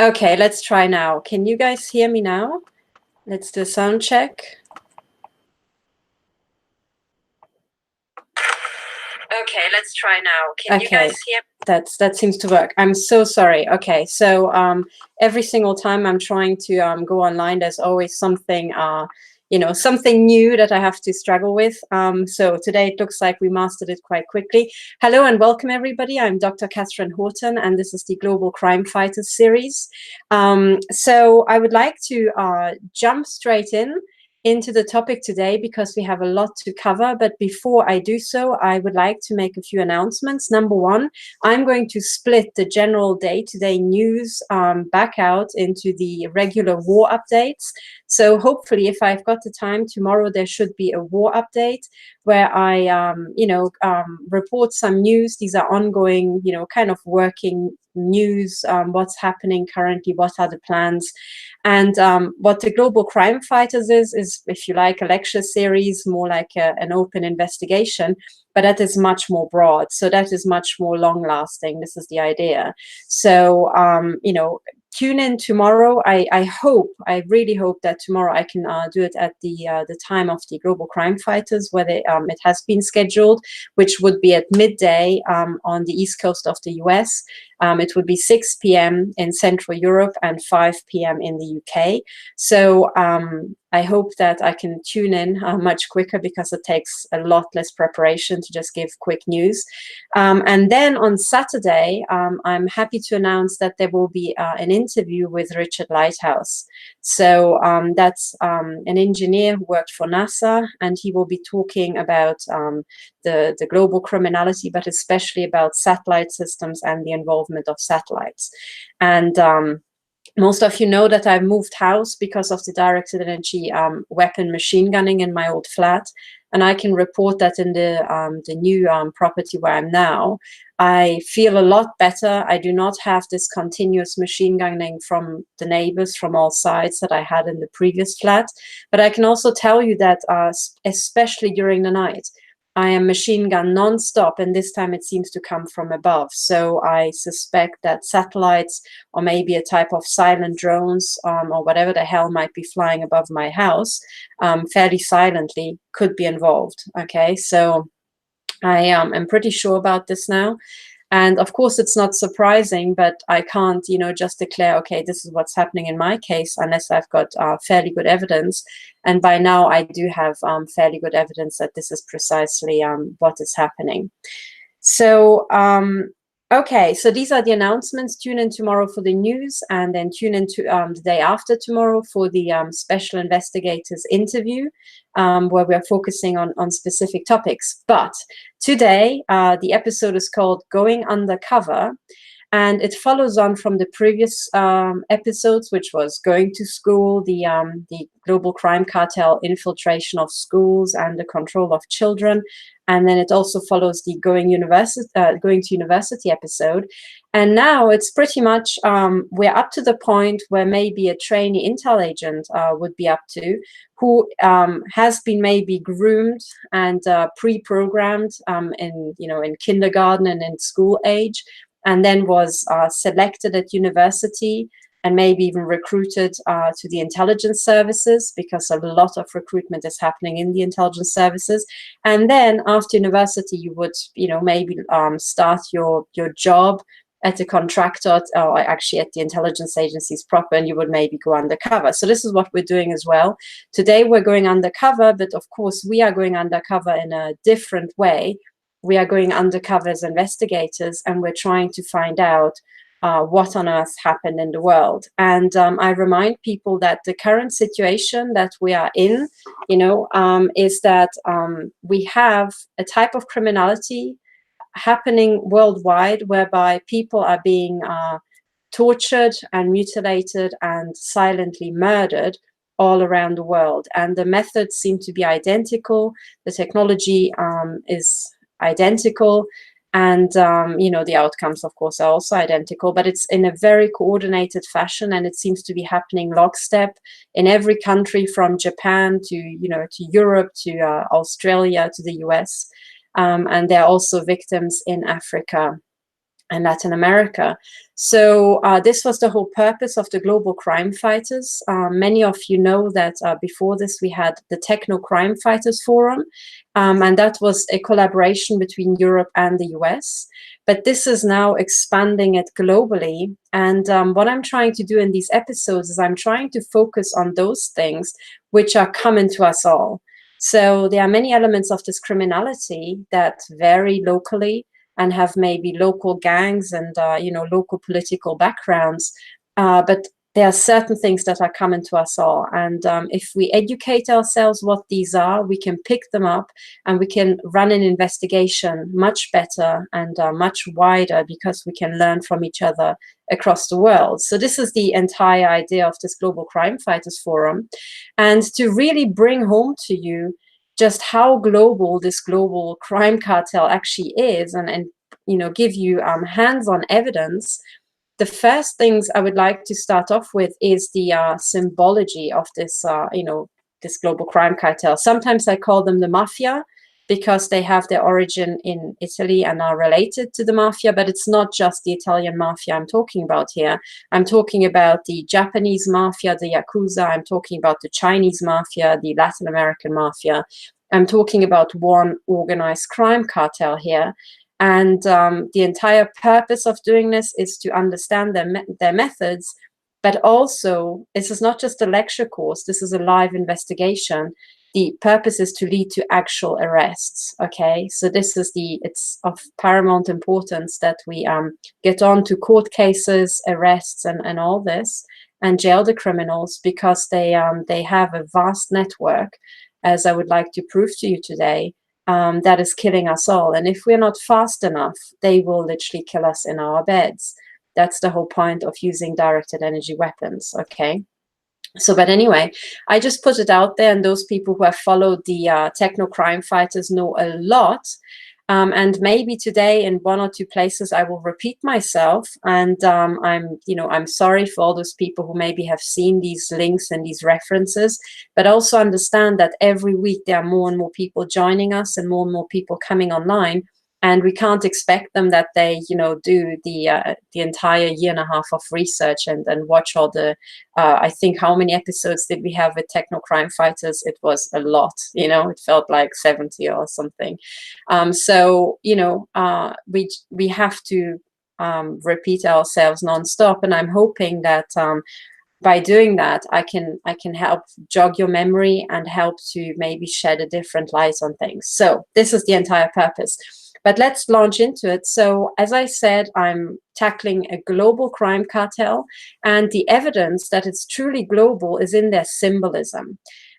Okay, let's try now. Can you guys hear me now? Let's do a sound check. Okay, let's try now. Can you guys hear? That seems to work. I'm so sorry. Okay, so every single time I'm trying to go online, there's always something something new that I have to struggle with. So today it looks like we mastered it quite quickly. Hello and welcome everybody. I'm Dr. Katherine Horton and this is the Global Crime Fighters series. So I would like to jump straight into the topic today because we have a lot to cover. But before I do so, I would like to make a few announcements. Number one, I'm going to split the general day-to-day news back out into the regular war updates. So hopefully, if I've got the time tomorrow, there should be a war update where I, report some news. These are ongoing, kind of working news, what's happening currently, what are the plans. And what the Global Crime Fighters is, if you like, a lecture series, more like an open investigation, but that is much more broad. So that is much more long lasting. This is the idea. So, tune in tomorrow. I really hope that tomorrow I can do it at the time of the Global Crime Fighters, where it has been scheduled, which would be at midday on the East Coast of the US. It would be 6 p.m. in Central Europe and 5 p.m. in the UK. So I hope that I can tune in much quicker because it takes a lot less preparation to just give quick news. And then on Saturday, I'm happy to announce that there will be an interview with Richard Lighthouse. So that's an engineer who worked for NASA, and he will be talking about the global criminality, but especially about satellite systems and the involvement of satellites. And most of you know that I've moved house because of the directed energy weapon machine gunning in my old flat. And I can report that in the new property where I'm now, I feel a lot better. I do not have this continuous machine gunning from the neighbors from all sides that I had in the previous flat. But I can also tell you that especially during the night, I am machine gun non-stop, and this time it seems to come from above. So I suspect that satellites or maybe a type of silent drones or whatever the hell might be flying above my house fairly silently could be involved. Okay, so I am pretty sure about this now. And of course, it's not surprising, but I can't, just declare, okay, this is what's happening in my case, unless I've got fairly good evidence. And by now, I do have fairly good evidence that this is precisely what is happening. So, okay, so these are the announcements. Tune in tomorrow for the news, and then tune in to the day after tomorrow for the special investigators interview, where we're focusing on specific topics. But today, the episode is called Going Undercover, and it follows on from the previous episodes, which was going to school, the global crime cartel infiltration of schools and the control of children. And then it also follows the going to university episode. And now it's pretty much, we're up to the point where maybe a trainee intel agent would be up to, who has been maybe groomed and pre-programmed in kindergarten and in school age, and then was selected at university and maybe even recruited to the intelligence services, because a lot of recruitment is happening in the intelligence services. And then after university, you would, maybe start your job at a contractor, or actually at the intelligence agencies proper, and you would maybe go undercover. So this is what we're doing as well. Today we're going undercover, but of course we are going undercover in a different way. We are going undercover as investigators, and we're trying to find out what on earth happened in the world. And I remind people that the current situation that we are in, is that we have a type of criminality happening worldwide, whereby people are being tortured and mutilated and silently murdered all around the world. And the methods seem to be identical. The technology is identical. And, the outcomes, of course, are also identical, but it's in a very coordinated fashion, and it seems to be happening lockstep in every country, from Japan to, to Europe, to Australia, to the US. And there are also victims in Africa and Latin America. So this was the whole purpose of the Global Crime Fighters. Many of you know that before this we had the Techno Crime Fighters Forum, and that was a collaboration between Europe and the US. But this is now expanding it globally. And what I'm trying to do in these episodes is I'm trying to focus on those things which are common to us all. So there are many elements of this criminality that vary locally and have maybe local gangs and local political backgrounds, but there are certain things that are common to us all. And if we educate ourselves what these are, we can pick them up and we can run an investigation much better and much wider, because we can learn from each other across the world. So this is the entire idea of this Global Crime Fighters Forum. And to really bring home to you just how global this global crime cartel actually is, and give you hands-on evidence, the first things I would like to start off with is the symbology of this, this global crime cartel. Sometimes I call them the mafia because they have their origin in Italy and are related to the mafia, but it's not just the Italian mafia I'm talking about here. I'm talking about the Japanese mafia, the Yakuza. I'm talking about the Chinese mafia, the Latin American mafia. I'm talking about one organized crime cartel here. And the entire purpose of doing this is to understand their methods, but also this is not just a lecture course, this is a live investigation. The purpose is to lead to actual arrests, okay? So this is it's of paramount importance that we get on to court cases, arrests, and all this, and jail the criminals, because they have a vast network, as I would like to prove to you today, that is killing us all. And if we're not fast enough, they will literally kill us in our beds. That's the whole point of using directed energy weapons, okay? So, but anyway, I just put it out there, and those people who have followed the Techno Crime Fighters know a lot. And maybe today in one or two places I will repeat myself, and I'm sorry for all those people who maybe have seen these links and these references, but also understand that every week there are more and more people joining us and more people coming online. And we can't expect them that they, do the entire year and a half of research and watch all the, I think, how many episodes did we have with Techno Crime Fighters? It was a lot, it felt like 70 or something. So, we have to repeat ourselves nonstop. And I'm hoping that by doing that, I can help jog your memory and help to maybe shed a different light on things. So this is the entire purpose. But let's launch into it. So as I said, I'm tackling a global crime cartel, and the evidence that it's truly global is in their symbolism.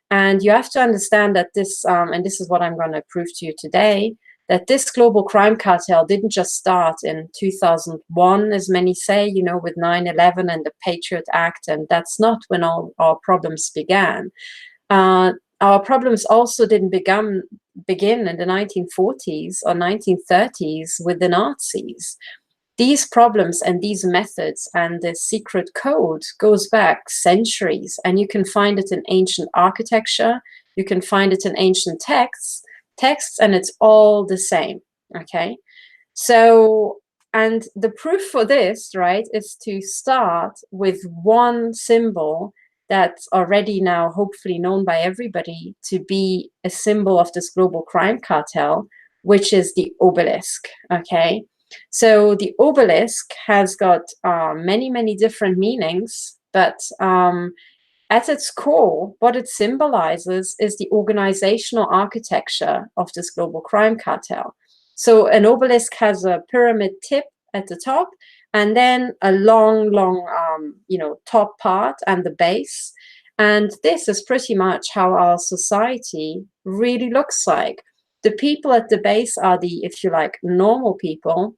And you have to understand that this, and this is what I'm going to prove to you today, that this global crime cartel didn't just start in 2001, as many say, with 9/11 and the Patriot Act, and that's not when all our problems began. Our problems also didn't begin in the 1940s or 1930s with the Nazis. These problems and these methods and the secret code goes back centuries, and you can find it in ancient architecture, you can find it in ancient texts, and it's all the same, okay? So, and the proof for this, right, is to start with one symbol that's already now hopefully known by everybody to be a symbol of this global crime cartel, which is the obelisk, okay? So the obelisk has got many different meanings, but at its core, what it symbolizes is the organizational architecture of this global crime cartel. So an obelisk has a pyramid tip at the top, and then a long, top part and the base. And this is pretty much how our society really looks like. The people at the base are the, if you like, normal people,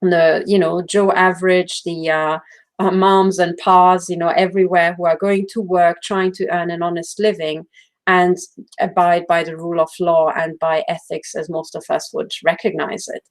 the, Joe Average, the moms and pa's, everywhere, who are going to work, trying to earn an honest living and abide by the rule of law and by ethics, as most of us would recognize it.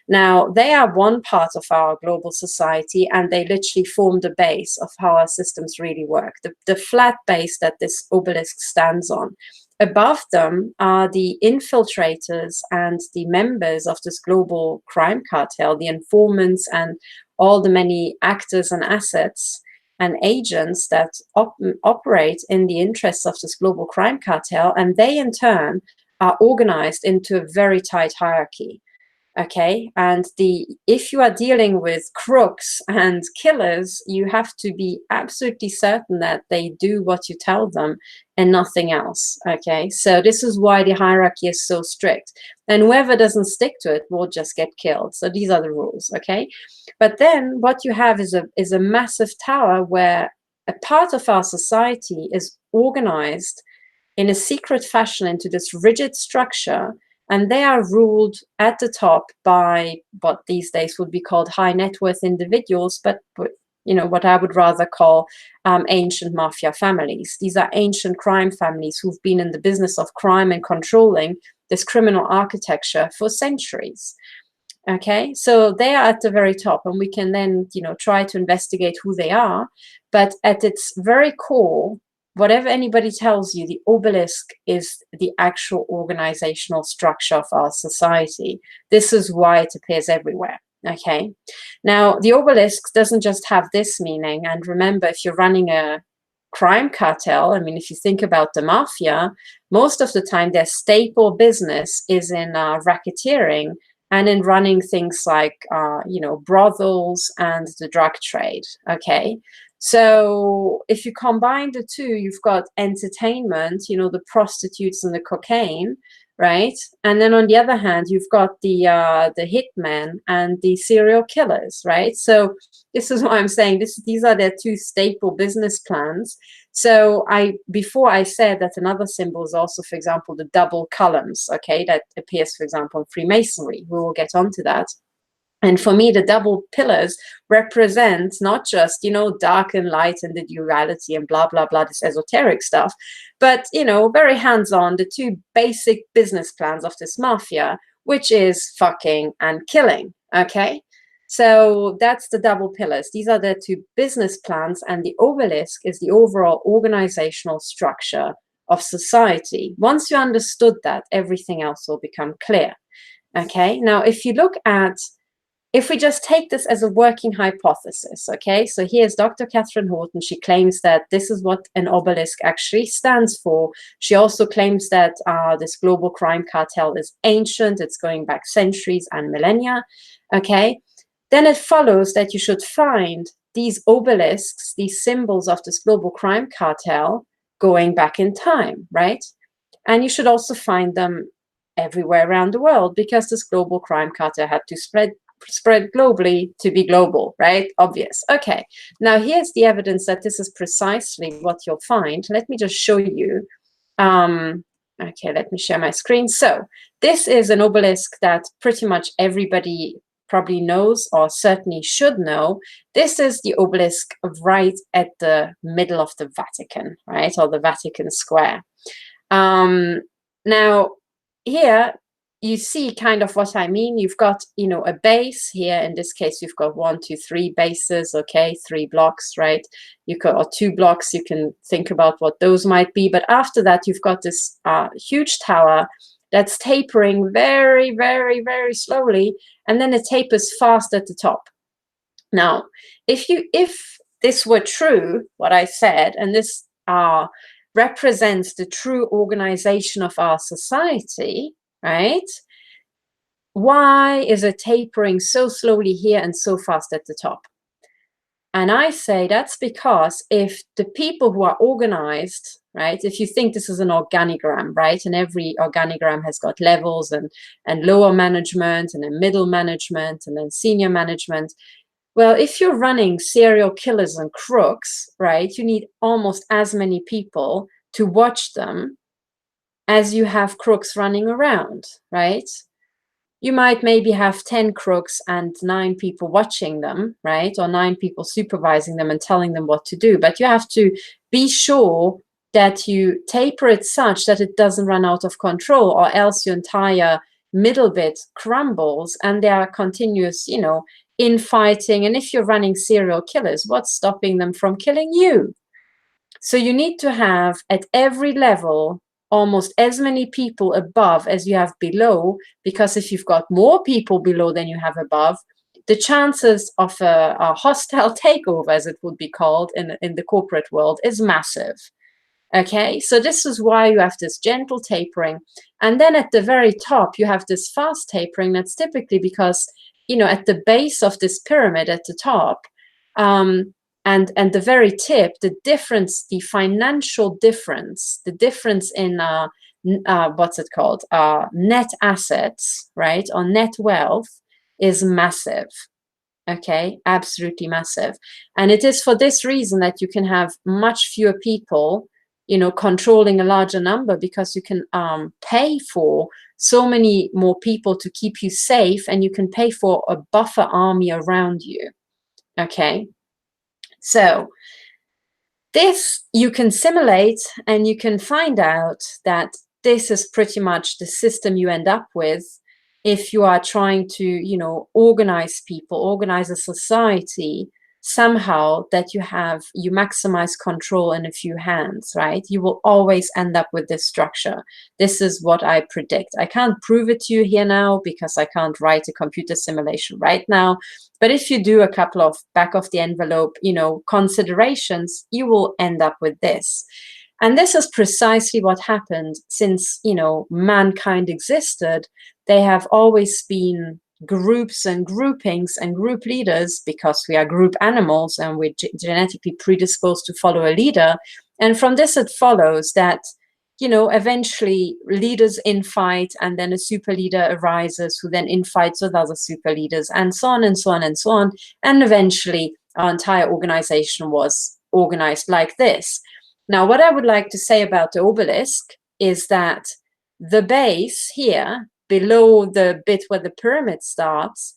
Now, they are one part of our global society, and they literally form the base of how our systems really work, the flat base that this obelisk stands on. above them are the infiltrators and the members of this global crime cartel, the informants and all the many actors and assets and agents that operate in the interests of this global crime cartel. And they, in turn, are organized into a very tight hierarchy. Okay, and if you are dealing with crooks and killers, you have to be absolutely certain that they do what you tell them and nothing else. Okay, so this is why the hierarchy is so strict, and whoever doesn't stick to it will just get killed. So these are the rules. Okay, but then what you have is a massive tower where a part of our society is organized in a secret fashion into this rigid structure. And they are ruled at the top by what these days would be called high net worth individuals, but you know, what I would rather call ancient mafia families. These are ancient crime families who've been in the business of crime and controlling this criminal architecture for centuries. Okay, so they are at the very top, and we can then, you know, try to investigate who they are. But at its very core, whatever anybody tells you, the obelisk is the actual organizational structure of our society. This is why it appears everywhere. Okay. Now, the obelisk doesn't just have this meaning. And remember, if you're running a crime cartel, I mean, if you think about the mafia, most of the time their staple business is in racketeering and in running things like, you know, brothels and the drug trade. Okay. So if you combine the two, you've got entertainment, you know, the prostitutes and the cocaine, right? And then on the other hand, you've got the hitmen and the serial killers, right? So this is why I'm saying these are their two staple business plans. So before I said that another symbol is also, for example, the double columns, okay, that appears, for example, in Freemasonry. We will get onto that. And for me, the double pillars represent not just, you know, dark and light and the duality and blah, blah, blah, this esoteric stuff, but, you know, very hands-on, the two basic business plans of this mafia, which is fucking and killing, okay? So that's the double pillars. These are the two business plans, and the obelisk is the overall organizational structure of society. Once you understood that, everything else will become clear, okay? Now, if we just take this as a working hypothesis, okay, so here's Dr. Katherine Horton. She claims that this is what an obelisk actually stands for. She also claims that this global crime cartel is ancient. It's going back centuries and millennia, okay? Then it follows that you should find these obelisks, these symbols of this global crime cartel going back in time, right? And you should also find them everywhere around the world, because this global crime cartel had to spread globally to be global, right? Obvious. Okay, now here's the evidence that this is precisely what you'll find. Let me just show you. Okay, let me share my screen. So this is an obelisk that pretty much everybody probably knows, or certainly should know. This is the obelisk right at the middle of the Vatican, right? Or the Vatican Square. Now, here, you see kind of what I mean. You've got, you know, a base here. In this case, you've got 1, 2, 3 bases, okay, 3 blocks, right? Or 2 blocks. You can think about what those might be. But after that, you've got this huge tower that's tapering very, very, very slowly, and then it tapers fast at the top. Now, if this were true, what I said, and this represents the true organization of our society, right? Why is it tapering so slowly here and so fast at the top? And I say that's because if the people who are organized, right, if you think this is an organigram, right, and every organigram has got levels and lower management and then middle management and then senior management. Well, if you're running serial killers and crooks, right, you need almost as many people to watch them as you have crooks running around, right? You might maybe have 10 crooks and 9 people watching them, right? Or 9 people supervising them and telling them what to do. But you have to be sure that you taper it such that it doesn't run out of control, or else your entire middle bit crumbles and there are continuous, you know, infighting. And if you're running serial killers, what's stopping them from killing you? So you need to have at every level almost as many people above as you have below, because if you've got more people below than you have above, the chances of a hostile takeover, as it would be called in the corporate world, is massive. Okay, so this is why you have this gentle tapering. And then at the very top, you have this fast tapering. That's typically because, you know, at the base of this pyramid at the top, and the very tip, the difference, the financial difference, the difference in what's it called, net assets, right, or net wealth, is massive. Okay, absolutely massive. And it is for this reason that you can have much fewer people, you know, controlling a larger number, because you can pay for so many more people to keep you safe, and you can pay for a buffer army around you. Okay, so this you can simulate, and you can find out that this is pretty much the system you end up with if you are trying to, you know, organize people, organize a society somehow that you maximize control in a few hands, right? You will always end up with this structure. This is what I predict. I can't prove it to you here now because I can't write a computer simulation right now. But if you do a couple of back of the envelope, you know, considerations, you will end up with this. And this is precisely what happened since, you know, mankind existed. They have always been groups and groupings and group leaders, because we are group animals and we're genetically predisposed to follow a leader. And from this, it follows that, you know, eventually leaders infight, and then a super leader arises who then infights with other super leaders, and so on and so on and so on. And eventually our entire organization was organized like this. Now, what I would like to say about the obelisk is that the base here, below the bit where the pyramid starts,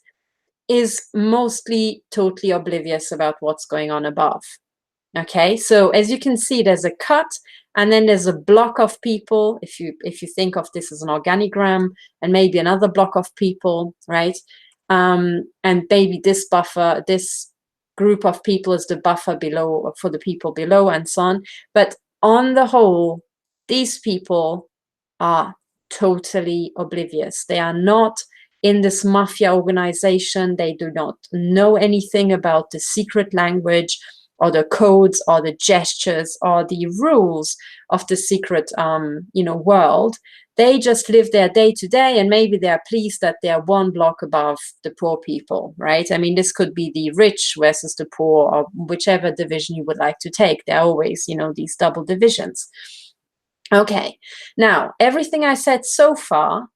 is mostly totally oblivious about what's going on above. Okay, so as you can see, there's a cut, and then there's a block of people. If you think of this as an organigram, and maybe another block of people, right? And maybe this buffer, this group of people is the buffer below for the people below, and so on. But on the whole, these people are totally oblivious. They are not in this mafia organization. They do not know anything about the secret language or the codes or the gestures or the rules of the secret, you know, world. They just live their day to day, and maybe they are pleased that they are one block above the poor people, right? I mean, this could be the rich versus the poor, or whichever division you would like to take. There are always, you know, these double divisions. Okay, now everything I said so far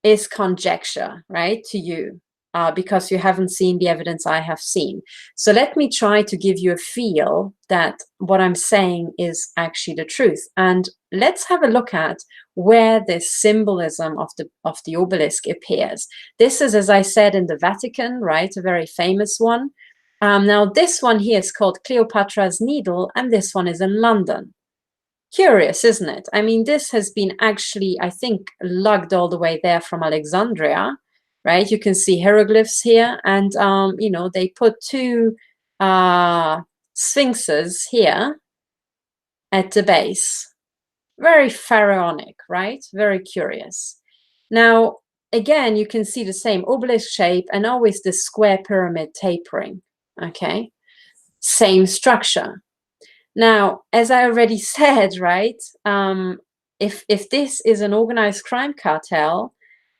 is conjecture, right, to you, because you haven't seen the evidence I have seen. So let me try to give you a feel that what I'm saying is actually the truth. And let's have a look at where this symbolism of the obelisk appears. This is, as I said, in the Vatican, right, a very famous one. Now this one here is called Cleopatra's Needle, and this one is in London. Curious, isn't it? I mean, this has been actually, I think, lugged all the way there from Alexandria, right? You can see hieroglyphs here, and, you know, they put two sphinxes here at the base. Very pharaonic, right? Very curious. Now, again, you can see the same obelisk shape and always this square pyramid tapering, okay? Same structure. Now, as I already said, right, if this is an organized crime cartel,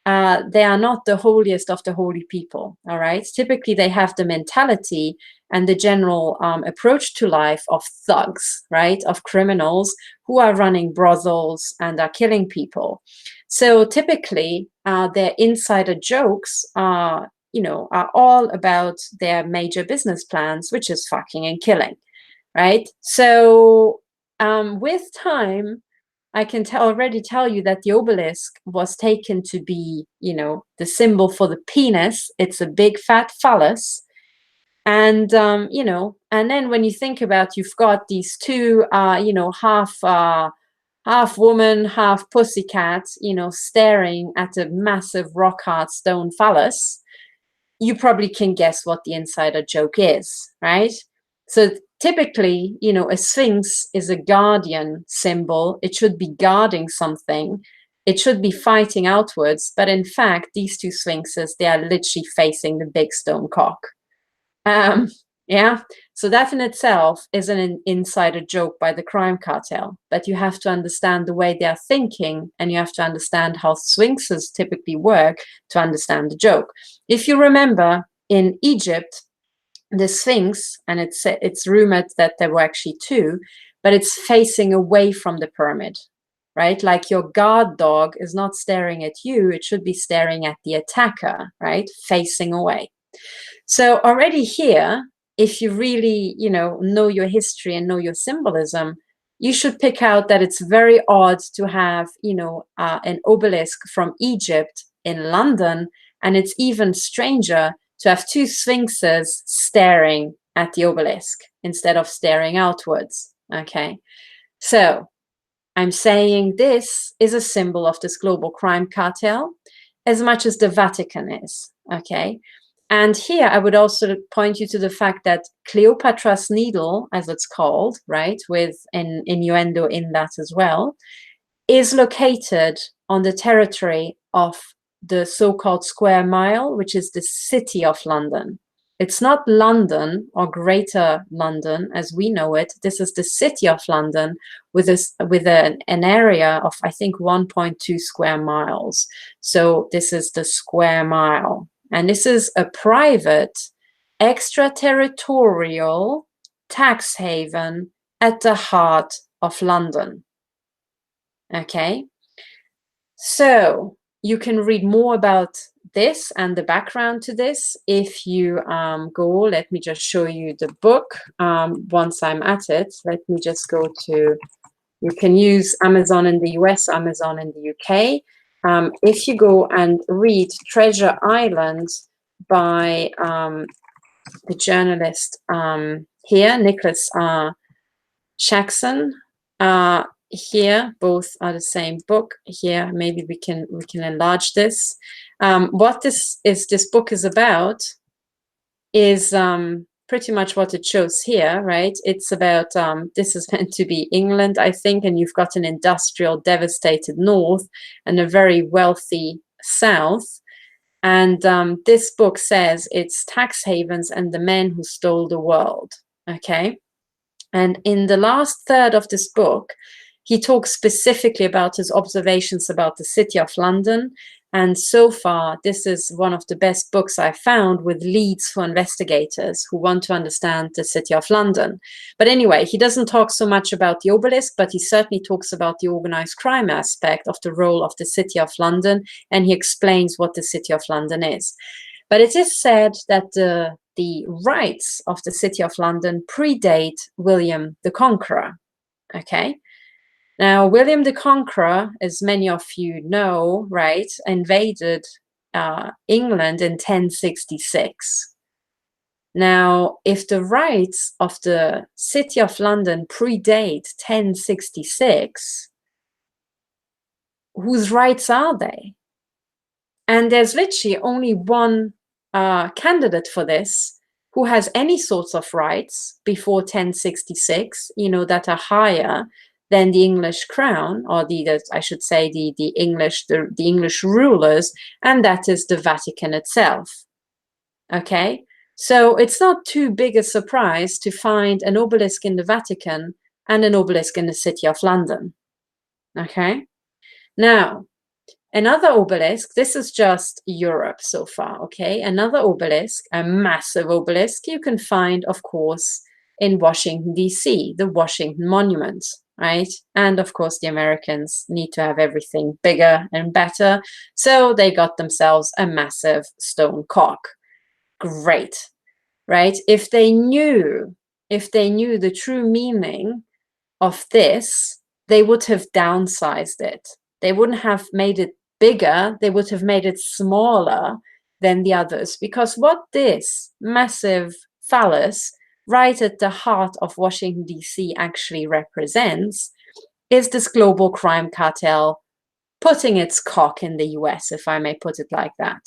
they are not the holiest of the holy people, all right? Typically, they have the mentality and the general approach to life of thugs, right, of criminals who are running brothels and are killing people. So typically, their insider jokes are, you know, are all about their major business plans, which is fucking and killing. Right? So with time, I can already tell you that the obelisk was taken to be, you know, the symbol for the penis. It's a big fat phallus. And, you know, and then when you think about, you've got these two, you know, half woman, half pussycat, you know, staring at a massive rock hard stone phallus, you probably can guess what the insider joke is, right? So typically, you know, a sphinx is a guardian symbol. It should be guarding something. It should be fighting outwards. But in fact, these two sphinxes, they are literally facing the big stone cock. Yeah, so that in itself is an insider joke by the crime cartel. But you have to understand the way they are thinking, and you have to understand how sphinxes typically work to understand the joke. If you remember, in Egypt, the Sphinx, and it's rumored that there were actually two, but it's facing away from the pyramid, right? Like your guard dog is not staring at you, it should be staring at the attacker, right? Facing away. So already here, if you really, you know your history and know your symbolism, you should pick out that it's very odd to have, an obelisk from Egypt in London, and it's even stranger to have two sphinxes staring at the obelisk instead of staring outwards, okay? So I'm saying this is a symbol of this global crime cartel as much as the Vatican is, okay? And here I would also point you to the fact that Cleopatra's needle, as it's called, right, with an innuendo in that as well, is located on the territory of the so-called square mile, which is the city of London. It's not London or Greater London as we know it. This is the city of London with an area of, I think, 1.2 square miles. So this is the square mile. And this is a private, extraterritorial tax haven at the heart of London. Okay, so you can read more about this and the background to this if you go. Let me just show you the book once I'm at it. Let me just go to, you can use Amazon in the US, Amazon in the UK. If you go and read Treasure Island by the journalist here, Nicholas Shaxson, here both are the same book. Here maybe we can enlarge this. What this book is about is pretty much what it shows here, right? It's about this is meant to be England, I think, and you've got an industrial devastated north and a very wealthy south. And this book says it's tax havens and the men who stole the world. Okay, and in the last third of this book, he talks specifically about his observations about the city of London. And so far, this is one of the best books I found with leads for investigators who want to understand the city of London. But anyway, he doesn't talk so much about the obelisk, but he certainly talks about the organized crime aspect of the role of the city of London, and he explains what the city of London is. But it is said that the rights of the city of London predate William the Conqueror, okay? Now, William the Conqueror, as many of you know, right, invaded England in 1066. Now, if the rights of the city of London predate 1066, whose rights are they? And there's literally only one candidate for this who has any sorts of rights before 1066, that are higher than the English crown, or I should say the English rulers, and that is the Vatican itself. Okay, so it's not too big a surprise to find an obelisk in the Vatican and an obelisk in the city of London. Okay, now another obelisk, this is just Europe so far, okay? Another obelisk, a massive obelisk, you can find, of course, in Washington, D.C., the Washington Monument, right? And of course, the Americans need to have everything bigger and better, so they got themselves a massive stone cock. Great, right? If they knew the true meaning of this, they would have downsized it. They wouldn't have made it bigger, they would have made it smaller than the others, because what this massive phallus right at the heart of Washington, D.C. actually represents is this global crime cartel putting its cock in the US, if I may put it like that.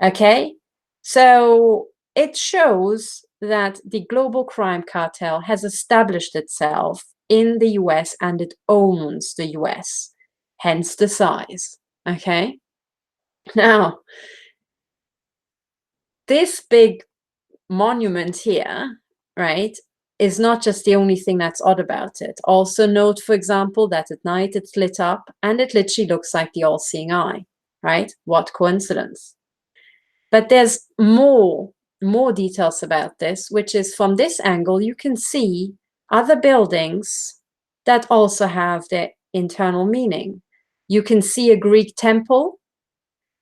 Okay, so it shows that the global crime cartel has established itself in the US and it owns the US, hence the size, okay? Now, this big monument here, right, is not just the only thing that's odd about it. Also note, for example, that at night it's lit up and it literally looks like the all-seeing eye, right? What coincidence. But there's more details about this, which is from this angle, you can see other buildings that also have their internal meaning. You can see a Greek temple,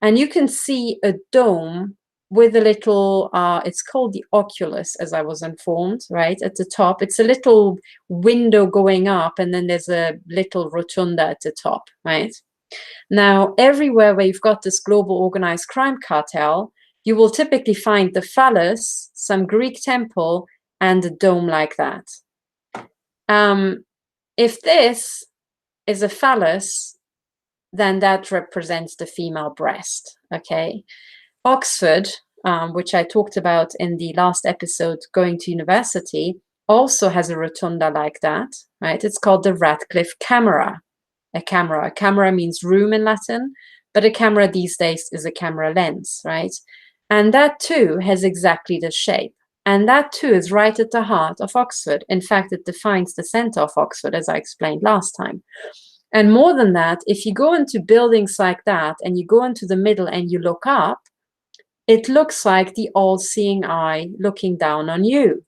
and you can see a dome with a little, it's called the Occulus, as I was informed, right, at the top. It's a little window going up, and then there's a little rotunda at the top, right? Now, everywhere where you've got this global organized crime cartel, you will typically find the phallus, some Greek temple, and a dome like that. If this is a phallus, then that represents the female breast, okay? Oxford, which I talked about in the last episode, Going to University, also has a rotunda like that, right? It's called the Radcliffe camera. A camera means room in Latin, but a camera these days is a camera lens, right? And that too has exactly the shape. And that too is right at the heart of Oxford. In fact, it defines the center of Oxford, as I explained last time. And more than that, if you go into buildings like that and you go into the middle and you look up, it looks like the all-seeing eye looking down on you.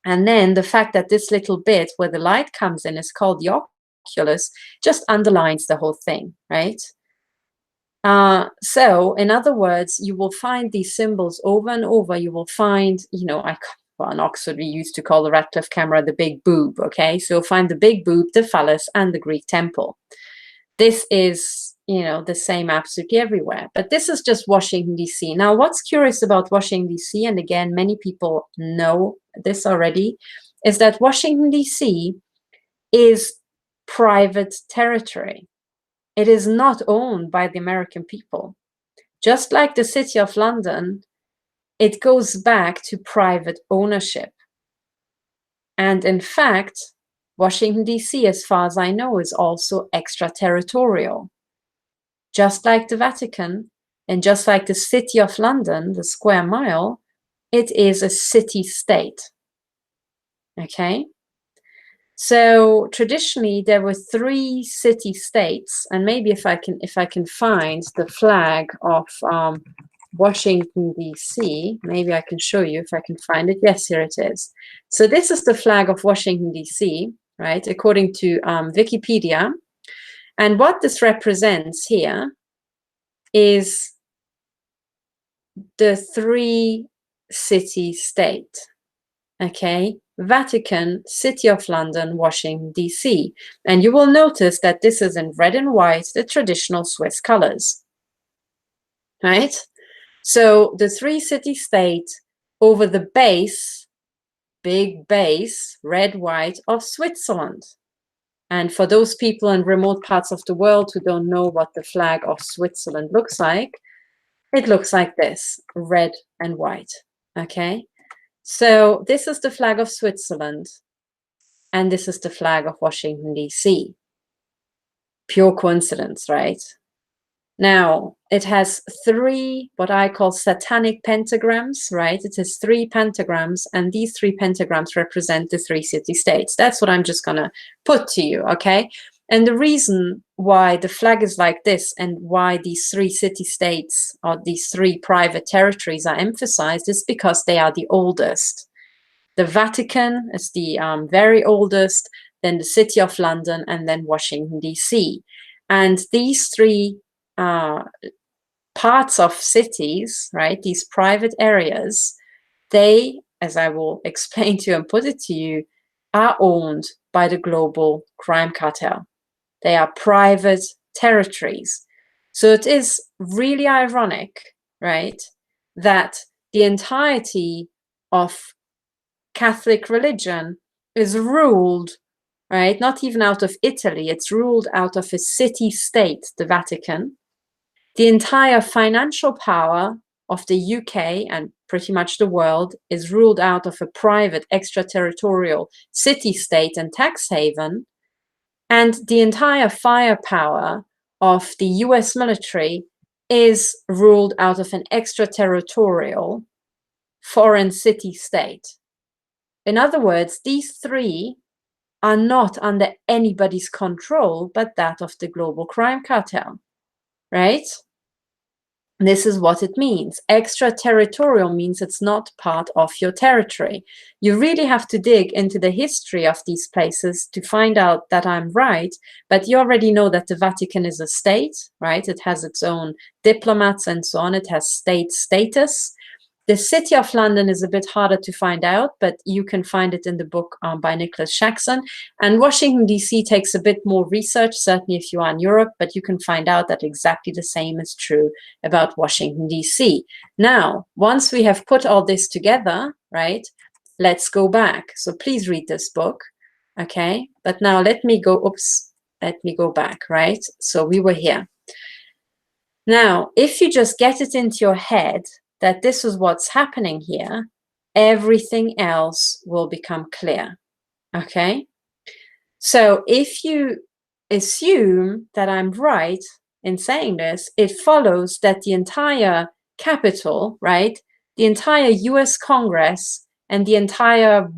And then the fact that this little bit where the light comes in is called the Occulus just underlines the whole thing, right? So in other words, you will find these symbols over and over. You will find, you know, well, in Oxford, we used to call the Radcliffe camera the big boob, okay? So you'll find the big boob, the phallus, and the Greek temple. This is, you know, the same absolutely everywhere. But this is just Washington, D.C. Now, what's curious about Washington, D.C., and again, many people know this already, is that Washington, D.C. is private territory. It is not owned by the American people. Just like the City of London, it goes back to private ownership. And in fact, Washington, D.C., as far as I know, is also extraterritorial. Just like the Vatican, and just like the City of London, the square mile, it is a city-state. Okay? So traditionally, there were 3 city-states, and maybe if I can find the flag of Washington, D.C., maybe I can show you if I can find it. Yes, here it is. So this is the flag of Washington, D.C., right, according to Wikipedia. And what this represents here is the 3 city-state, okay? Vatican, City of London, Washington, D.C. And you will notice that this is in red and white, the traditional Swiss colors, right? So the 3 city-state over the base, big base, red, white, of Switzerland. And for those people in remote parts of the world who don't know what the flag of Switzerland looks like, it looks like this, red and white, okay? So this is the flag of Switzerland, and this is the flag of Washington, D.C. Pure coincidence, right? Now, it has 3 what I call satanic pentagrams, right? It has 3 pentagrams, and these 3 pentagrams represent the 3 city-states. That's what I'm just going to put to you, okay? And the reason why the flag is like this and why these 3 city-states or these 3 private territories are emphasized is because they are the oldest. The Vatican is the very oldest, then the City of London, and then Washington, D.C. And these 3 parts of cities, right, these private areas, they, as I will explain to you and put it to you, are owned by the global crime cartel. They are private territories. So it is really ironic, right, that the entirety of Catholic religion is ruled, right, not even out of Italy, it's ruled out of a city-state, the Vatican. The entire financial power of the UK and pretty much the world, is ruled out of a private extraterritorial city-state and tax haven, and the entire firepower of the US military is ruled out of an extraterritorial foreign city-state. In other words, these three are not under anybody's control but that of the global crime cartel, right? This is what it means. Extraterritorial means it's not part of your territory. You really have to dig into the history of these places to find out that I'm right, but you already know that the Vatican is a state, right? It has its own diplomats and so on. It has state status. The City of London is a bit harder to find out, but you can find it in the book by Nicholas Shaxson. And Washington, D.C. takes a bit more research, certainly if you are in Europe, but you can find out that exactly the same is true about Washington, D.C. Now, once we have put all this together, right, let's go back. So please read this book, okay? But now let me go back, right? So we were here. Now, if you just get it into your head that this is what's happening here, everything else will become clear, okay? So if you assume that I'm right in saying this, it follows that the entire Capitol, right, the entire US Congress and the entire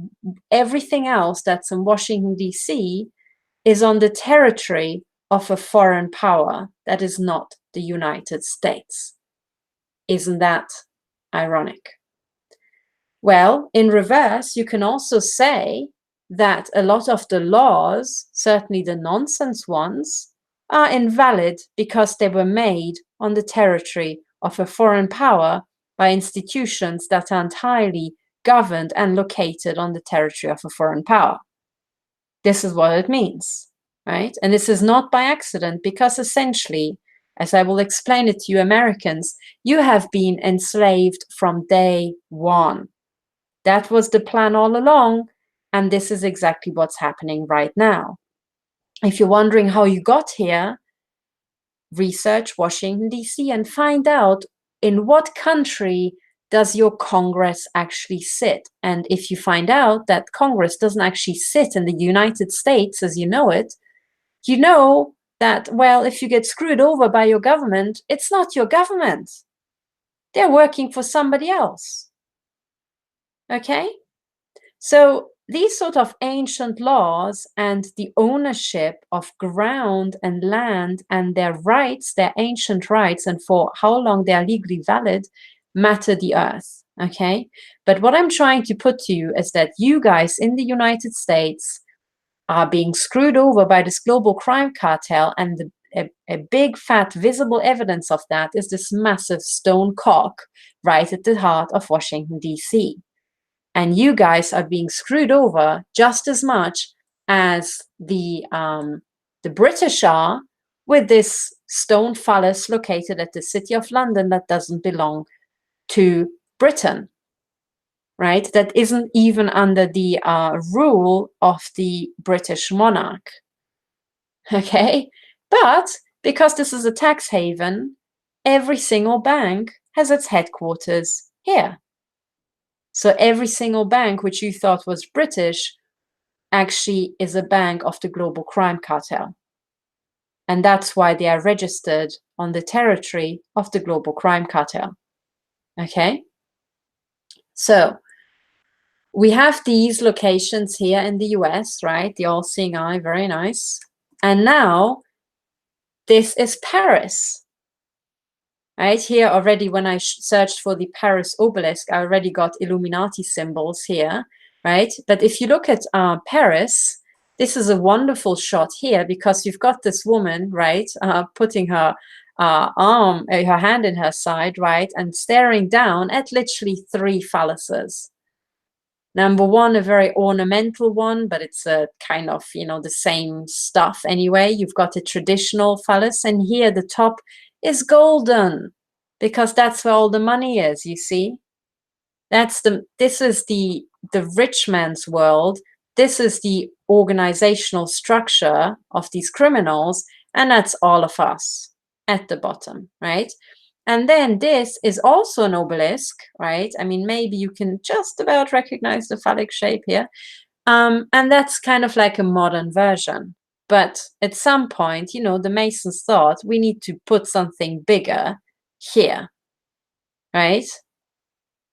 everything else that's in Washington, D.C. is on the territory of a foreign power that is not the United States. Isn't that ironic? Well, in reverse, you can also say that a lot of the laws, certainly the nonsense ones, are invalid because they were made on the territory of a foreign power by institutions that are entirely governed and located on the territory of a foreign power. This is what it means, right? And this is not by accident, because essentially, as I will explain it to you Americans, you have been enslaved from day one. That was the plan all along, and this is exactly what's happening right now. If you're wondering how you got here, research Washington, D.C. and find out in what country does your Congress actually sit. And if you find out that Congress doesn't actually sit in the United States as you know it, you know that, well, if you get screwed over by your government, it's not your government. They're working for somebody else. Okay? So these sort of ancient laws and the ownership of ground and land and their rights, their ancient rights, and for how long they are legally valid, matter the earth. Okay? But what I'm trying to put to you is that you guys in the United States are being screwed over by this global crime cartel, and a big fat visible evidence of that is this massive stone cock right at the heart of Washington, D.C. And you guys are being screwed over just as much as the British are with this stone phallus located at the City of London that doesn't belong to Britain. Right, that isn't even under the rule of the British monarch. Okay, but because this is a tax haven, every single bank has its headquarters here. So every single bank which you thought was British actually is a bank of the global crime cartel. And that's why they are registered on the territory of the global crime cartel. Okay, so we have these locations here in the US, right? The all-seeing eye, very nice. And now this is Paris, right? Here already, when I searched for the Paris Obelisk, I already got Illuminati symbols here, right? But if you look at Paris, this is a wonderful shot here because you've got this woman, right, putting her her hand in her side, right, and staring down at literally three phalluses. Number one, a very ornamental one, but it's a kind of, you know, the same stuff anyway. You've got a traditional phallus, and here the top is golden because that's where all the money is, you see. This is the rich man's world. This is the organizational structure of these criminals, and that's all of us at the bottom, right? And then this is also an obelisk, right? I mean, maybe you can just about recognize the phallic shape here. And that's kind of like a modern version. But at some point, you know, the Masons thought we need to put something bigger here, right?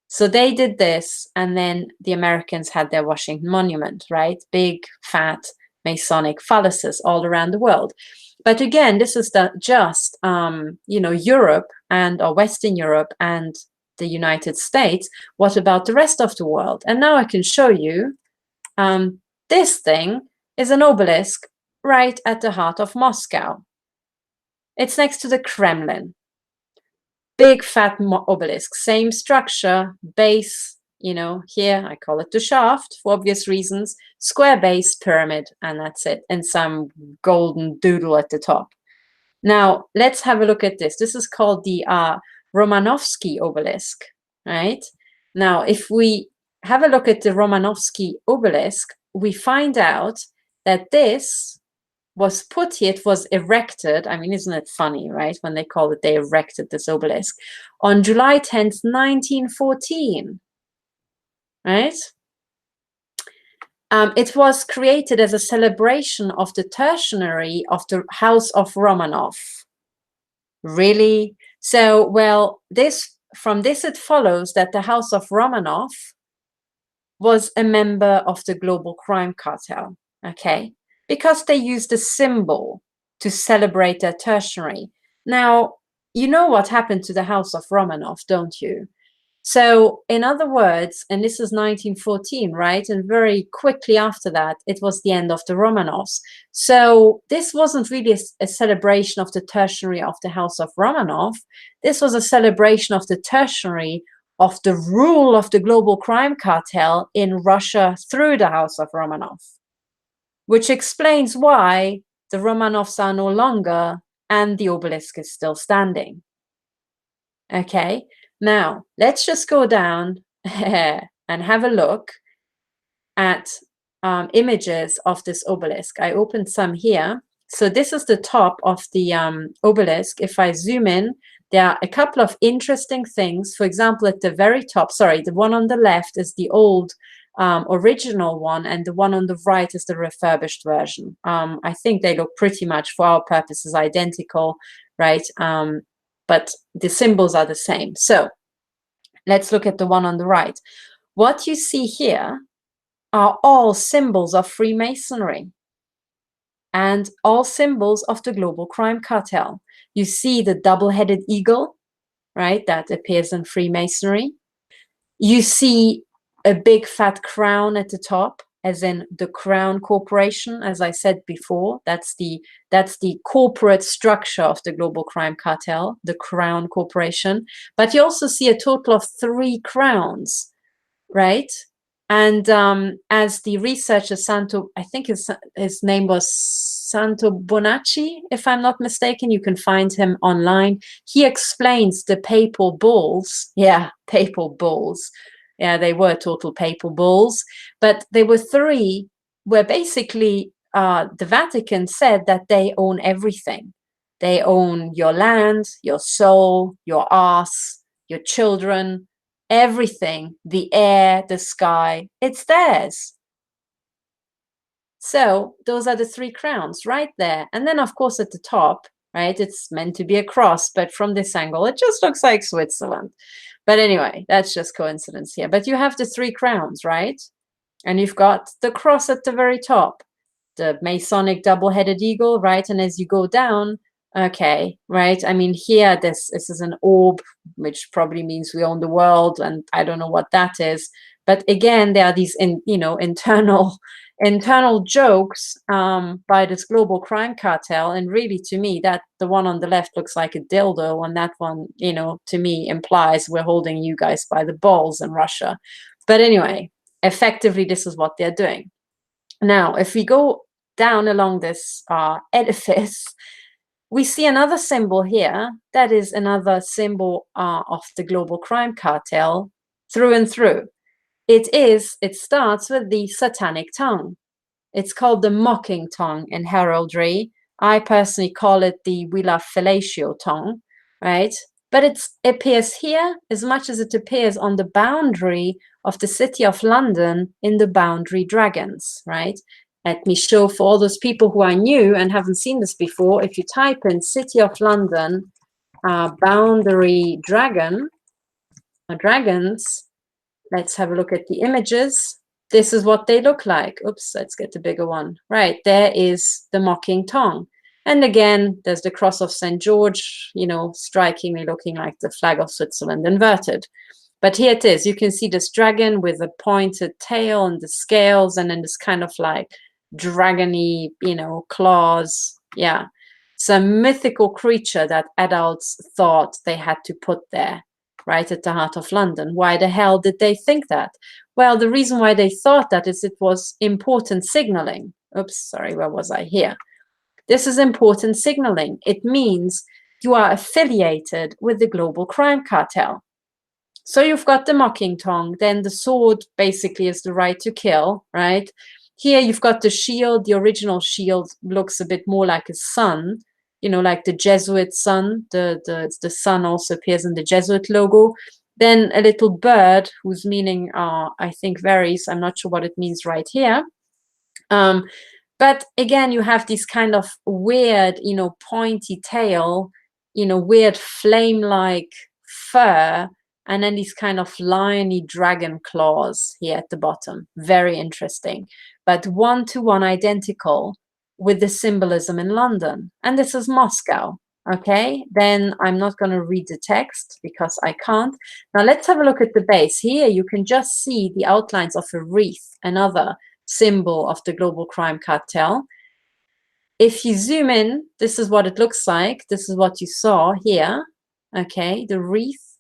So they did this, and then the Americans had their Washington Monument, right? Big, fat, Masonic phalluses all around the world. But again, this is just, you know, Europe or Western Europe and the United States. What about the rest of the world? And now I can show you this thing is an obelisk right at the heart of Moscow. It's next to the Kremlin. Big fat obelisk, same structure, base, you know, here I call it the shaft for obvious reasons, square base, pyramid, and that's it, and some golden doodle at the top. Now, let's have a look at this. This is called the Romanovsky obelisk, right? Now, if we have a look at the Romanovsky obelisk, we find out that this was put here, it was erected. I mean, isn't it funny, right? When they call it, they erected this obelisk on July 10th, 1914, right? It was created as a celebration of the tertiary of the House of Romanov. Really? So, well, from this it follows that the House of Romanov was a member of the global crime cartel, okay? Because they used a symbol to celebrate their tertiary. Now, you know what happened to the House of Romanov, don't you? So, in other words, and this is 1914, right? And very quickly after that, it was the end of the Romanovs. So, this wasn't really a celebration of the tertiary of the House of Romanov. This was a celebration of the tertiary of the rule of the global crime cartel in Russia through the House of Romanov, which explains why the Romanovs are no longer and the obelisk is still standing. Okay, now let's just go down and have a look at images of this obelisk. I opened some here. So this is the top of the obelisk. If I zoom in, there are a couple of interesting things. For example, at the very top, sorry, the one on the left is the old original one, and the one on the right is the refurbished version. I think they look pretty much, for our purposes, identical, right? But the symbols are the same. So let's look at the one on the right. What you see here are all symbols of Freemasonry and all symbols of the global crime cartel. You see the double-headed eagle, right? That appears in Freemasonry. You see a big fat crown at the top, as in the Crown Corporation. As I said before, that's the corporate structure of the global crime cartel, the Crown Corporation. But you also see a total of 3 crowns, right? And as the researcher Santo, I think his name was Santo Bonacci, if I'm not mistaken, you can find him online. He explains the papal bulls. Yeah, papal bulls. Yeah, they were total papal bulls. But there were 3 where basically the Vatican said that they own everything. They own your land, your soul, your ass, your children, everything, the air, the sky, it's theirs. So those are the 3 crowns right there. And then, of course, at the top, right, it's meant to be a cross, but from this angle, it just looks like Switzerland. But anyway, that's just coincidence here. But you have the 3 crowns, right? And you've got the cross at the very top, the Masonic double-headed eagle, right? And as you go down, okay, right? I mean, here, this is an orb, which probably means we own the world, and I don't know what that is. But again, there are these, internal jokes by this global crime cartel, and really, to me, that the one on the left looks like a dildo, and that one, to me, implies we're holding you guys by the balls in Russia. But anyway, effectively, this is what they're doing. Now, if we go down along this edifice, we see another symbol here. That is another symbol of the global crime cartel through and through. It starts with the satanic tongue. It's called the mocking tongue in heraldry. I personally call it the Villa Fellatio tongue, right? but it appears here as much as it appears on the boundary of the City of London in the boundary dragons, right? Let me show for all those people who are new and haven't seen this before. If you type in City of London boundary dragon, dragons, let's have a look at the images. This is what they look like. Oops, let's get the bigger one. Right, there is the mocking tongue. And again, there's the cross of St. George, you know, strikingly looking like the flag of Switzerland inverted. But here it is. You can see this dragon with a pointed tail and the scales, and then this kind of like dragony, you know, claws. Yeah, it's a mythical creature that adults thought they had to put there, right at the heart of London. Why the hell did they think that? Well, the reason why they thought that is it was important signaling. Oops, sorry, where was I here? This is important signaling. It means you are affiliated with the global crime cartel. So you've got the mocking tongue, then the sword basically is the right to kill, right? Here you've got the shield. The original shield looks a bit more like a sun, you know, like the Jesuit sun. The sun also appears in the Jesuit logo. Then a little bird whose meaning, I think, varies. I'm not sure what it means right here. But again, you have this kind of weird, you know, pointy tail, you know, weird flame-like fur, and then these kind of liony dragon claws here at the bottom. Very interesting, but one-to-one identical with the symbolism in London. And this is Moscow. Okay, then I'm not going to read the text because I can't. Now let's have a look at the base. Here you can just see the outlines of a wreath, another symbol of the global crime cartel. If you zoom in, this is what it looks like. This is what you saw here. Okay, the wreath.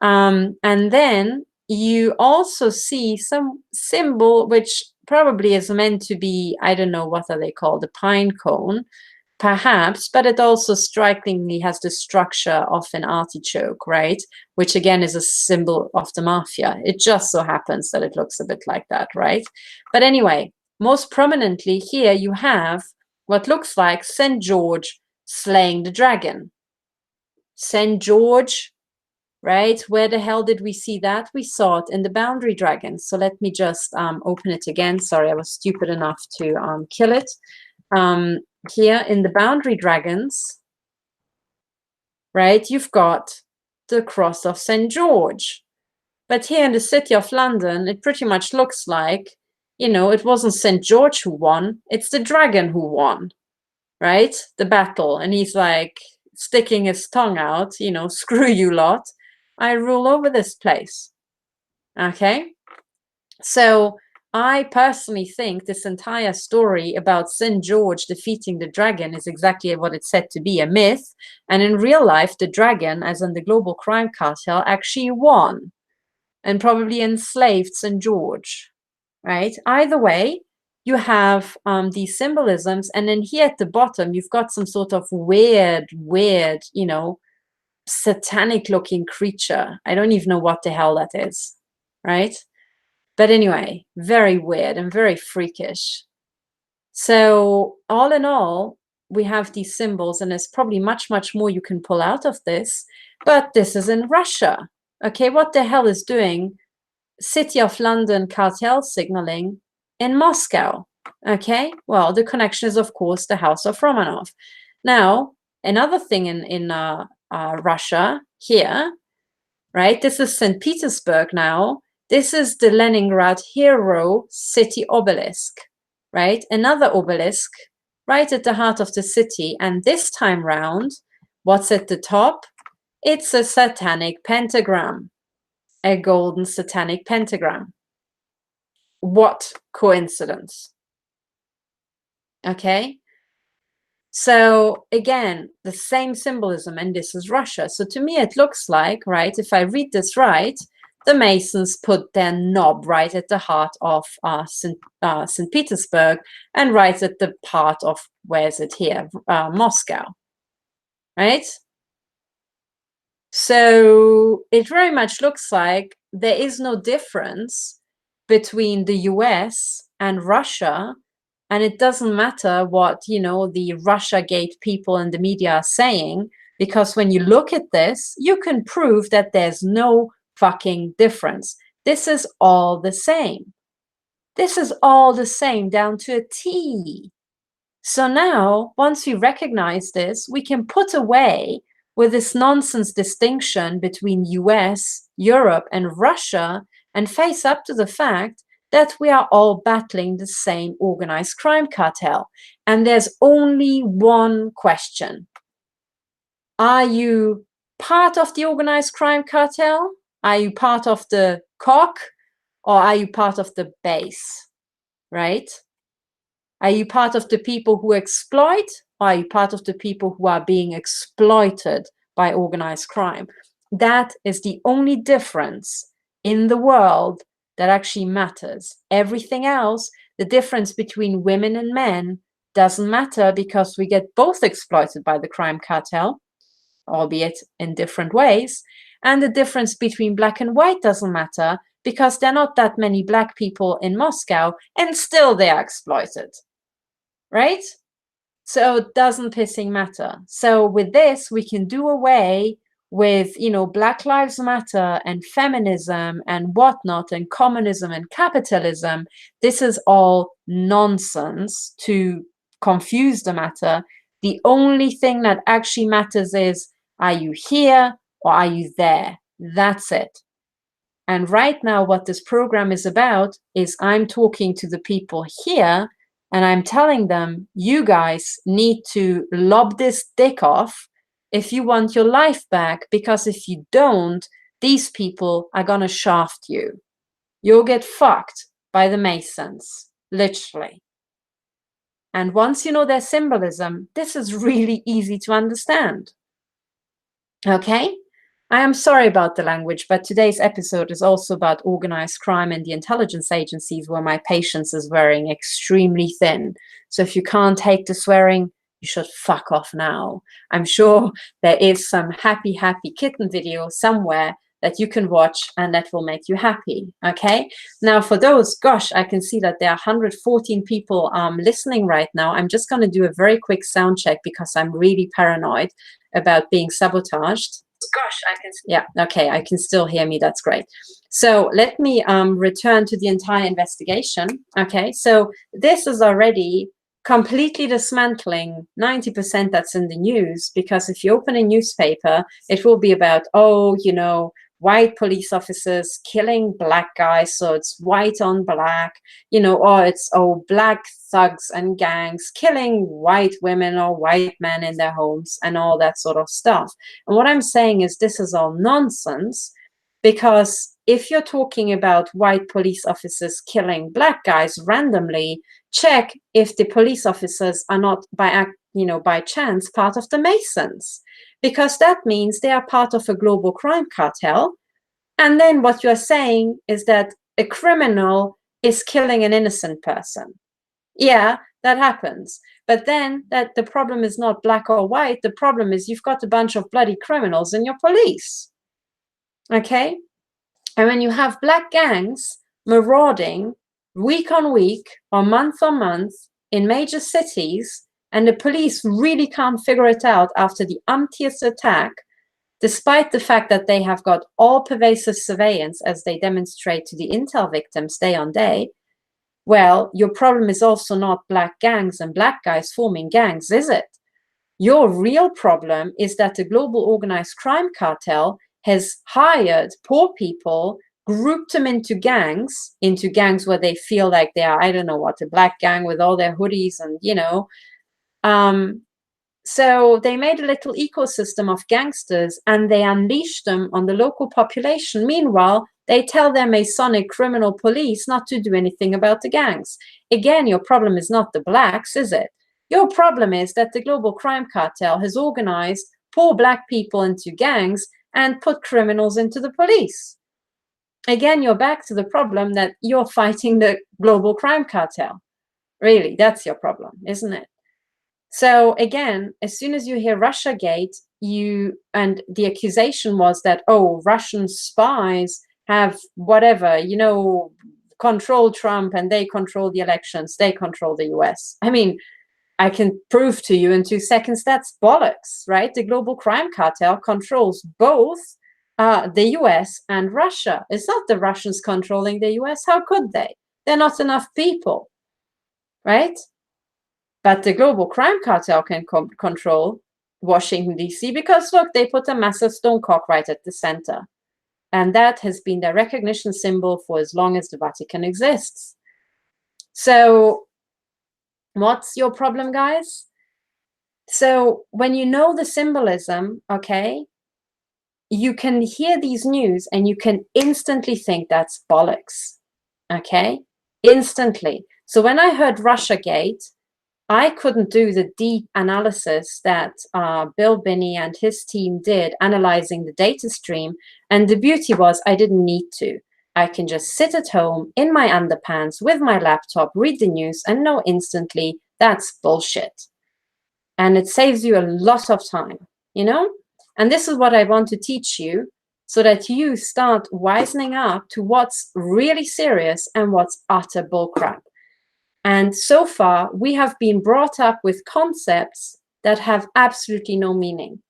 And then you also see some symbol, which probably is meant to be, I don't know, what are they called? A pine cone, perhaps, but it also strikingly has the structure of an artichoke, right? Which again is a symbol of the mafia. It just so happens that it looks a bit like that, right? But anyway, most prominently here you have what looks like St. George slaying the dragon. St. George, right? Where the hell did we see that? We saw it in the boundary dragons. So let me just open it again. Sorry, I was stupid enough to kill it. Here in the boundary dragons, right, you've got the cross of St. George. But here in the City of London, it pretty much looks like, you know, it wasn't St. George who won, it's the dragon who won, right? The battle. And he's like sticking his tongue out, you know, screw you lot. I rule over this place. Okay? So I personally think this entire story about St. George defeating the dragon is exactly what it's said to be, a myth. And in real life, the dragon, as in the global crime cartel, actually won and probably enslaved St. George, right? Either way, you have these symbolisms. And then here at the bottom, you've got some sort of weird, you know, satanic looking creature. I don't even know what the hell that is, right? But anyway, very weird and very freakish. So all in all, we have these symbols, and there's probably much more you can pull out of this. But this is in Russia. Okay, what the hell is doing City of London cartel signaling in Moscow? Okay, well, the connection is, of course, the House of Romanov. Now, another thing in Russia here, right? This is St. Petersburg now. This is the Leningrad hero city obelisk, right? Another obelisk right at the heart of the city. And this time round, what's at the top? It's a satanic pentagram, a golden satanic pentagram. What coincidence? Okay. So again, the same symbolism, and this is Russia. So to me, it looks like, right, if I read this right, the Masons put their knob right at the heart of St. Petersburg and right at the part of, where is it here, Moscow, right? So it very much looks like there is no difference between the US and Russia. And it doesn't matter what, you know, the Russiagate people and the media are saying. Because when you look at this, you can prove that there's no fucking difference. This is all the same. This is all the same down to a T. So now, once we recognize this, we can put away with this nonsense distinction between US, Europe, and Russia and face up to the fact that we are all battling the same organized crime cartel. And there's only one question. Are you part of the organized crime cartel? Are you part of the cock? Or are you part of the base? Right? Are you part of the people who exploit? Or are you part of the people who are being exploited by organized crime? That is the only difference in the world that actually matters. Everything else, the difference between women and men, doesn't matter because we get both exploited by the crime cartel, albeit in different ways. And the difference between black and white doesn't matter because there are not that many black people in Moscow and still they are exploited. Right? So it doesn't pissing matter. So with this, we can do away with, Black Lives Matter and feminism and whatnot and communism and capitalism. This is all nonsense to confuse the matter. The only thing that actually matters is, are you here or are you there? That's it. And right now, what this program is about is I'm talking to the people here and I'm telling them, you guys need to lob this dick off if you want your life back, because if you don't, these people are going to shaft you. You'll get fucked by the Masons, literally. And once you know their symbolism, this is really easy to understand. Okay? I am sorry about the language, but today's episode is also about organized crime and the intelligence agencies where my patience is wearing extremely thin. So if you can't take the swearing, you should fuck off now. I'm sure there is some happy kitten video somewhere that you can watch and that will make you happy. Okay? Now for those, gosh, I can see that there are 114 people listening right now. I'm just going to do a very quick sound check because I'm really paranoid about being sabotaged. Gosh, I can. Yeah, okay, I can still hear me. That's great. So let me return to the entire investigation. Okay, so this is already completely dismantling 90% that's in the news, because if you open a newspaper, it will be about, white police officers killing black guys, so it's white on black, or it's, black thugs and gangs killing white women or white men in their homes and all that sort of stuff. And what I'm saying is this is all nonsense, because if you're talking about white police officers killing black guys randomly, check if the police officers are not by chance part of the Masons, because that means they are part of a global crime cartel. And then what you're saying is that a criminal is killing an innocent person. Yeah, that happens. But then that the problem is not black or white. The problem is you've got a bunch of bloody criminals in your police. Okay? And when you have black gangs marauding week on week or month on month in major cities, and the police really can't figure it out after the umpteenth attack, despite the fact that they have got all-pervasive surveillance as they demonstrate to the intel victims day on day, well, your problem is also not black gangs and black guys forming gangs, is it? Your real problem is that the global organized crime cartel has hired poor people, grouped them into gangs where they feel like they are, I don't know what, a black gang with all their hoodies and, so they made a little ecosystem of gangsters and they unleashed them on the local population. Meanwhile, they tell their Masonic criminal police not to do anything about the gangs. Again, your problem is not the blacks, is it? Your problem is that the global crime cartel has organized poor black people into gangs and put criminals into the police. Again, you're back to the problem that you're fighting the global crime cartel. Really, that's your problem, isn't it? So again, as soon as you hear Russiagate, and the accusation was that, Russian spies have whatever, control Trump and they control the elections, they control the US. I mean, I can prove to you in 2 seconds that's bollocks, right? The global crime cartel controls both the US and Russia. It's not the Russians controlling the US. How could they? They're not enough people, right? But the global crime cartel can control Washington, D.C. because, look, they put a massive stone cock right at the center. And that has been their recognition symbol for as long as the Vatican exists. So what's your problem, guys? So when you know the symbolism, okay, you can hear these news and you can instantly think that's bollocks, okay? Instantly. So when I heard Russiagate, I couldn't do the deep analysis that Bill Binney and his team did, analyzing the data stream. And the beauty was I didn't need to. I can just sit at home in my underpants with my laptop, read the news, and know instantly that's bullshit. And it saves you a lot of time, you know? And this is what I want to teach you so that you start wisening up to what's really serious and what's utter bullcrap. And so far, we have been brought up with concepts that have absolutely no meaning.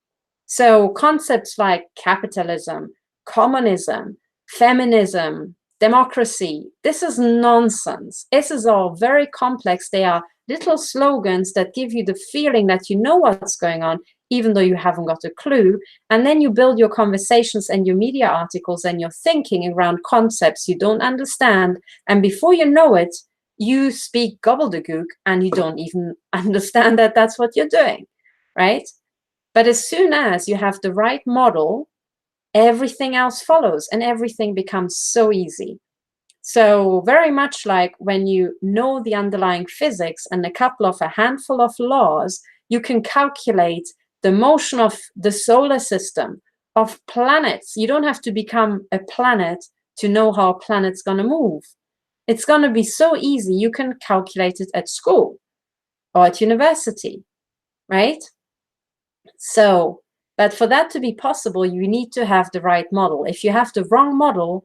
So concepts like capitalism, communism, feminism, democracy, this is nonsense. This is all very complex. They are little slogans that give you the feeling that you know what's going on, even though you haven't got a clue. And then you build your conversations and your media articles and your thinking around concepts you don't understand. And before you know it, you speak gobbledygook and you don't even understand that that's what you're doing, right? But as soon as you have the right model, everything else follows and everything becomes so easy. So very much like when you know the underlying physics and a handful of laws, you can calculate the motion of the solar system, of planets. You don't have to become a planet to know how a planet's going to move. It's going to be so easy. You can calculate it at school or at university, right? So, but for that to be possible, you need to have the right model. If you have the wrong model,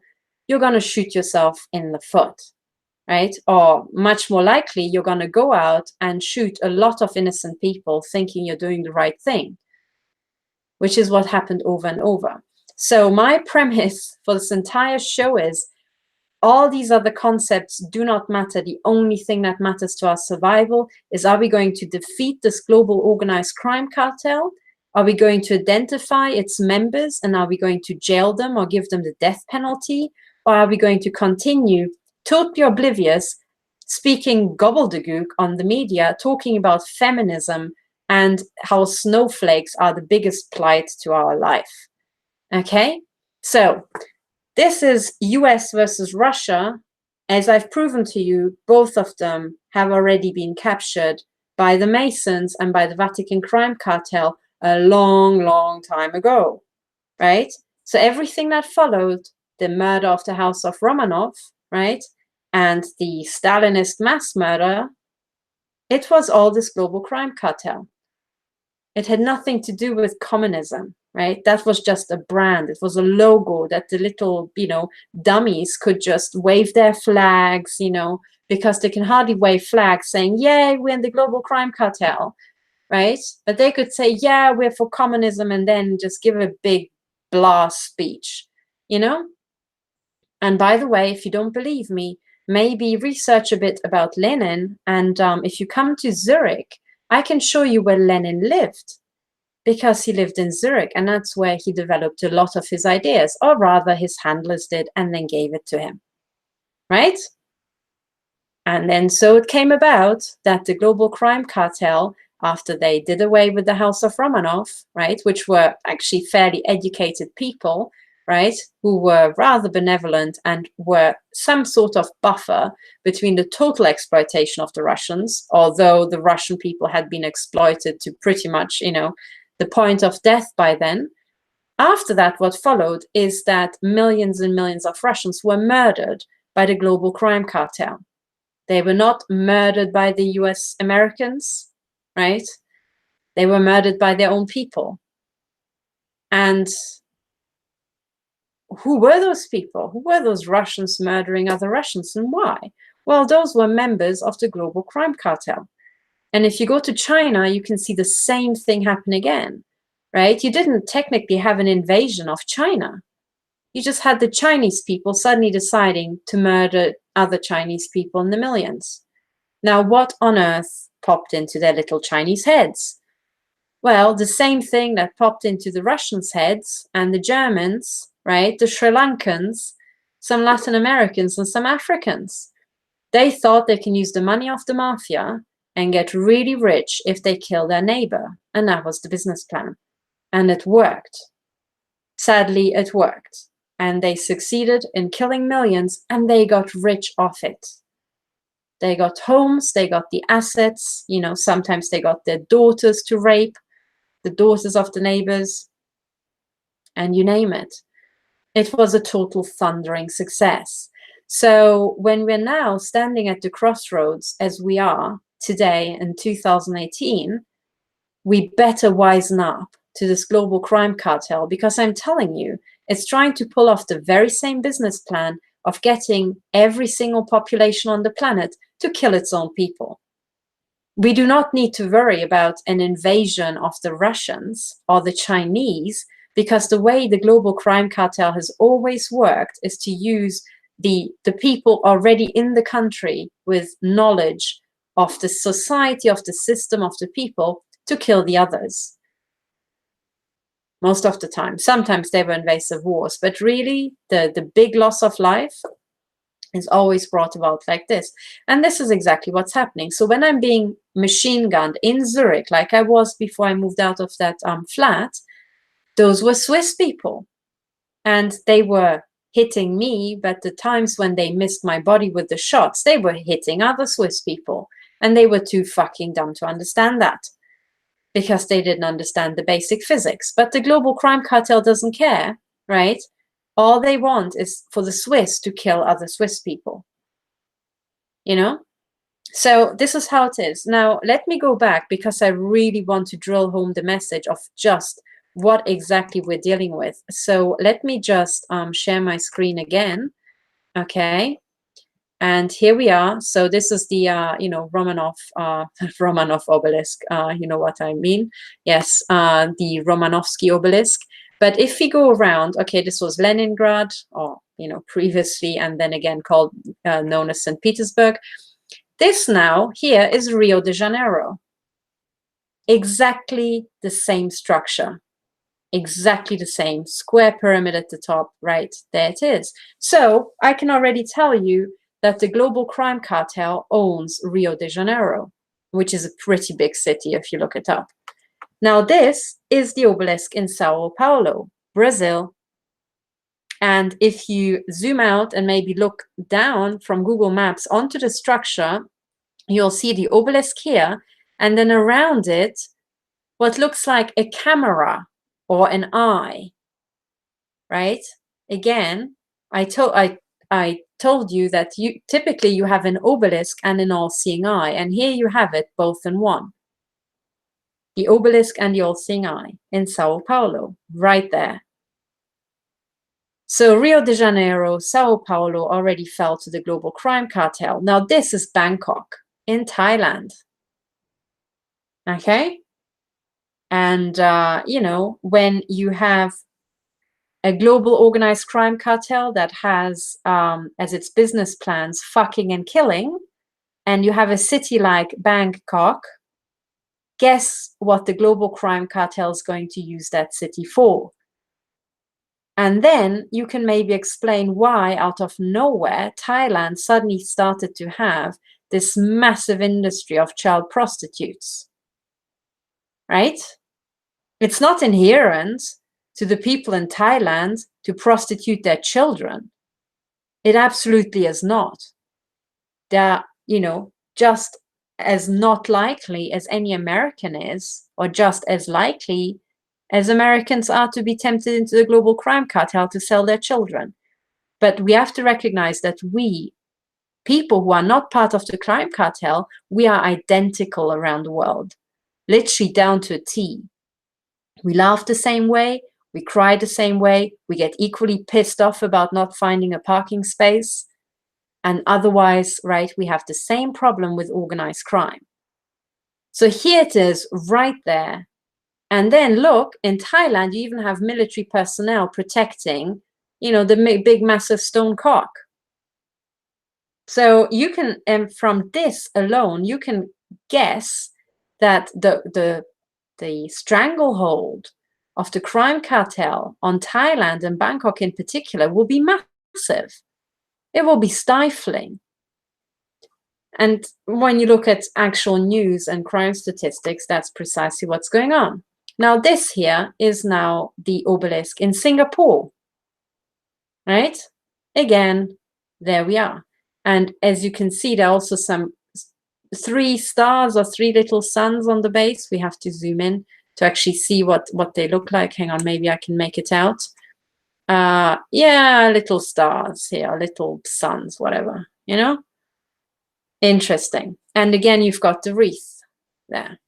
you're going to shoot yourself in the foot, right? Or much more likely, you're going to go out and shoot a lot of innocent people thinking you're doing the right thing, which is what happened over and over. So my premise for this entire show is all these other concepts do not matter. The only thing that matters to our survival is, are we going to defeat this global organized crime cartel? Are we going to identify its members and are we going to jail them or give them the death penalty? Or are we going to continue totally oblivious, speaking gobbledygook on the media, talking about feminism and how snowflakes are the biggest plight to our life? Okay, so this is US versus Russia. As I've proven to you, both of them have already been captured by the Masons and by the Vatican crime cartel a long, long time ago, right? So everything that followed, the murder of the House of Romanov, right, and the Stalinist mass murder, it was all this global crime cartel. It had nothing to do with communism, right? That was just a brand. It was a logo that the little, dummies could just wave their flags, because they can hardly wave flags saying, yay, we're in the global crime cartel, right? But they could say, yeah, we're for communism, and then just give a big blast speech, And by the way, if you don't believe me, maybe research a bit about Lenin. And if you come to Zurich, I can show you where Lenin lived, because he lived in Zurich, and that's where he developed a lot of his ideas, or rather his handlers did, and then gave it to him, right? And then so it came about that the global crime cartel, after they did away with the House of Romanov, right, which were actually fairly educated people, right, who were rather benevolent and were some sort of buffer between the total exploitation of the Russians, although the Russian people had been exploited to pretty much, the point of death by then. After that, what followed is that millions and millions of Russians were murdered by the global crime cartel. They were not murdered by the US Americans, right? They were murdered by their own people. And who were those people? Who were those Russians murdering other Russians, and why? Well, those were members of the global crime cartel. And if you go to China, you can see the same thing happen again, right? You didn't technically have an invasion of China. You just had the Chinese people suddenly deciding to murder other Chinese people in the millions. Now, what on earth popped into their little Chinese heads? Well, the same thing that popped into the Russians' heads and the Germans, right? The Sri Lankans, some Latin Americans and some Africans. They thought they can use the money of the mafia and get really rich if they kill their neighbor. And that was the business plan. And it worked. Sadly, it worked. And they succeeded in killing millions, and they got rich off it. They got homes, they got the assets, you know, sometimes they got their daughters to rape, the daughters of the neighbors, and you name it. It was a total thundering success. So when we're now standing at the crossroads, as we are today in 2018, we better wisen up to this global crime cartel, because I'm telling you, it's trying to pull off the very same business plan of getting every single population on the planet to kill its own people. We do not need to worry about an invasion of the Russians or the Chinese, because the way the global crime cartel has always worked is to use the people already in the country with knowledge of the society, of the system, of the people, to kill the others. Most of the time. Sometimes they were invasive wars, but really the big loss of life is always brought about like this. And this is exactly what's happening. So when I'm being machine gunned in Zurich, like I was before I moved out of that flat, those were Swiss people. And they were hitting me, but the times when they missed my body with the shots, they were hitting other Swiss people. And they were too fucking dumb to understand that, because they didn't understand the basic physics. But the global crime cartel doesn't care, right? All they want is for the Swiss to kill other Swiss people, you know? So this is how it is. Now, let me go back, because I really want to drill home the message of just what exactly we're dealing with. So let me just share my screen again, okay? And here we are. So this is the, Romanov obelisk. You know what I mean? Yes, the Romanovsky obelisk. But if we go around, okay, this was Leningrad, or, previously, and then again called, known as St. Petersburg. This now here is Rio de Janeiro. Exactly the same structure. Exactly the same square pyramid at the top, right? There it is. So I can already tell you that the global crime cartel owns Rio de Janeiro, which is a pretty big city if you look it up. Now, this is the obelisk in Sao Paulo, Brazil. And if you zoom out and maybe look down from Google Maps onto the structure, you'll see the obelisk here, and then around it, what looks like a camera or an eye, right? Again, I told you that typically you have an obelisk and an all-seeing eye, and here you have it both in one. The obelisk and the all-seeing eye in Sao Paulo, right there. So Rio de Janeiro, Sao Paulo already fell to the global crime cartel. Now this is Bangkok in Thailand. Okay? And, when you have a global organized crime cartel that has as its business plans fucking and killing, and you have a city like Bangkok, guess what the global crime cartel is going to use that city for? And then you can maybe explain why, out of nowhere, Thailand suddenly started to have this massive industry of child prostitutes, right? It's not inherent to the people in Thailand to prostitute their children. It absolutely is not. They're, just as not likely as any American is, or just as likely as Americans are to be tempted into the global crime cartel to sell their children. But we have to recognize that we, people who are not part of the crime cartel, we are identical around the world, literally down to a T. We laugh the same way, we cry the same way, we get equally pissed off about not finding a parking space. And otherwise, right, we have the same problem with organized crime. So here it is right there. And then look, in Thailand, you even have military personnel protecting, you know, the big, massive stone cock. So you can, and from this alone, you can guess that the stranglehold of the crime cartel on Thailand and Bangkok in particular will be massive. It will be stifling. And when you look at actual news and crime statistics, that's precisely what's going on. Now, this here is now the obelisk in Singapore, right? Again, there we are. And as you can see, there are also some 3 stars or 3 little suns on the base. We have to zoom in to actually see what they look like. Hang on, maybe I can make it out. Yeah, little stars here, little suns, whatever, you know? Interesting. And again, you've got the wreath there.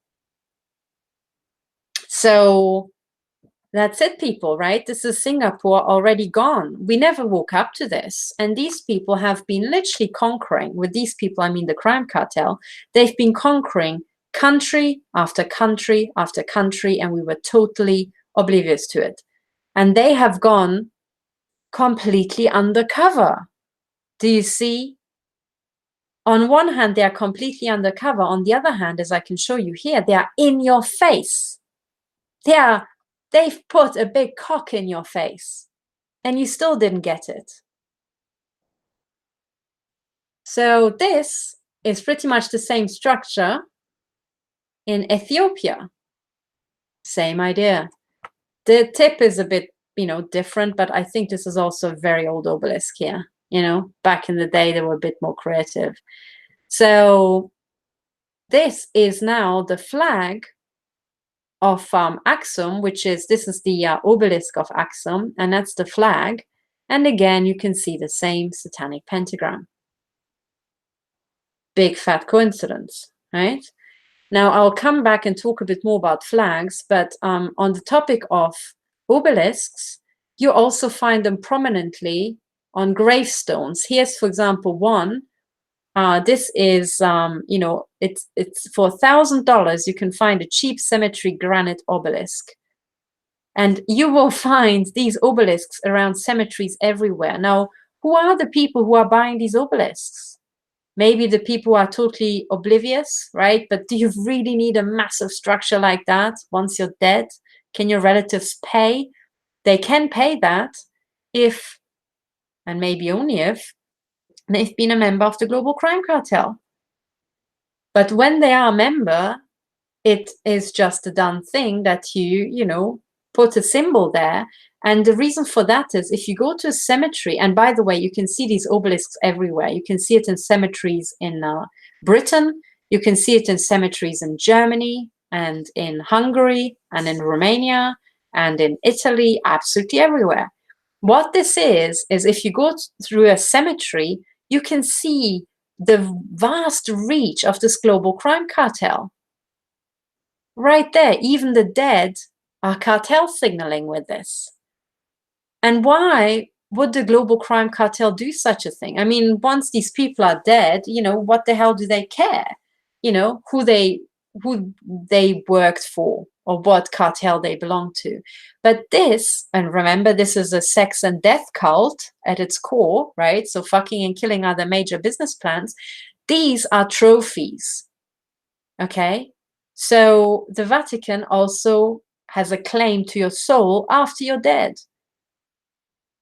So that's it, people, right? This is Singapore already gone. We never woke up to this. And these people have been literally conquering. With these people, I mean the crime cartel. They've been conquering country after country after country, and we were totally oblivious to it. And they have gone completely undercover. Do you see? On one hand, they are completely undercover. On the other hand, as I can show you here, they are in your face. They've put a big cock in your face, and you still didn't get it. So this is pretty much the same structure in Ethiopia. Same idea. The tip is a bit, you know, different, but I think this is also a very old obelisk here. You know, back in the day, they were a bit more creative. So this is now the flag of Axum, this is the obelisk of Axum, and that's the flag. And again, you can see the same satanic pentagram. Big fat coincidence, right? Now, I'll come back and talk a bit more about flags, but on the topic of obelisks, you also find them prominently on gravestones. Here's, for example, one. This is, you know, it's for $1,000, you can find a cheap cemetery granite obelisk. And you will find these obelisks around cemeteries everywhere. Now, who are the people who are buying these obelisks? Maybe the people who are totally oblivious, right? But do you really need a massive structure like that once you're dead? Can your relatives pay? They can pay that if, and maybe only if, they've been a member of the global crime cartel. But when they are a member, it is just a done thing that you know, put a symbol there. And the reason for that is if you go to a cemetery, and by the way, you can see these obelisks everywhere. You can see it in cemeteries in Britain. You can see it in cemeteries in Germany and in Hungary and in Romania and in Italy, absolutely everywhere. What this is if you go through a cemetery, you can see the vast reach of this global crime cartel. Right there, even the dead are cartel signaling with this. And why would the global crime cartel do such a thing? I mean, once these people are dead, you know, what the hell do they care? You know, who they worked for or what cartel they belong to. But this, and remember, this is a sex and death cult at its core, right? So fucking and killing are the major business plans. These are trophies, okay? So the Vatican also has a claim to your soul after you're dead.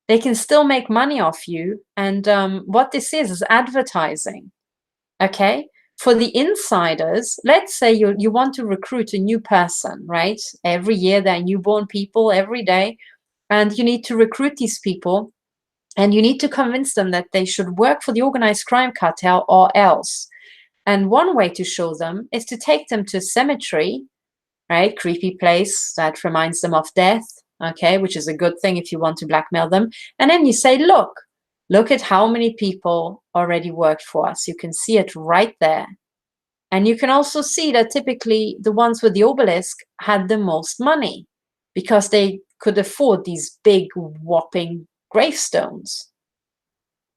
They can still make money off you. And what this is advertising, okay? For the insiders, let's say you want to recruit a new person, right? Every year there are newborn people every day, and you need to recruit these people, and you need to convince them that they should work for the organized crime cartel or else. And one way to show them is to take them to a cemetery, right? Creepy place that reminds them of death, okay? Which is a good thing if you want to blackmail them. And then you say, look at how many people already worked for us. You can see it right there. And you can also see that typically the ones with the obelisk had the most money because they could afford these big whopping gravestones.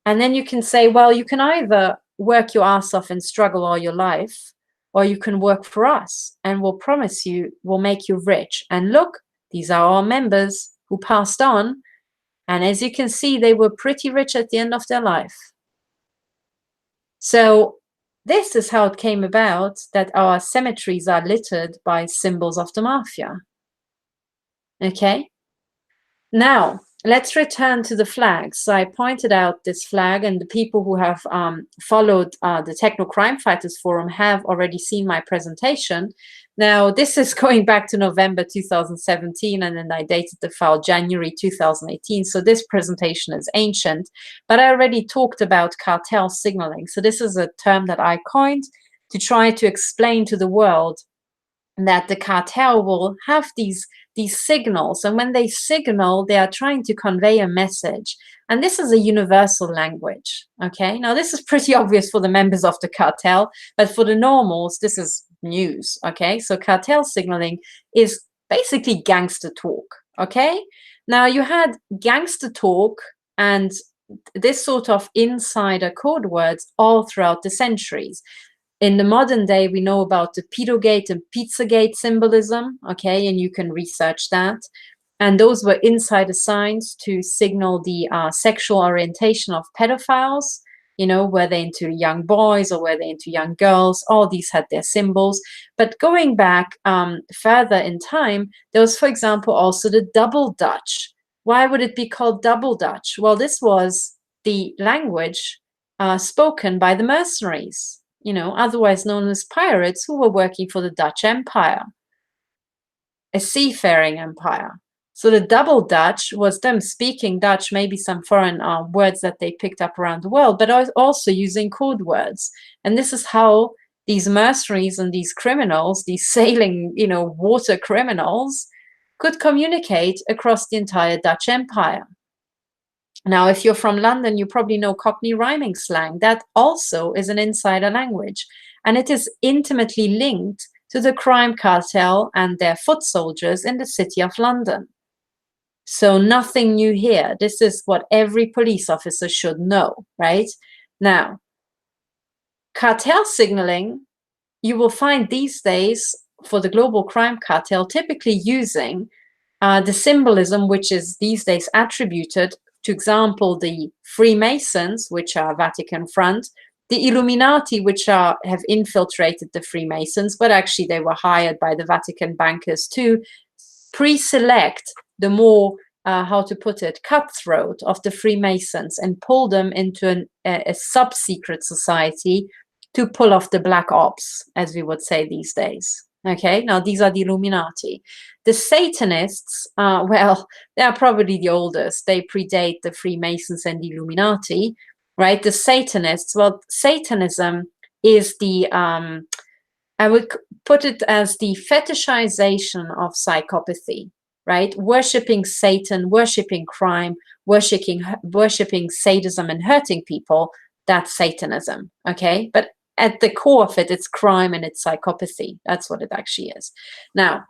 And then you can say, well, you can either work your ass off and struggle all your life, or you can work for us and we'll promise you we'll make you rich. And look, these are our members who passed on. And as you can see, they were pretty rich at the end of their life. So this is how it came about that our cemeteries are littered by symbols of the mafia. Okay? Now, let's return to the flags. So I pointed out this flag, and the people who have followed the Techno Crime Fighters Forum have already seen my presentation. Now, this is going back to November 2017, and then I dated the file January 2018. So this presentation is ancient, but I already talked about cartel signaling. So this is a term that I coined to try to explain to the world that the cartel will have these signals, and when they signal, they are trying to convey a message, and this is a universal language. Okay, now this is pretty obvious for the members of the cartel, but for the normals, this is news. Okay, so cartel signaling is basically gangster talk. Okay, now you had gangster talk and this sort of insider code words all throughout the centuries. In the modern day, we know about the Pedogate and Pizzagate symbolism, okay, and you can research that. And those were insider signs to signal the sexual orientation of pedophiles. You know, were they into young boys or were they into young girls? All these had their symbols. But going back further in time, there was, for example, also the double Dutch. Why would it be called double Dutch? Well, this was the language spoken by the mercenaries, you know, otherwise known as pirates, who were working for the Dutch Empire, a seafaring empire. So the double Dutch was them speaking Dutch, maybe some foreign words that they picked up around the world, but also using code words. And this is how these mercenaries and these criminals, these sailing, you know, water criminals, could communicate across the entire Dutch Empire. Now, if you're from London, you probably know Cockney rhyming slang. That also is an insider language, and it is intimately linked to the crime cartel and their foot soldiers in the city of London. So nothing new here. This is what every police officer should know, right? Now, cartel signaling, you will find these days for the global crime cartel typically using the symbolism which is these days attributed to example, the Freemasons, which are Vatican front, the Illuminati, which have infiltrated the Freemasons, but actually they were hired by the Vatican bankers to pre-select the more, how to put it, cutthroat of the Freemasons and pull them into a sub-secret society to pull off the black ops, as we would say these days. Okay, now these are the Illuminati. The Satanists, well, they are probably the oldest. They predate the Freemasons and the Illuminati, right? The Satanists, well, Satanism is the, I would put it as the fetishization of psychopathy, right? Worshipping Satan, worshipping crime, worshipping sadism and hurting people, that's Satanism, okay? But at the core of it, it's crime and it's psychopathy. That's what it actually is. Now,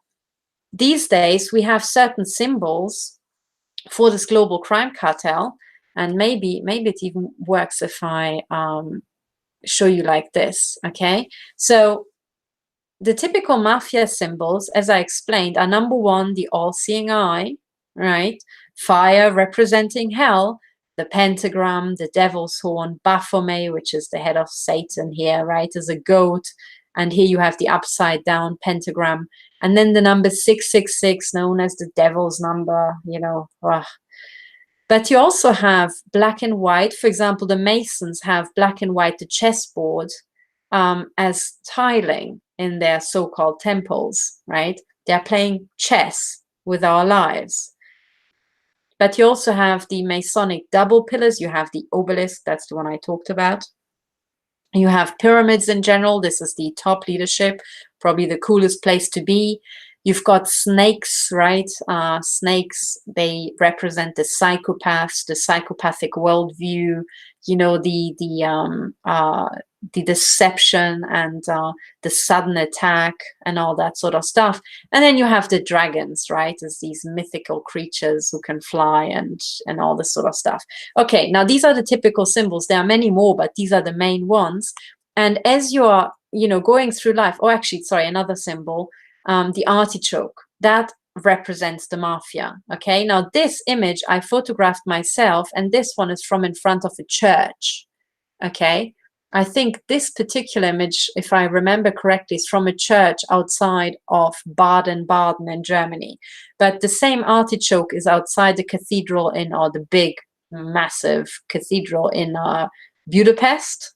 these days, we have certain symbols for this global crime cartel, and maybe it even works if I show you like this, okay? So the typical mafia symbols, as I explained, are number one, the all-seeing eye, right? Fire representing hell, the pentagram, the devil's horn, Baphomet, which is the head of Satan here, right, as a goat. And here you have the upside down pentagram. And then the number 666, known as the devil's number, you know. Ugh. But you also have black and white. For example, the Masons have black and white, the chessboard, as tiling in their so-called temples, right? They're playing chess with our lives. But you also have the Masonic double pillars. You have the obelisk, that's the one I talked about. You have pyramids in general. This is the top leadership, probably the coolest place to be. You've got snakes, right? Snakes, they represent the psychopaths, the psychopathic worldview, you know, the deception and the sudden attack and all that sort of stuff. And then you have the dragons, right, as these mythical creatures who can fly and all this sort of stuff. Okay, now these are the typical symbols. There are many more, but these are the main ones. And as you are going through life. Oh, actually, sorry, another symbol, the artichoke, that represents the mafia. Okay, now this image I photographed myself, and this one is from in front of a church. Okay, I think this particular image, if I remember correctly, is from a church outside of Baden-Baden in Germany. But the same artichoke is outside the cathedral or the big, massive cathedral in Budapest,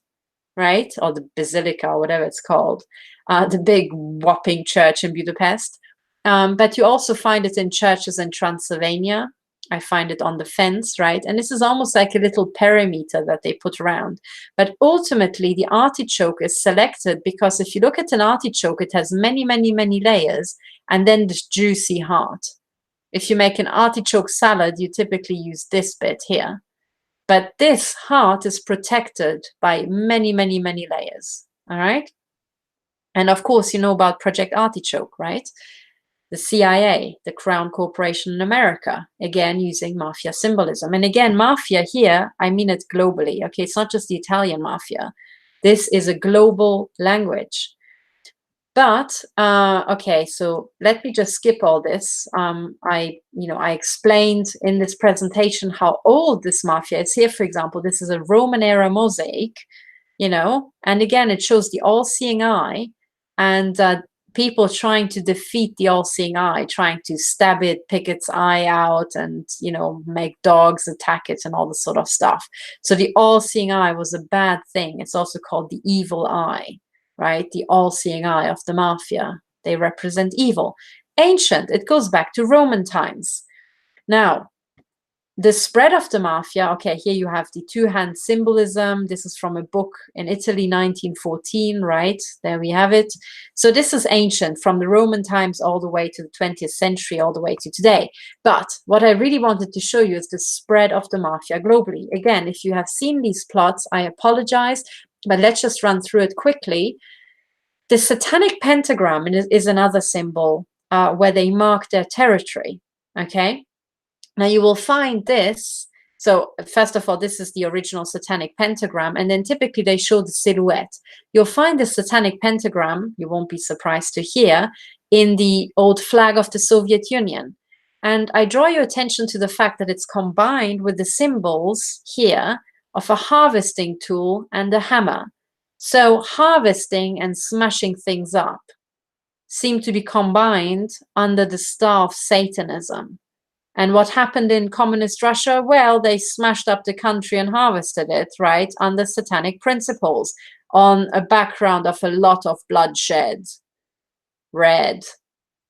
right? Or the Basilica, or whatever it's called. The big whopping church in Budapest. But you also find it in churches in Transylvania. I find it on the fence, right? And this is almost like a little perimeter that they put around. But ultimately, the artichoke is selected because if you look at an artichoke, it has many, many, many layers, and then this juicy heart. If you make an artichoke salad, you typically use this bit here. But this heart is protected by many, many, many layers, all right? And of course, you know about Project Artichoke, right? The CIA, the Crown Corporation in America, again, using mafia symbolism. And again, mafia here, I mean it globally, okay? It's not just the Italian mafia. This is a global language. But, okay, so let me just skip all this. I explained in this presentation how old this mafia is. Here, for example, this is a Roman era mosaic, and again, it shows the all-seeing eye and people trying to defeat the all-seeing eye, trying to stab it, pick its eye out, and, make dogs attack it and all this sort of stuff. So the all-seeing eye was a bad thing. It's also called the evil eye, right? The all-seeing eye of the mafia. They represent evil. Ancient, it goes back to Roman times. Now, the spread of the mafia, okay, here you have the two-hand symbolism. This is from a book in Italy, 1914, right? There we have it. So this is ancient, from the Roman times all the way to the 20th century, all the way to today. But what I really wanted to show you is the spread of the mafia globally. Again, if you have seen these plots, I apologize, but let's just run through it quickly. The satanic pentagram is another symbol where they mark their territory, okay? Now you will find this. So first of all, this is the original satanic pentagram, and then typically they show the silhouette. You'll find the satanic pentagram, you won't be surprised to hear, in the old flag of the Soviet Union. And I draw your attention to the fact that it's combined with the symbols here of a harvesting tool and a hammer. So harvesting and smashing things up seem to be combined under the star of Satanism. And what happened in communist Russia? Well, they smashed up the country and harvested it, right, under satanic principles, on a background of a lot of bloodshed. Red.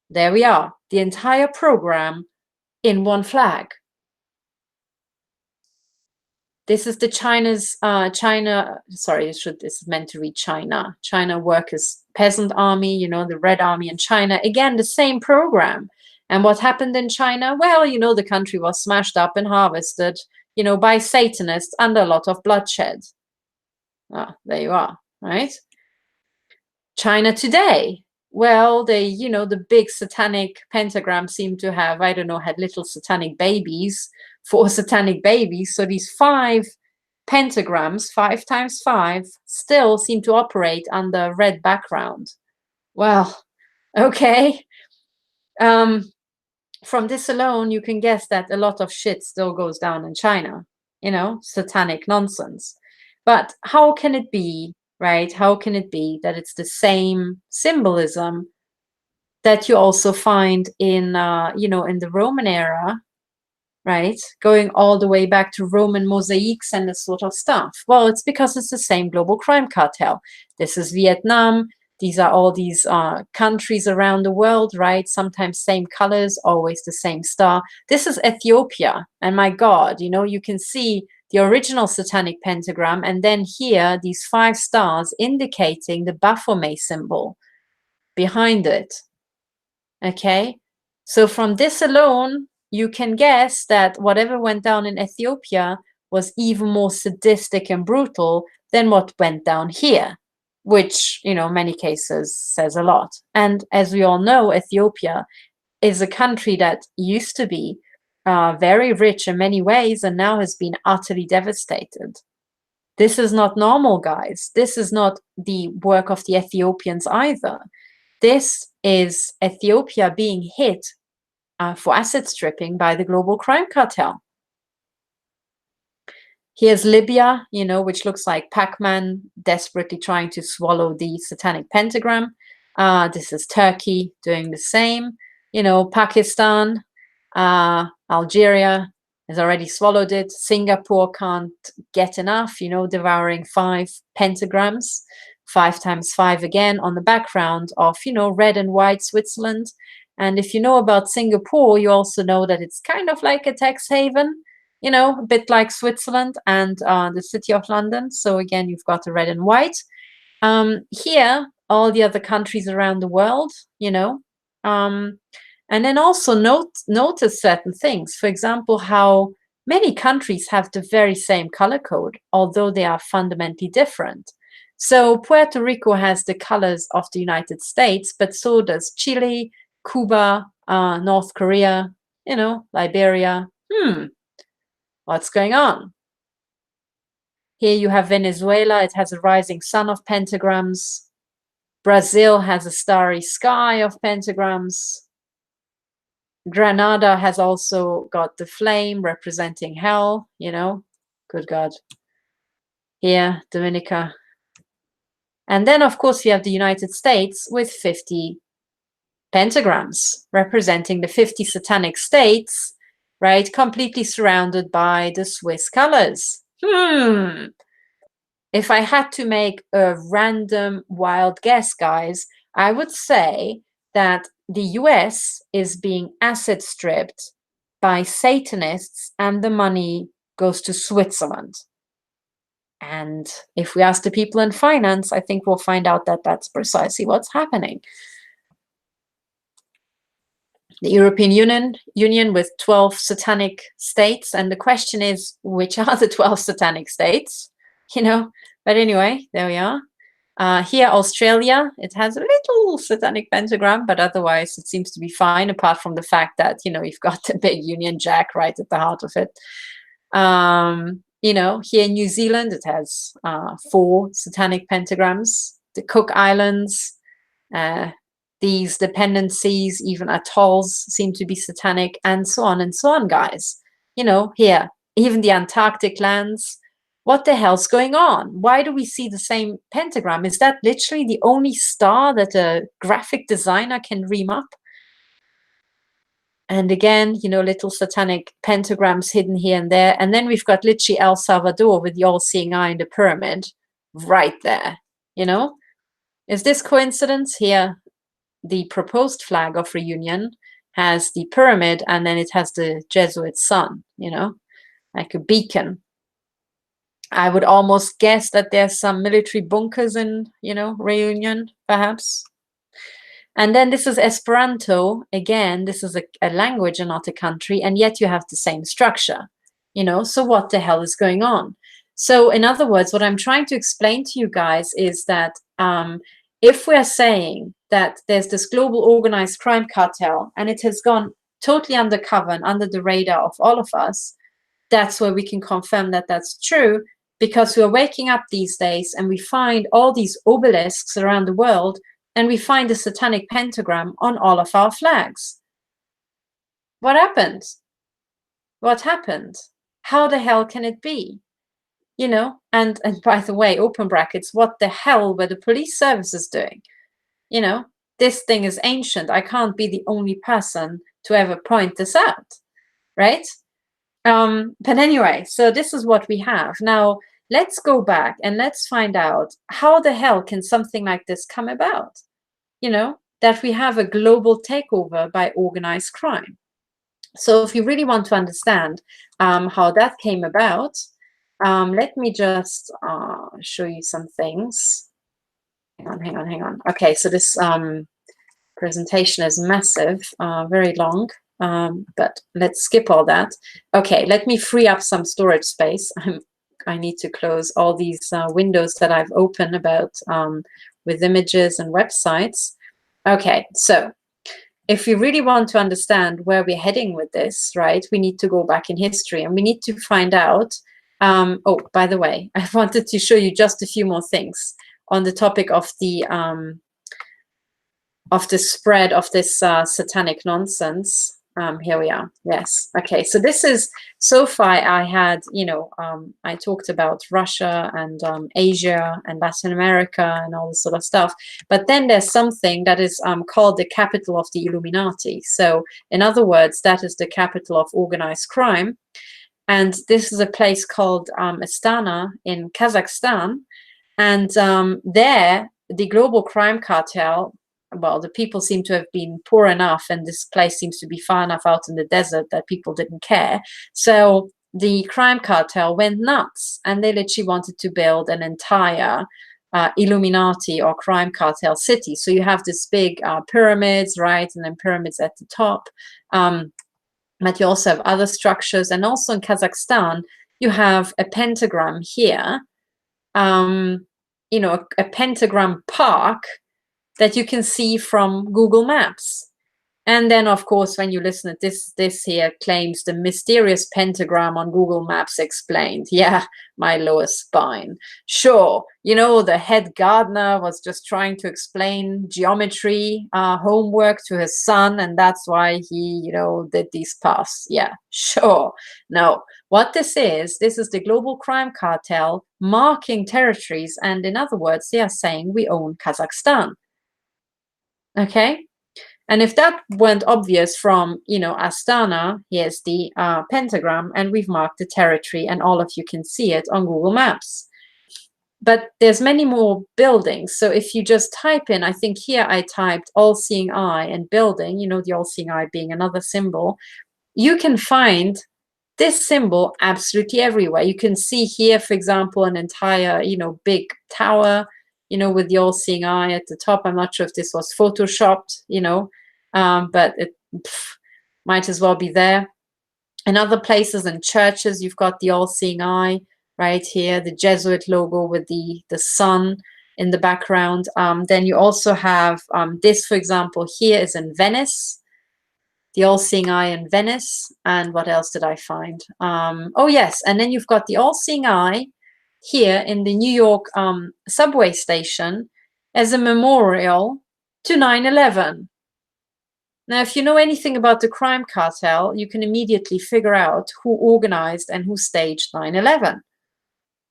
There we are. The entire program in one flag. This is the this is meant to read China Workers' Peasant Army, the Red Army in China. Again, the same program. And what happened in China? Well, the country was smashed up and harvested, by Satanists under a lot of bloodshed. Ah, there you are, right? China today. Well, the big satanic pentagram seem to have, I don't know, had little satanic babies, 4 satanic babies. So these 5 pentagrams, 5 times 5, still seem to operate under red background. Well, okay. From this alone, you can guess that a lot of shit still goes down in China, satanic nonsense. But how can it be, right? How can it be that it's the same symbolism that you also find in, in the Roman era, right? Going all the way back to Roman mosaics and this sort of stuff. Well, it's because it's the same global crime cartel. This is Vietnam. These are all these countries around the world, right? Sometimes same colors, always the same star. This is Ethiopia. And my God, you can see the original satanic pentagram. And then here, these 5 stars indicating the Baphomet symbol behind it. Okay? So from this alone, you can guess that whatever went down in Ethiopia was even more sadistic and brutal than what went down here, which, in many cases says a lot. And as we all know, Ethiopia is a country that used to be very rich in many ways and now has been utterly devastated. This is not normal, guys. This is not the work of the Ethiopians either. This is Ethiopia being hit for asset stripping by the global crime cartel. Here's Libya, you know, which looks like Pac-Man desperately trying to swallow the satanic pentagram. This is Turkey doing the same. You know, Pakistan, Algeria has already swallowed it. Singapore can't get enough, you know, devouring 5 pentagrams, 5 times 5 again on the background of, you know, red and white Switzerland. And if you know about Singapore, you also know that it's kind of like a tax haven, you know, a bit like Switzerland and the city of London. So again, you've got the red and white. Here, all the other countries around the world, you know, and then also notice certain things. For example, how many countries have the very same color code, although they are fundamentally different. So Puerto Rico has the colors of the United States, but so does Chile, Cuba, North Korea, you know, Liberia. What's going on? Here you have Venezuela. It has a rising sun of pentagrams. Brazil has a starry sky of pentagrams. Granada has also got the flame representing hell, you know, good God. Here, Dominica. And then, of course, you have the United States with 50 pentagrams representing the 50 satanic states, right? Completely surrounded by the Swiss colors. If I had to make a random wild guess, guys, I would say that the US is being asset stripped by Satanists and the money goes to Switzerland. And if we ask the people in finance, I think we'll find out that that's precisely what's happening. The European Union with 12 satanic states. And the question is, which are the 12 satanic states? You know, but anyway, there we are. Here, Australia, it has a little satanic pentagram, but otherwise it seems to be fine, apart from the fact that, you know, you've got the big Union Jack right at the heart of it. You know, here in New Zealand, it has 4 satanic pentagrams. The Cook Islands, these dependencies, even atolls seem to be satanic, and so on, guys. You know, here, even the Antarctic lands. What the hell's going on? Why do we see the same pentagram? Is that literally the only star that a graphic designer can dream up? And again, you know, little satanic pentagrams hidden here and there. And then we've got literally El Salvador with the all-seeing eye and the pyramid right there, you know? Is this coincidence? Here, the proposed flag of reunion has the pyramid and then it has the Jesuit sun, you know, like a beacon. I would almost guess that there's some military bunkers in, you know, Reunion, perhaps. And then this is Esperanto. Again, this is a language and not a country, and yet you have the same structure, you know, so what the hell is going on? So in other words, what I'm trying to explain to you guys is that if we're saying that there's this global organized crime cartel and it has gone totally undercover and under the radar of all of us, that's where we can confirm that that's true, because we're waking up these days and we find all these obelisks around the world and we find the satanic pentagram on all of our flags. What happened? What happened? How the hell can it be? You know, and by the way, open brackets, what the hell were the police services doing? You know, this thing is ancient. I can't be the only person to ever point this out, right? But anyway, so this is what we have. Now, let's go back and let's find out how the hell can something like this come about? You know, that we have a global takeover by organized crime. So if you really want to understand how that came about, let me just show you some things. Hang on. Okay, so this presentation is massive, very long. But let's skip all that. Okay, let me free up some storage space. I need to close all these windows that I've opened about with images and websites. Okay, so if you really want to understand where we're heading with this, right, we need to go back in history and we need to find out Oh, by the way, I wanted to show you just a few more things on the topic of the spread of this satanic nonsense. Here we are. Yes. Okay. So this is, so far I had, I talked about Russia and Asia and Latin America and all this sort of stuff. But then there's something that is called the capital of the Illuminati. So in other words, that is the capital of organized crime. And this is a place called Astana in Kazakhstan. And there, the global crime cartel, well, the people seem to have been poor enough, and this place seems to be far enough out in the desert that people didn't care. So the crime cartel went nuts, and they literally wanted to build an entire Illuminati or crime cartel city. So you have this big pyramids, right, and then pyramids at the top. But you also have other structures, and also in Kazakhstan, you have a pentagram here. A pentagram park that you can see from Google Maps. And then, of course, when you listen to this here claims the mysterious pentagram on Google Maps explained. Yeah, my lower spine. Sure, the head gardener was just trying to explain geometry homework to his son, and that's why he, did these paths. Yeah, sure. No, what this is the global crime cartel marking territories, and in other words, they are saying we own Kazakhstan. Okay? And if that weren't obvious from, Astana, here's the pentagram, and we've marked the territory, and all of you can see it on Google Maps. But there's many more buildings. So if you just type in, I think here I typed all-seeing eye and building, the all-seeing eye being another symbol, you can find this symbol absolutely everywhere. You can see here, for example, an entire, big tower, with the all-seeing eye at the top. I'm not sure if this was photoshopped, but it might as well be there. In other places and churches, you've got the all-seeing eye right here, the Jesuit logo with the sun in the background. Then you also have this, for example, here is in Venice, the all-seeing eye in Venice. And what else did I find? Oh, yes. And then you've got the all-seeing eye here in the New York subway station as a memorial to 9/11. Now, if you know anything about the crime cartel, you can immediately figure out who organized and who staged 9/11.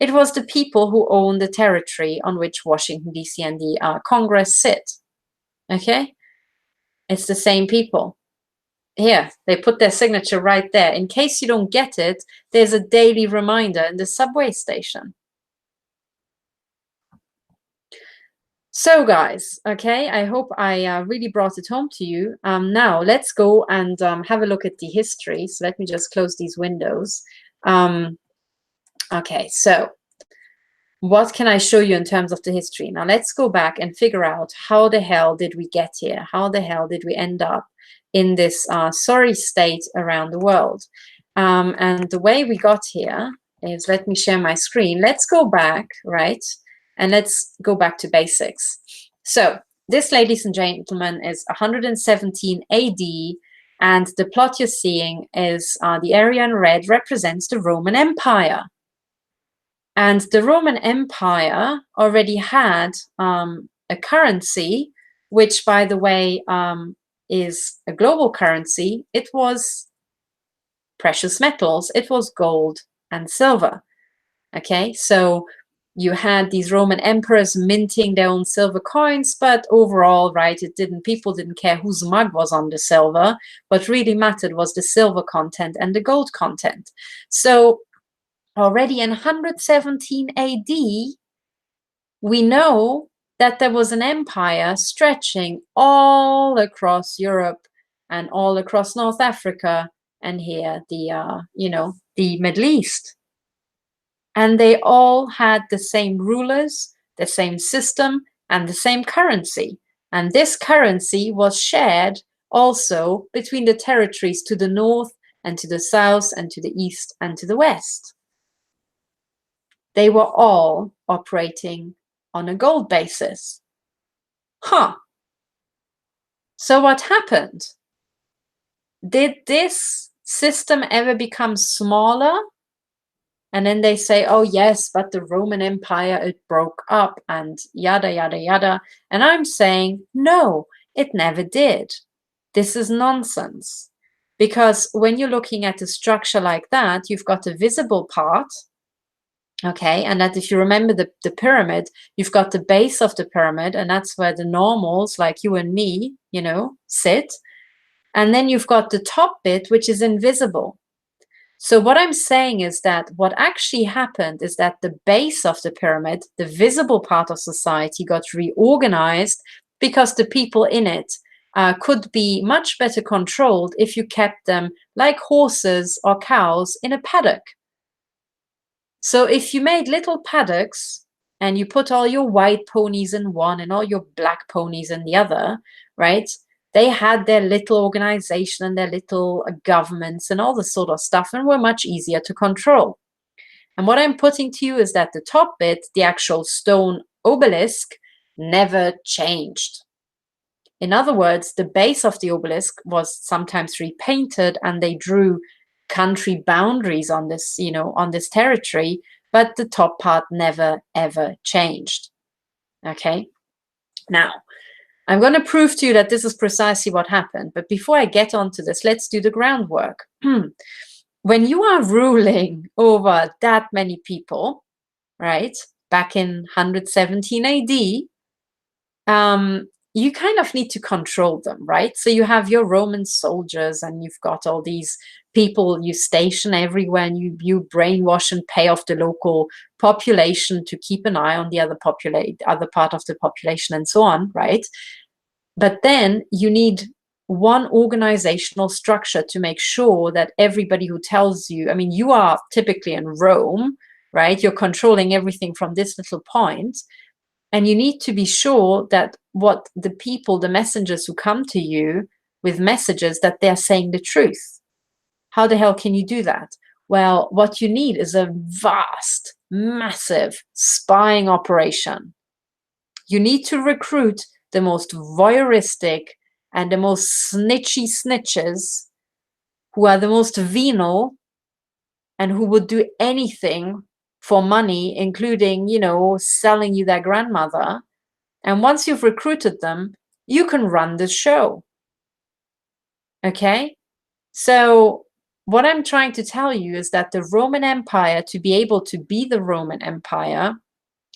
It was the people who own the territory on which Washington, D.C. and the Congress sit. Okay? It's the same people. Here, they put their signature right there. In case you don't get it, there's a daily reminder in the subway station. So guys, okay, I hope I really brought it home to you. Now let's go and have a look at the history. So let me just close these windows. Okay, so what can I show you in terms of the history? Now let's go back and figure out how the hell did we get here? How the hell did we end up in this sorry state around the world? And the way we got here is, let me share my screen. Let's go back, right? And let's go back to basics. So this, ladies and gentlemen, is 117 AD. And the plot you're seeing is the area in red represents the Roman Empire. And the Roman Empire already had a currency, which, by the way, is a global currency. It was precious metals. It was gold and silver. Okay, so you had these Roman emperors minting their own silver coins, but overall, right, people didn't care whose mug was on the silver. What really mattered was the silver content and the gold content. So already in 117 AD, we know that there was an empire stretching all across Europe and all across North Africa, and here the Middle East. And they all had the same rulers, the same system, and the same currency. And this currency was shared also between the territories to the north and to the south and to the east and to the west. They were all operating on a gold basis. Huh. So what happened? Did this system ever become smaller? And then they say, oh, yes, but the Roman Empire, it broke up and yada, yada, yada. And I'm saying, no, it never did. This is nonsense. Because when you're looking at a structure like that, you've got a visible part, okay? And that if you remember the pyramid, you've got the base of the pyramid, and that's where the normals like you and me, you know, sit. And then you've got the top bit, which is invisible. So what I'm saying is that what actually happened is that the base of the pyramid, the visible part of society, got reorganized because the people in it could be much better controlled if you kept them like horses or cows in a paddock. So if you made little paddocks and you put all your white ponies in one and all your black ponies in the other, right? They had their little organization and their little governments and all this sort of stuff, and were much easier to control. And what I'm putting to you is that the top bit, the actual stone obelisk, never changed. In other words, the base of the obelisk was sometimes repainted, and they drew country boundaries on this, you know, on this territory, but the top part never ever changed. Okay. Now, I'm going to prove to you that this is precisely what happened. But before I get onto this, let's do the groundwork. When you are ruling over that many people, right, back in 117 AD, you kind of need to control them, right? So you have your Roman soldiers, and you've got all these people you station everywhere, and you brainwash and pay off the local population to keep an eye on the other part of the population, and so on, right? But then you need one organizational structure to make sure that everybody who tells you, I mean, you are typically in Rome, right? You're controlling everything from this little point. And you need to be sure that what the people, the messengers who come to you with messages, that they're saying the truth. How the hell can you do that? Well, what you need is a vast, massive spying operation. You need to recruit the most voyeuristic and the most snitchy snitches, who are the most venal and who would do anything for money, including, you know, selling you their grandmother. And once you've recruited them, you can run the show. Okay? So what I'm trying to tell you is that the Roman Empire, to be able to be the Roman Empire,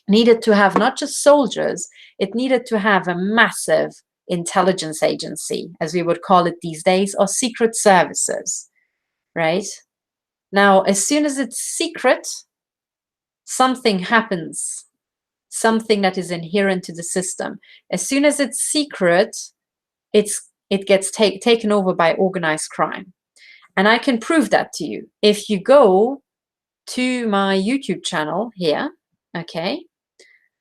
needed to have not just soldiers, it needed to have a massive intelligence agency, as we would call it these days, or secret services, right? Now, as soon as it's secret, something happens, something that is inherent to the system. As soon as it's secret, it gets taken over by organized crime. And I can prove that to you. If you go to my YouTube channel here, okay,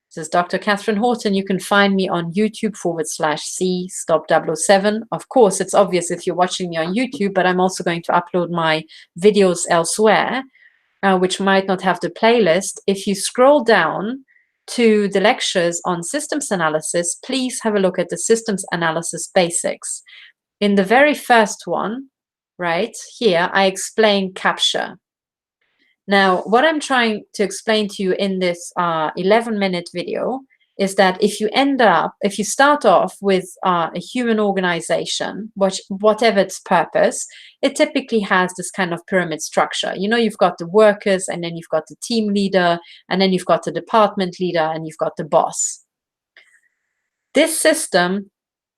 this is Dr. Katherine Horton. You can find me on YouTube /C stop 007. Of course, it's obvious if you're watching me on YouTube, but I'm also going to upload my videos elsewhere, which might not have the playlist. If you scroll down to the lectures on systems analysis, please have a look at the systems analysis basics. In the very first one, right here, I explain capture. Now, what I'm trying to explain to you in this 11-minute video is that if you start off with a human organization, whatever its purpose, it typically has this kind of pyramid structure. You know, you've got the workers, and then you've got the team leader, and then you've got the department leader, and you've got the boss. This system,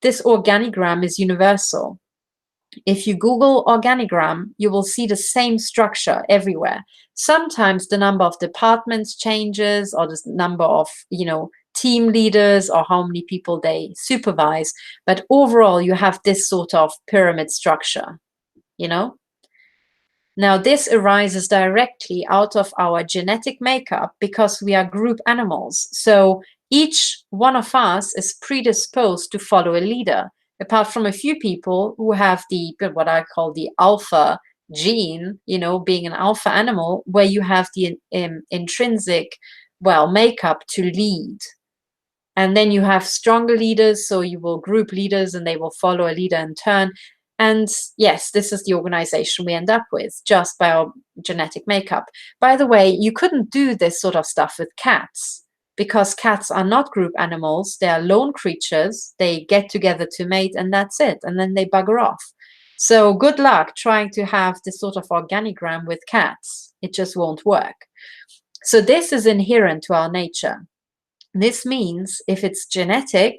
this organigram is universal. If you Google organigram, you will see the same structure everywhere. Sometimes the number of departments changes, or the number of, you know, team leaders, or how many people they supervise. But overall, you have this sort of pyramid structure, you know. Now, this arises directly out of our genetic makeup because we are group animals. So each one of us is predisposed to follow a leader, apart from a few people who have what I call the alpha gene, you know, being an alpha animal, where you have the intrinsic, makeup to lead. And then you have stronger leaders, so you will group leaders and they will follow a leader in turn. And yes, this is the organization we end up with just by our genetic makeup. By the way, you couldn't do this sort of stuff with cats, because cats are not group animals. They are lone creatures. They get together to mate and that's it. And then they bugger off. So good luck trying to have this sort of organigram with cats. It just won't work. So this is inherent to our nature. This means if it's genetic,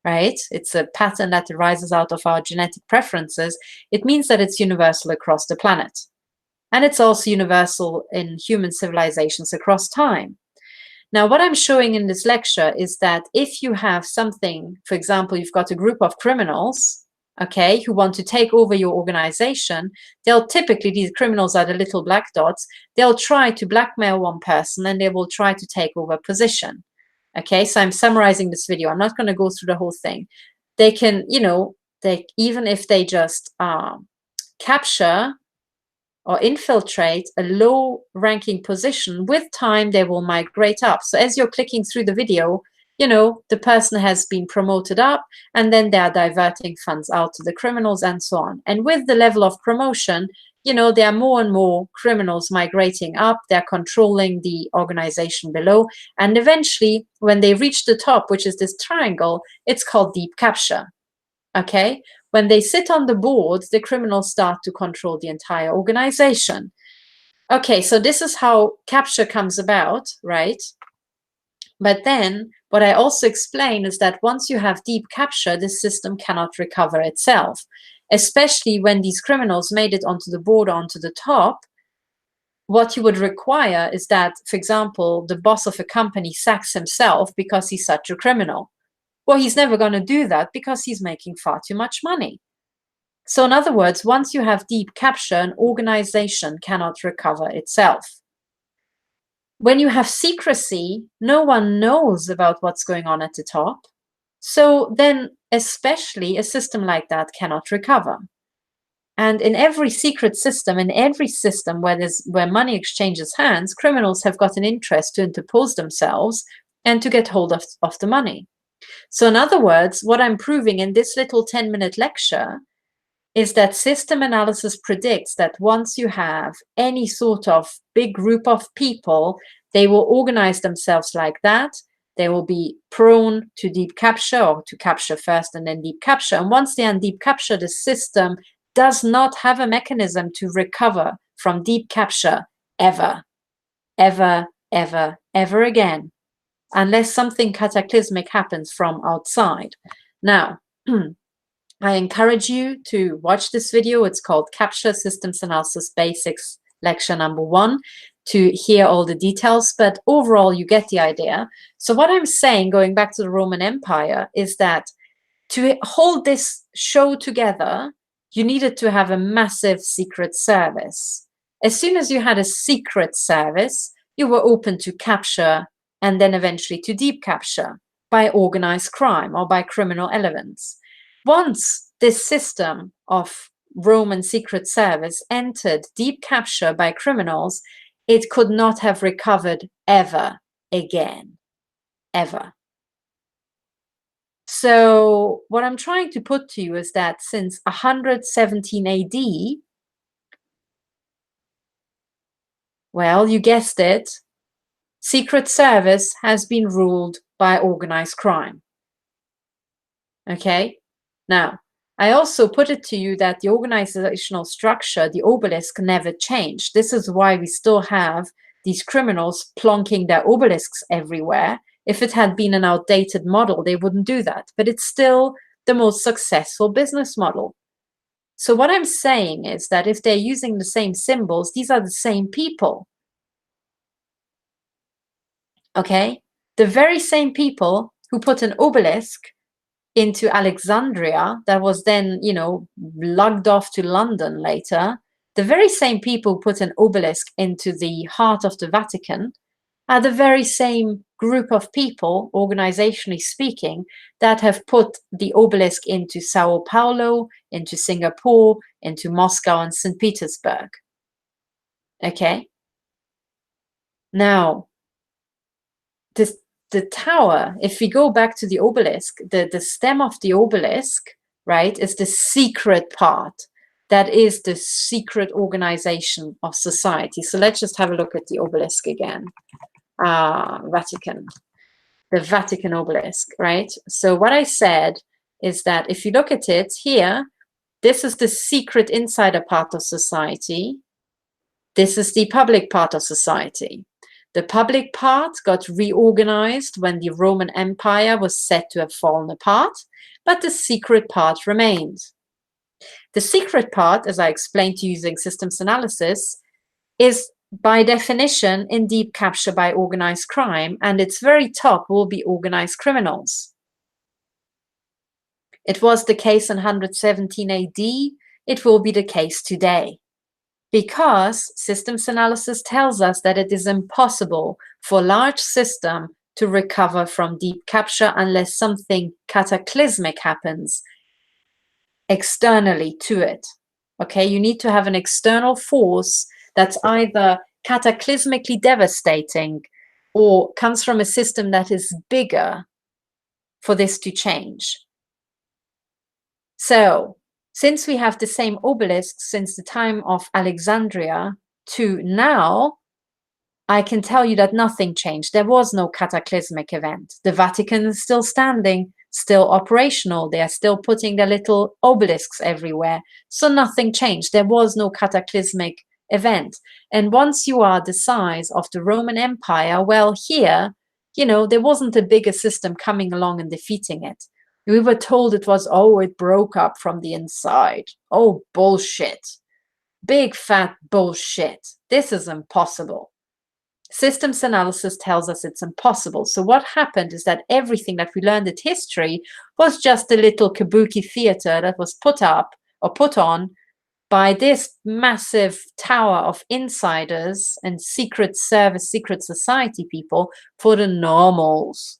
right, it's a pattern that arises out of our genetic preferences, it means that it's universal across the planet. And it's also universal in human civilizations across time. Now, what I'm showing in this lecture is that if you have something, for example, you've got a group of criminals, okay, who want to take over your organization, they'll typically, these criminals are the little black dots, they'll try to blackmail one person and they will try to take over a position. Okay, so I'm summarizing this video. I'm not going to go through the whole thing. They can, you know, even if they just capture or infiltrate a low-ranking position, with time they will migrate up. So as you're clicking through the video, you know, the person has been promoted up, and then they are diverting funds out to the criminals and so on. And with the level of promotion, you know, there are more and more criminals migrating up. They're controlling the organization below. And eventually, when they reach the top, which is this triangle, it's called deep capture. Okay? When they sit on the board, the criminals start to control the entire organization. Okay, so this is how capture comes about, right? But then what I also explain is that once you have deep capture, the system cannot recover itself, especially when these criminals made it onto the board, onto the top. What you would require is that, for example, the boss of a company sacks himself because he's such a criminal. Well, he's never going to do that because he's making far too much money. So in other words, once you have deep capture, an organization cannot recover itself. When you have secrecy, no one knows about what's going on at the top. So then, especially a system like that cannot recover. And in every secret system, in every system where money exchanges hands, criminals have got an interest to interpose themselves and to get hold of the money. So in other words, what I'm proving in this little 10-minute lecture is that system analysis predicts that once you have any sort of big group of people, they will organize themselves like that. They will be prone to deep capture, or to capture first and then deep capture. And once they are in deep capture, the system does not have a mechanism to recover from deep capture ever, ever, ever, ever again, unless something cataclysmic happens from outside. Now, I encourage you to watch this video. It's called Capture Systems Analysis Basics, lecture number 1, to hear all the details. But overall, you get the idea. So what I'm saying, going back to the Roman Empire, is that to hold this show together, you needed to have a massive secret service. As soon as you had a secret service, you were open to capture and then eventually to deep capture by organized crime or by criminal elements. Once this system of Roman secret service entered deep capture by criminals, it could not have recovered ever again, ever. So what I'm trying to put to you is that since 117 AD, well, you guessed it, Secret Service has been ruled by organized crime. Okay? Now, I also put it to you that the organizational structure, the obelisk, never changed. This is why we still have these criminals plonking their obelisks everywhere. If it had been an outdated model, they wouldn't do that. But it's still the most successful business model. So what I'm saying is that if they're using the same symbols, these are the same people. Okay? The very same people who put an obelisk into Alexandria that was then, you know, lugged off to London later, the very same people who put an obelisk into the heart of the Vatican are the very same group of people, organizationally speaking, that have put the obelisk into Sao Paulo, into Singapore, into Moscow and St. Petersburg. Okay? Now, the tower, if we go back to the obelisk, the stem of the obelisk, right, is the secret part. That is the secret organization of society. So let's just have a look at the obelisk again. Vatican. The Vatican Obelisk, right? So what I said is that if you look at it here, this is the secret insider part of society. This is the public part of society. The public part got reorganized when the Roman Empire was said to have fallen apart, but the secret part remained. The secret part, as I explained to you using systems analysis, is by definition in deep capture by organized crime, and its very top will be organized criminals. It was the case in 117 AD, it will be the case today. Because systems analysis tells us that it is impossible for a large system to recover from deep capture unless something cataclysmic happens externally to it. Okay, you need to have an external force that's either cataclysmically devastating or comes from a system that is bigger for this to change. So, since we have the same obelisks since the time of Alexandria to now, I can tell you that nothing changed. There was no cataclysmic event. The Vatican is still standing, still operational. They are still putting their little obelisks everywhere. So nothing changed. There was no cataclysmic event. And once you are the size of the Roman Empire, well, here, you know, there wasn't a bigger system coming along and defeating it. We were told it was, oh, it broke up from the inside. Oh, bullshit. Big fat bullshit. This is impossible. Systems analysis tells us it's impossible. So what happened is that everything that we learned at history was just a little kabuki theater that was put up or put on by this massive tower of insiders and secret service, secret society people for the normals.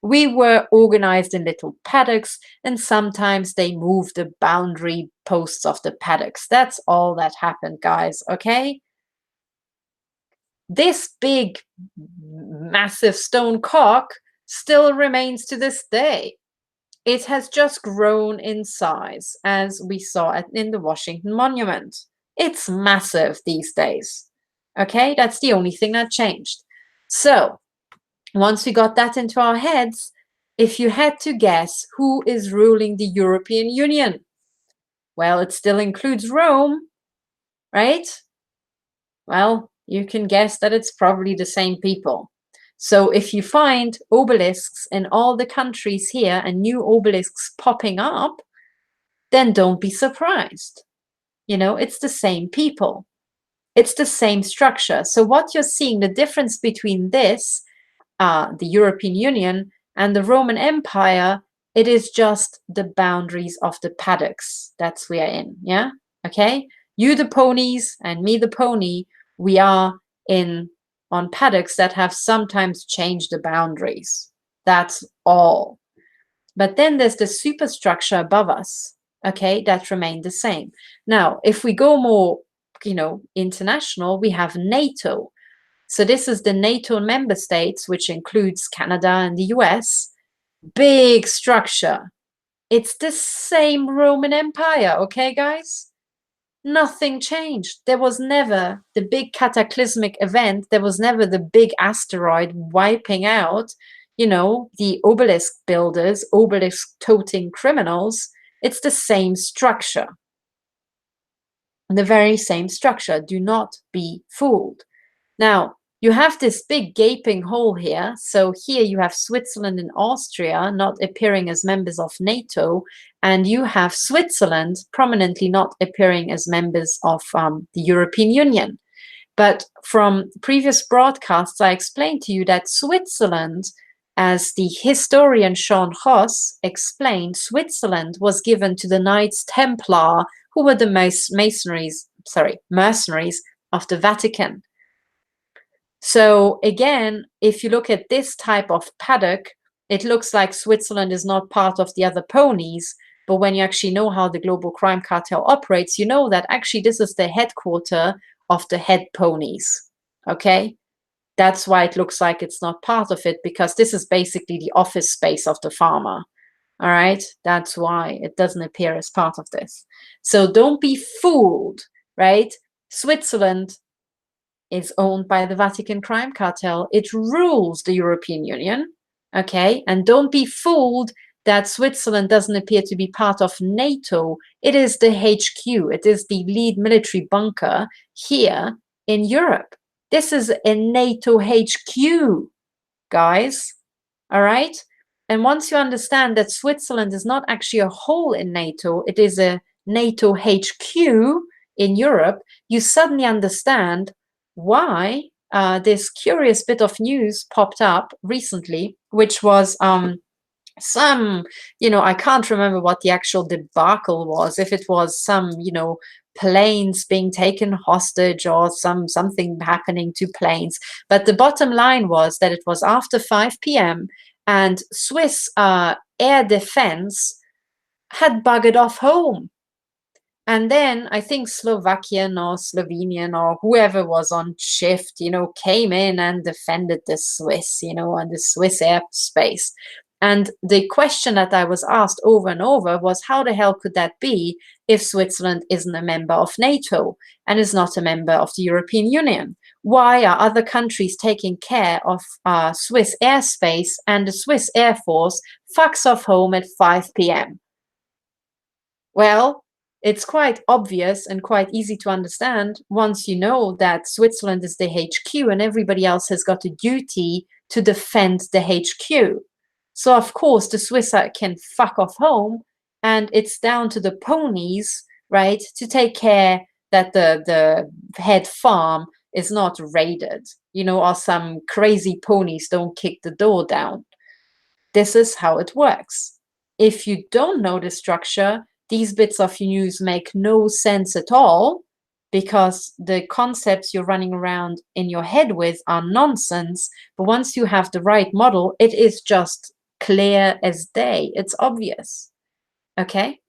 We were organized in little paddocks, and sometimes they moved the boundary posts of the paddocks. That's all that happened, guys, okay? This big, massive stone cock still remains to this day. It has just grown in size, as we saw in the Washington Monument. It's massive these days, okay? That's the only thing that changed. So, once we got that into our heads, if you had to guess who is ruling the European Union, well, it still includes Rome, right? Well, you can guess that it's probably the same people. So if you find obelisks in all the countries here and new obelisks popping up, then don't be surprised. You know, it's the same people. It's the same structure. So what you're seeing, the difference between this, the European Union, and the Roman Empire, it is just the boundaries of the paddocks that we are in, yeah? Okay? You the ponies and me the pony, we are on paddocks that have sometimes changed the boundaries. That's all. But then there's the superstructure above us, okay, that remained the same. Now, if we go more, you know, international, we have NATO. So this is the NATO member states, which includes Canada and the US. Big structure. It's the same Roman Empire, okay, guys? Nothing changed. There was never the big cataclysmic event. There was never the big asteroid wiping out, you know, the obelisk builders, obelisk-toting criminals. It's the same structure. The very same structure. Do not be fooled. Now, you have this big gaping hole here. So here you have Switzerland and Austria not appearing as members of NATO, and you have Switzerland prominently not appearing as members of the European Union. But from previous broadcasts, I explained to you that Switzerland, as the historian Sean Ross explained, Switzerland was given to the Knights Templar, who were the mercenaries of the Vatican. So again, if you look at this type of paddock, it looks like Switzerland is not part of the other ponies. But when you actually know how the global crime cartel operates, you know that actually this is the headquarters of the head ponies. Okay? That's why it looks like it's not part of it, because this is basically the office space of the farmer. All right, that's why it doesn't appear as part of this. So don't be fooled, right? Switzerland is owned by the Vatican crime cartel. It rules the European Union, okay? And don't be fooled that Switzerland doesn't appear to be part of NATO. It is the HQ. It is the lead military bunker here in Europe. This is a NATO HQ, guys, all right? And once you understand that Switzerland is not actually a whole in NATO, it is a NATO HQ in Europe, you suddenly understand why this curious bit of news popped up recently, which was some, I can't remember what the actual debacle was, if it was some, planes being taken hostage or something happening to planes. But the bottom line was that it was after 5 p.m. and Swiss air defense had buggered off home. And then I think Slovakian or Slovenian or whoever was on shift, came in and defended the Swiss, and the Swiss airspace. And the question that I was asked over and over was, how the hell could that be if Switzerland isn't a member of NATO and is not a member of the European Union? Why are other countries taking care of Swiss airspace and the Swiss Air Force fucks off home at 5 p.m.? Well, it's quite obvious and quite easy to understand once you know that Switzerland is the HQ and everybody else has got a duty to defend the HQ. So, of course, the Swiss can fuck off home, and it's down to the ponies, right, to take care that the head farm is not raided, or some crazy ponies don't kick the door down. This is how it works. If you don't know the structure, these bits of news make no sense at all, because the concepts you're running around in your head with are nonsense. But once you have the right model, it is just clear as day. It's obvious. Okay?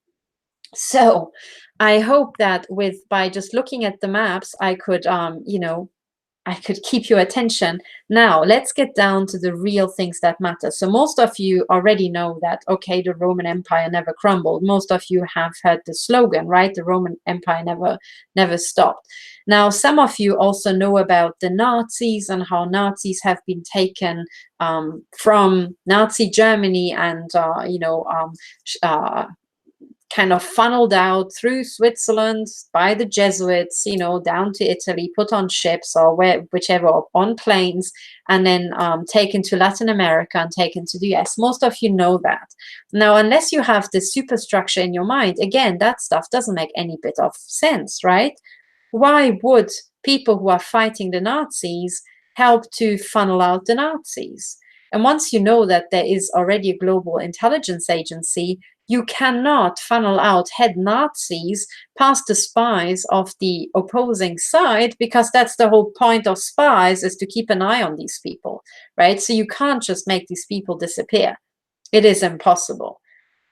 So I hope that by just looking at the maps, I could, I could keep your attention. Now, let's get down to the real things that matter. So most of you already know that, okay, the Roman Empire never crumbled. Most of you have heard the slogan, right? The Roman Empire never stopped. Now, some of you also know about the Nazis and how Nazis have been taken from Nazi Germany and, kind of funneled out through Switzerland by the Jesuits, down to Italy, put on ships or whichever, on planes, and then taken to Latin America and taken to the US. Most of you know that. Now, unless you have the superstructure in your mind, again, that stuff doesn't make any bit of sense, right? Why would people who are fighting the Nazis help to funnel out the Nazis? And once you know that there is already a global intelligence agency, you cannot funnel out head Nazis past the spies of the opposing side, because that's the whole point of spies, is to keep an eye on these people, right? So you can't just make these people disappear. It is impossible,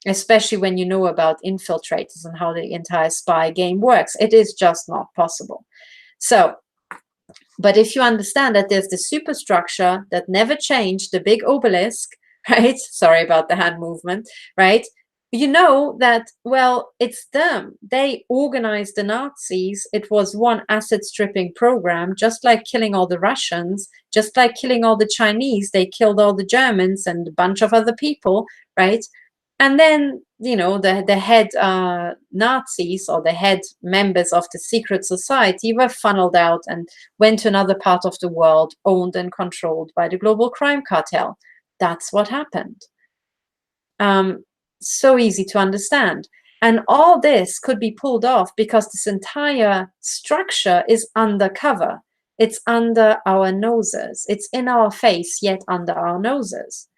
especially when you know about infiltrators and how the entire spy game works. It is just not possible. So, but if you understand that there's the superstructure that never changed, the big obelisk, right? Sorry about the hand movement, right? You know that, well, it's them. They organized the Nazis. It was one asset stripping program, just like killing all the Russians, just like killing all the Chinese. They killed all the Germans and a bunch of other people, right? And then, the head Nazis or the head members of the secret society were funneled out and went to another part of the world, owned and controlled by the global crime cartel. That's what happened. So easy to understand. And all this could be pulled off because this entire structure is undercover. It's under our noses. It's in our face, yet under our noses.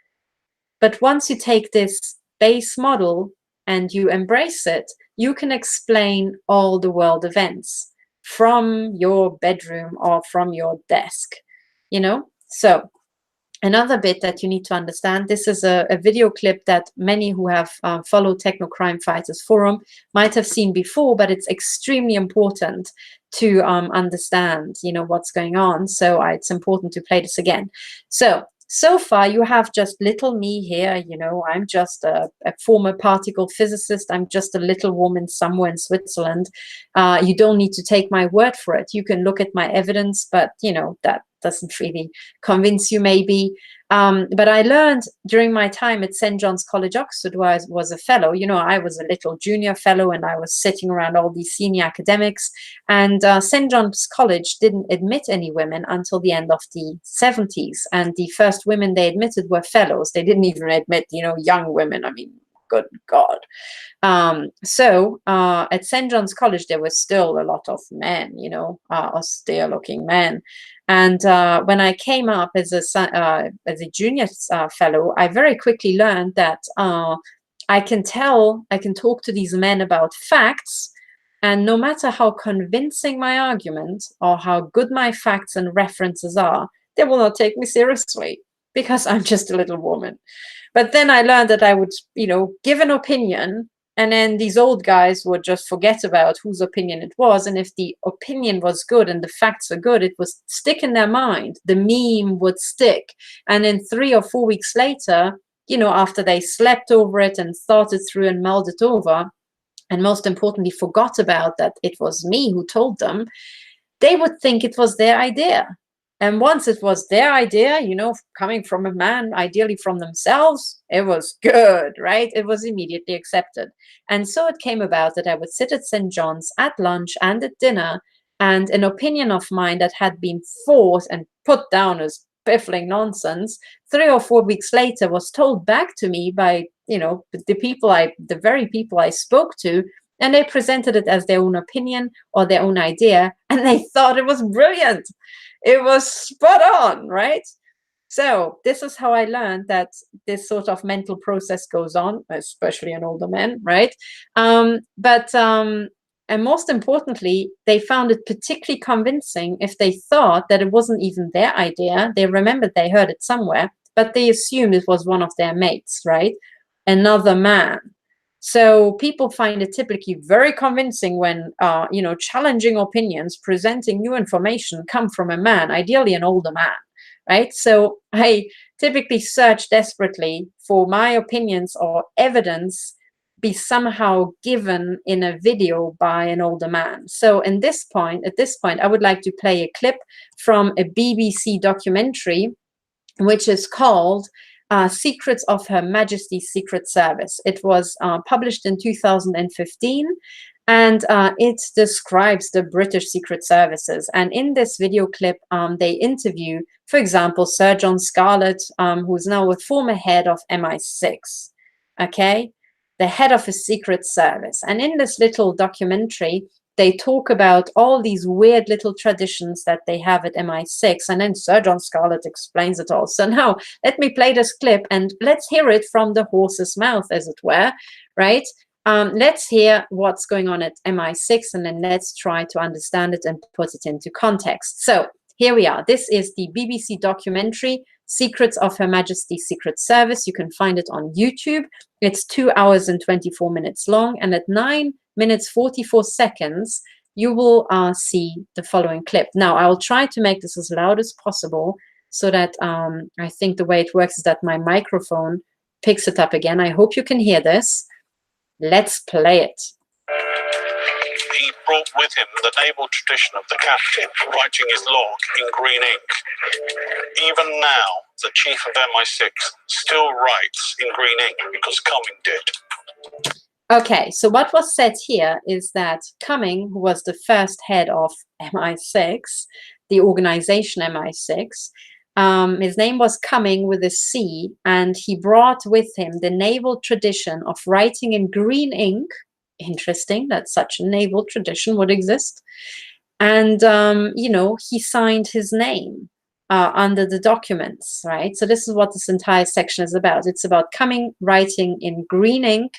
But once you take this base model and you embrace it, you can explain all the world events from your bedroom or from your desk, So another bit that you need to understand, this is a video clip that many who have followed Techno Crime Fighters Forum might have seen before, but it's extremely important to understand, what's going on. So it's important to play this again. So so far you have just little me here, you know, I'm just a former particle physicist, I'm just a little woman somewhere in Switzerland. You don't need to take my word for it. You can look at my evidence, but you know, that doesn't really convince you maybe. But I learned during my time at St. John's College, Oxford, where I was a fellow, you know, I was a little junior fellow and I was sitting around all these senior academics. And St. John's College didn't admit any women until the end of the 70s. And the first women they admitted were fellows. They didn't even admit, you know, young women. I mean, good God. So at St. John's College, there was still a lot of men, you know, austere looking men. And when I came up as a junior fellow, I very quickly learned that I can talk to these men about facts, and no matter how convincing my argument or how good my facts and references are, they will not take me seriously because I'm just a little woman. But then I learned that I would, you know, give an opinion, and then these old guys would just forget about whose opinion it was. And if the opinion was good and the facts are good, it would stick in their mind. The meme would stick. And then 3 or 4 weeks later, you know, after they slept over it and thought it through and mulled it over, and most importantly, forgot about that it was me who told them, they would think it was their idea. And once it was their idea, you know, coming from a man, ideally from themselves, it was good, right? It was immediately accepted. And so it came about that I would sit at St. John's at lunch and at dinner, and an opinion of mine that had been fought and put down as piffling nonsense, 3 or 4 weeks later was told back to me by, you know, the very people I spoke to, and they presented it as their own opinion or their own idea, and they thought it was brilliant. It was spot on, right? So this is how I learned that this sort of mental process goes on, especially in older men, right? And most importantly, they found it particularly convincing if they thought that it wasn't even their idea. They remembered they heard it somewhere, but they assumed it was one of their mates, right? Another man. So people find it typically very convincing when, you know, challenging opinions, presenting new information come from a man, ideally an older man, right? So I typically search desperately for my opinions or evidence be somehow given in a video by an older man. So at this point, I would like to play a clip from a BBC documentary, which is called Secrets of Her Majesty's Secret Service. It was published in 2015, and it describes the British Secret Services. And in this video clip, they interview, for example, Sir John Scarlett, who is now a former head of MI6, okay? The head of a secret service. And in this little documentary, they talk about all these weird little traditions that they have at MI6, and then Sir John Scarlett explains it all. So now let me play this clip and let's hear it from the horse's mouth, as it were, right? Let's hear what's going on at MI6, and then let's try to understand it and put it into context. So here we are. This is the BBC documentary, Secrets of Her Majesty's Secret Service. You can find it on YouTube. It's 2 hours and 24 minutes long, and at 9 minutes 44 seconds, you will see the following clip. Now, I will try to make this as loud as possible so that I think the way it works is that my microphone picks it up again. I hope you can hear this. Let's play it. He brought with him the naval tradition of the captain, writing his log in green ink. Even now, the chief of MI6 still writes in green ink because Cumming did. Okay, so what was said here is that Cumming, who was the first head of MI6, the organization MI6, his name was Cumming with a C, and he brought with him the naval tradition of writing in green ink. Interesting that such a naval tradition would exist. And, you know, he signed his name under the documents, right? So this is what this entire section is about. It's about Cumming writing in green ink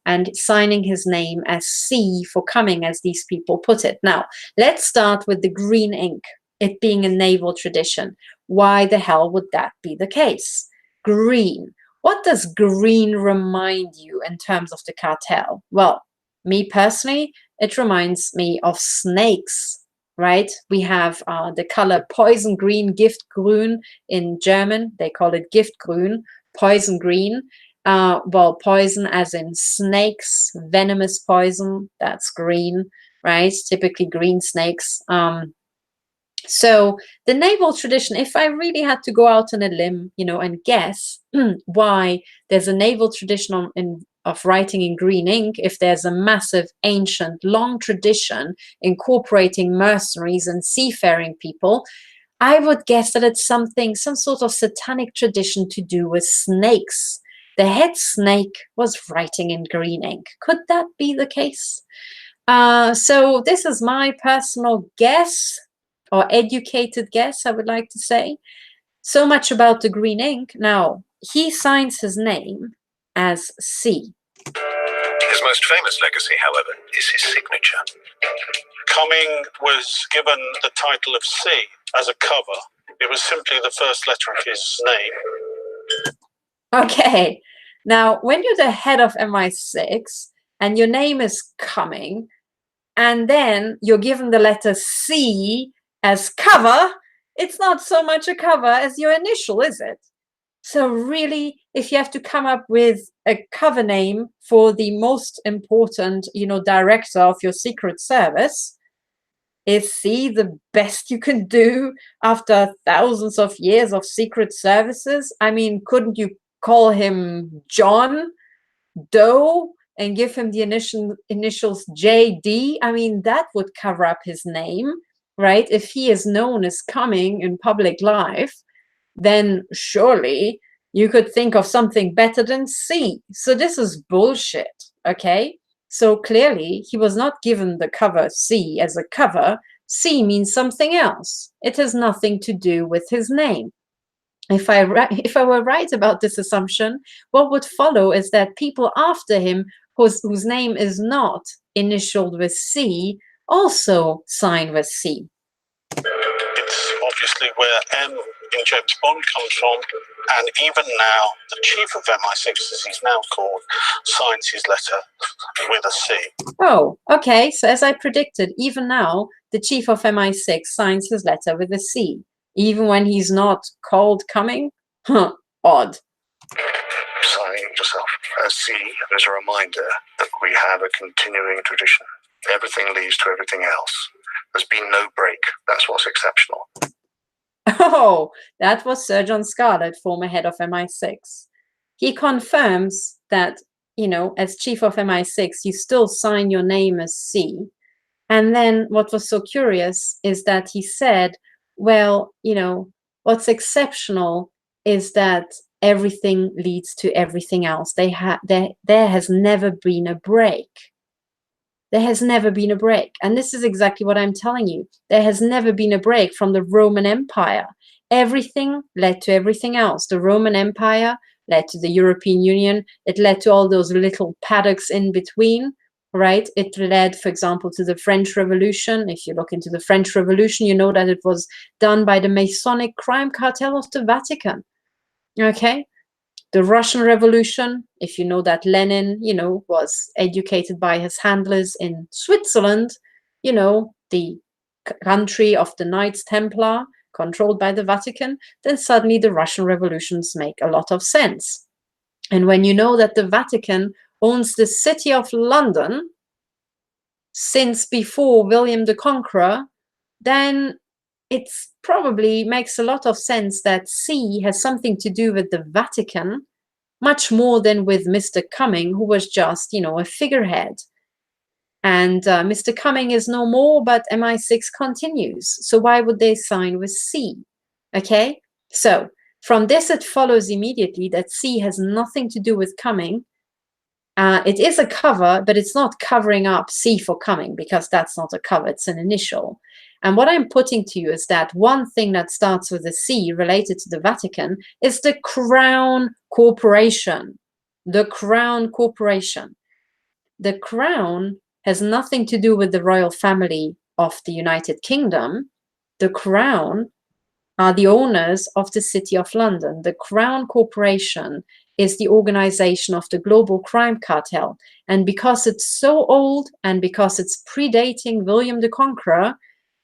and signing his name as C for Cumming, as these people put it. Now, let's start with the green ink, it being a naval tradition. Why the hell would that be the case? Green. What does green remind you in terms of the cartel? Well, me personally, it reminds me of snakes. right? We have the color poison green, Giftgrün in German. They call it Giftgrün, poison green. Well, poison as in snakes, venomous poison, that's green, right? Typically green snakes. So the naval tradition, if I really had to go out on a limb, and guess why there's a naval tradition of writing in green ink, if there's a massive, ancient, long tradition incorporating mercenaries and seafaring people, I would guess that it's some sort of satanic tradition to do with snakes. The head snake was writing in green ink. Could that be the case? So this is my personal guess, or educated guess, I would like to say. So much about the green ink. Now, he signs his name as C. His most famous legacy, however, is his signature. Cumming was given the title of C as a cover. It was simply the first letter of his name. Okay. Now, when you're the head of MI6 and your name is Cumming, and then you're given the letter C as cover, it's not so much a cover as your initial, is it? So really, if you have to come up with a cover name for the most important, director of your Secret Service, is C the best you can do after thousands of years of secret services? I mean, couldn't you call him John Doe and give him the initials JD? I mean, that would cover up his name, right? If he is known as Cumming in public life, then surely you could think of something better than C. So this is bullshit, okay? So clearly he was not given the cover C as a cover. C means something else. It has nothing to do with his name. If I were right about this assumption, what would follow is that people after him whose name is not initialed with C also sign with C. It's obviously where M in James Bond comes from, and even now, the chief of MI6, as he's now called, signs his letter with a C. Oh, okay. So as I predicted, even now, the chief of MI6 signs his letter with a C, even when he's not called Cumming? Huh, odd. Signing yourself as C is a reminder that we have a continuing tradition. Everything leads to everything else. There's been no break. That's what's exceptional. Oh, that was Sir John Scarlett, former head of MI6. He confirms that, as chief of MI6, you still sign your name as C. And then what was so curious is that he said, well, what's exceptional is that everything leads to everything else. There has never been a break. There has never been a break. And this is exactly what I'm telling you. There has never been a break from the Roman Empire. Everything led to everything else. The Roman Empire led to the European Union. It led to all those little paddocks in between, right? It led, for example, to the French Revolution. If you look into the French Revolution, you know that it was done by the Masonic crime cartel of the Vatican. Okay? The Russian Revolution, if you know that Lenin, was educated by his handlers in Switzerland, the country of the Knights Templar, controlled by the Vatican, then suddenly the Russian revolutions make a lot of sense. And when you know that the Vatican owns the city of London since before William the Conqueror, then it probably makes a lot of sense that C has something to do with the Vatican, much more than with Mr. Cumming, who was just, a figurehead. And Mr. Cumming is no more, but MI6 continues. So why would they sign with C? Okay, so from this, it follows immediately that C has nothing to do with Cumming. It is a cover, but it's not covering up C for Cumming, because that's not a cover, it's an initial. And what I'm putting to you is that one thing that starts with a C related to the Vatican is the Crown Corporation. The Crown Corporation. The Crown has nothing to do with the royal family of the United Kingdom. The Crown are the owners of the City of London. The Crown Corporation is the organization of the global crime cartel. And because it's so old and because it's predating William the Conqueror,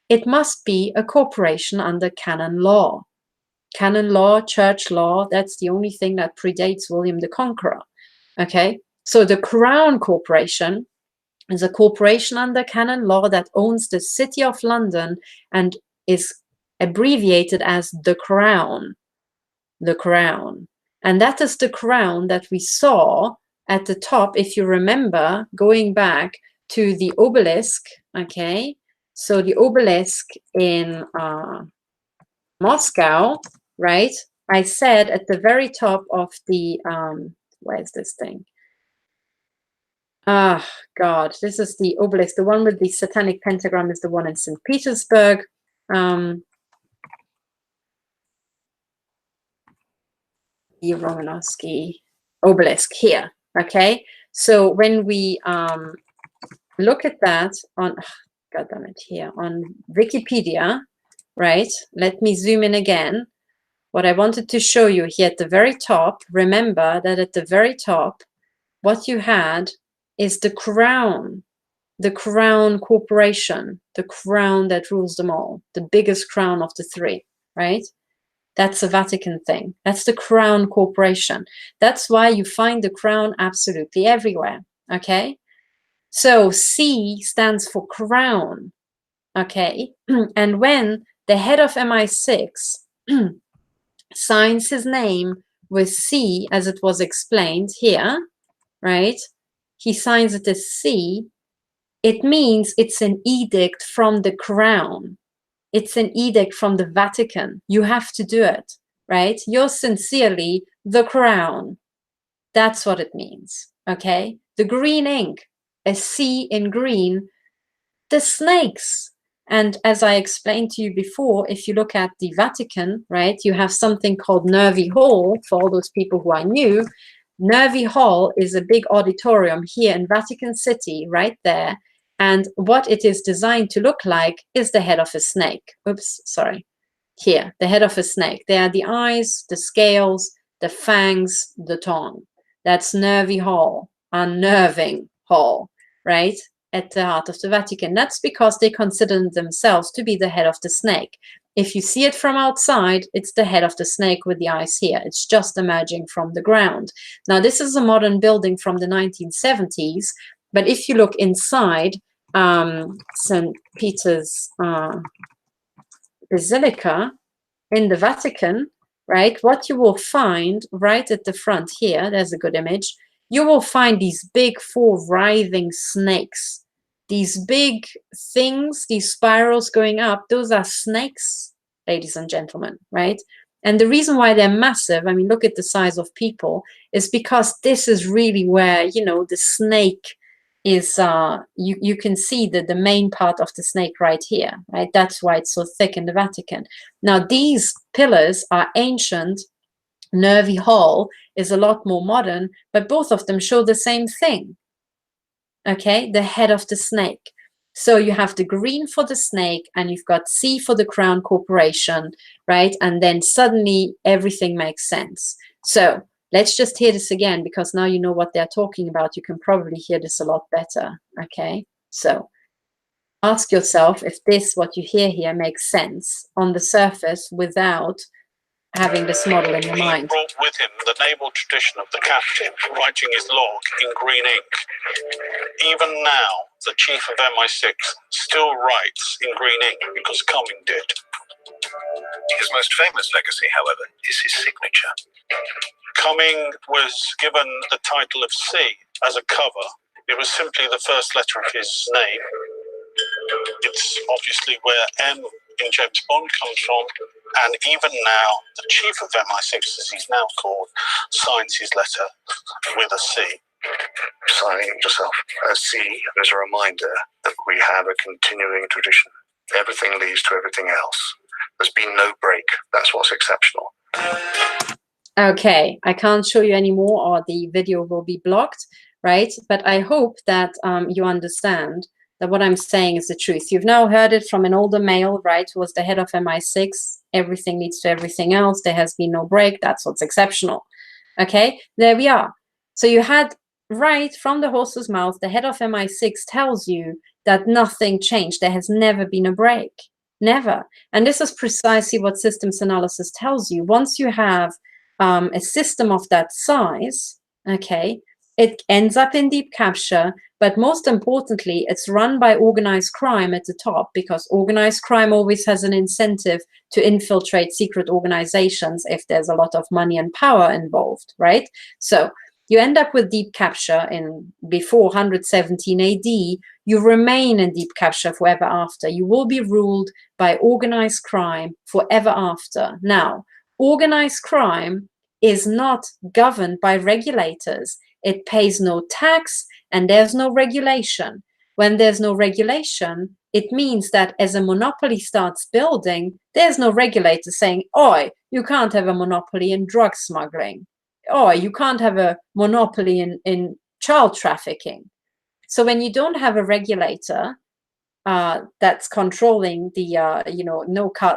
it must be a corporation under canon law. Canon law, church law, that's the only thing that predates William the Conqueror. Okay, so the Crown Corporation is a corporation under canon law that owns the City of London and is abbreviated as the Crown. The Crown. And that is the crown that we saw at the top, if you remember, going back to the obelisk. Okay, so the obelisk in Moscow, right? I said at the very top of the, where's this thing? Ah, God, this is the obelisk. The one with the satanic pentagram is the one in St. Petersburg. The Romanovsky obelisk here, okay? So when we look at that on, God damn it, here on Wikipedia, right? Let me zoom in again. What I wanted to show you here at the very top, remember that at the very top, what you had is the Crown Corporation, the crown that rules them all, the biggest crown of the three, right? That's a Vatican thing. That's the Crown Corporation. That's why you find the crown absolutely everywhere, okay? So C stands for crown, okay? And when the head of MI6 signs his name with C, as it was explained here, right? He signs it as C. It means it's an edict from the crown. It's an edict from the Vatican. You have to do it, right? You're sincerely the crown. That's what it means, okay? The green ink, a C in green, the snakes. And as I explained to you before, if you look at the Vatican, right, you have something called Nervi Hall, for all those people who are new. Nervi Hall is a big auditorium here in Vatican City, right there. And what it is designed to look like is the head of a snake. Oops, sorry. Here, the head of a snake. There are the eyes, the scales, the fangs, the tongue. That's Nervi Hall, unnerving hall, right? At the heart of the Vatican. That's because they consider themselves to be the head of the snake. If you see it from outside, it's the head of the snake with the eyes here. It's just emerging from the ground. Now, this is a modern building from the 1970s, but if you look inside St. Peter's Basilica in the Vatican, right, what you will find right at the front here, there's a good image, you will find these big four writhing snakes. These big things, these spirals going up, those are snakes, ladies and gentlemen, right? And the reason why they're massive, I mean, look at the size of people, is because this is really where, you know, the snake is, you can see the main part of the snake right here, right? That's why it's so thick in the Vatican. Now, these pillars are ancient. Nervi Hall is a lot more modern, but both of them show the same thing. Okay, the head of the snake. So you have the green for the snake and you've got C for the Crown Corporation, right? And then suddenly everything makes sense. So let's just hear this again, because now you know what they're talking about. You can probably hear this a lot better. Okay, so ask yourself if this, what you hear here, makes sense on the surface without having this model in your mind. He brought with him the naval tradition of the captain, writing his log in green ink. Even now, the chief of MI6 still writes in green ink because Cumming did. His most famous legacy, however, is his signature. Cumming was given the title of C as a cover. It was simply the first letter of his name. It's obviously where M in James Bond comes from. And even now, the chief of MI6, as he's now called, signs his letter with a C. Signing yourself a C is a reminder that we have a continuing tradition. Everything leads to everything else. There's been no break. That's what's exceptional. Okay, I can't show you anymore or the video will be blocked, right? But I hope that you understand that what I'm saying is the truth. You've now heard it from an older male, right, who was the head of MI6. Everything leads to everything else. There has been no break. That's what's exceptional. Okay, there we are. So you had right from the horse's mouth, the head of MI6 tells you that nothing changed. There has never been a break. Never. And this is precisely what systems analysis tells you. Once you have a system of that size, okay, it ends up in deep capture, but most importantly, it's run by organized crime at the top, because organized crime always has an incentive to infiltrate secret organizations if there's a lot of money and power involved, right? So you end up with deep capture in before 117 AD. You remain in deep capture forever after. You will be ruled by organized crime forever after. Now, organized crime is not governed by regulators. It pays no tax and there's no regulation. When there's no regulation, it means that as a monopoly starts building, there's no regulator saying, "Oi, you can't have a monopoly in drug smuggling. Oh, you can't have a monopoly in child trafficking." So when you don't have a regulator that's controlling the,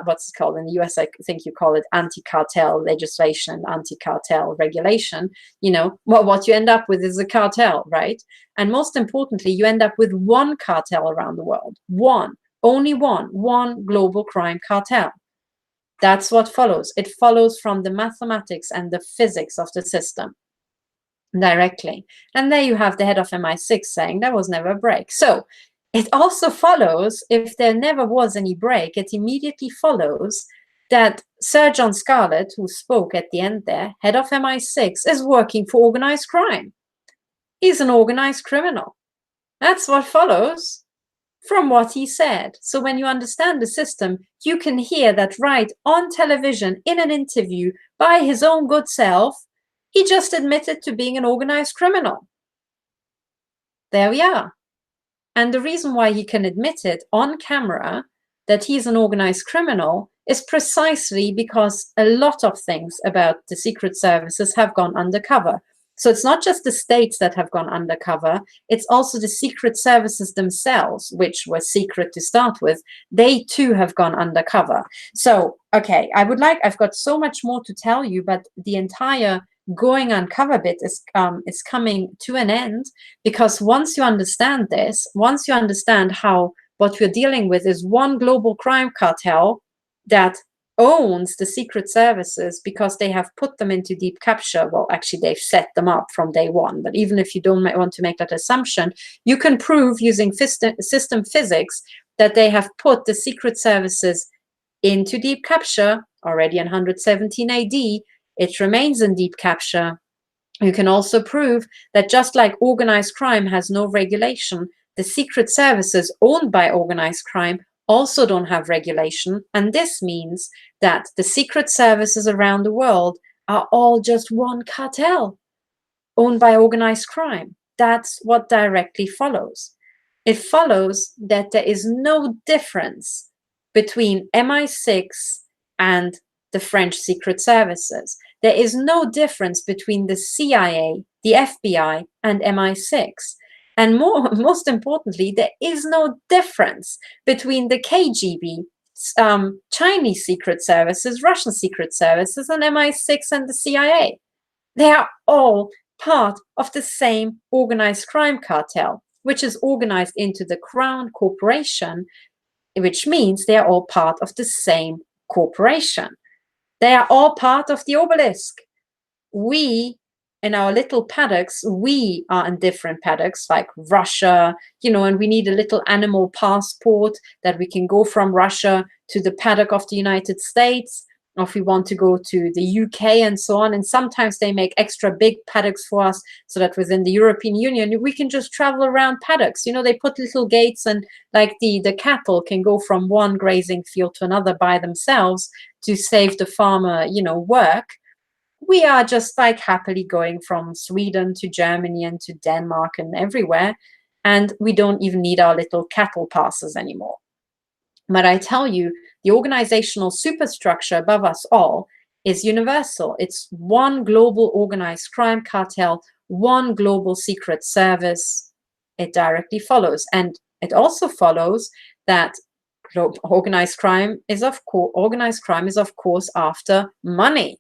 what's it called in the US? I think you call it anti-cartel legislation, anti-cartel regulation. What you end up with is a cartel, right? And most importantly, you end up with one cartel around the world. Only one global crime cartel. That's what follows. It follows from the mathematics and the physics of the system directly. And there you have the head of MI6 saying there was never a break. So it also follows, if there never was any break, it immediately follows that Sir John Scarlett, who spoke at the end there, head of MI6, is working for organized crime. He's an organized criminal. That's what follows from what he said. So when you understand the system, you can hear that right on television in an interview by his own good self, he just admitted to being an organized criminal. There we are. And the reason why he can admit it on camera that he's an organized criminal is precisely because a lot of things about the secret services have gone undercover. So it's not just the states that have gone undercover, it's also the secret services themselves, which were secret to start with. They too have gone undercover. So, okay, I've got so much more to tell you, but the entire going uncover bit is coming to an end, because once you understand this, once you understand how what we're dealing with is one global crime cartel that owns the secret services because they have put them into deep capture. Well, actually, they've set them up from day one. But even if you don't want to make that assumption, you can prove using system physics that they have put the secret services into deep capture already in 117 AD. It remains in deep capture. You can also prove that just like organized crime has no regulation, the secret services owned by organized crime also don't have regulation. And this means that the secret services around the world are all just one cartel owned by organized crime. That's what directly follows. It follows that there is no difference between MI6 and the French secret services. There is no difference between the CIA, the FBI, and MI6. And most importantly, there is no difference between the KGB, Chinese secret services, Russian secret services, and MI6 and the CIA. They are all part of the same organized crime cartel, which is organized into the Crown Corporation, which means they are all part of the same corporation. They are all part of the obelisk. We, in our little paddocks, we are in different paddocks, like Russia, and we need a little animal passport that we can go from Russia to the paddock of the United States, or if we want to go to the UK and so on. And sometimes they make extra big paddocks for us so that within the European Union, we can just travel around paddocks. They put little gates, and like the cattle can go from one grazing field to another by themselves to save the farmer, work. We are just like happily going from Sweden to Germany and to Denmark and everywhere. And we don't even need our little cattle passes anymore. But I tell you, the organizational superstructure above us all is universal. It's one global organized crime cartel, one global secret service. It directly follows. And it also follows that organized crime is of course after money.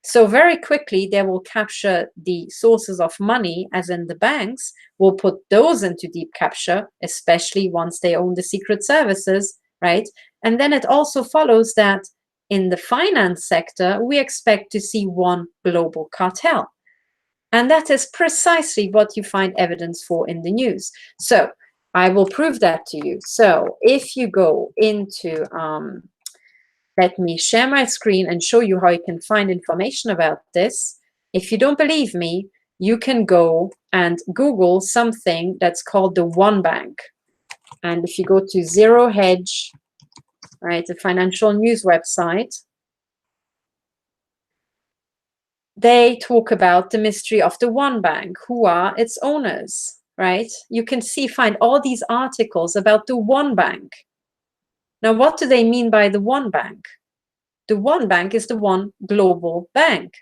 So very quickly, they will capture the sources of money, as in the banks, will put those into deep capture, especially once they own the secret services. right? And then it also follows that in the finance sector, we expect to see one global cartel. And that is precisely what you find evidence for in the news. So I will prove that to you. So if you go into, let me share my screen and show you how you can find information about this. If you don't believe me, you can go and Google something that's called the One Bank. And if you go to Zero Hedge, right, the financial news website, they talk about the mystery of the One Bank, who are its owners, right? You can find all these articles about the One Bank. Now, what do they mean by the One Bank? The One Bank is the one global bank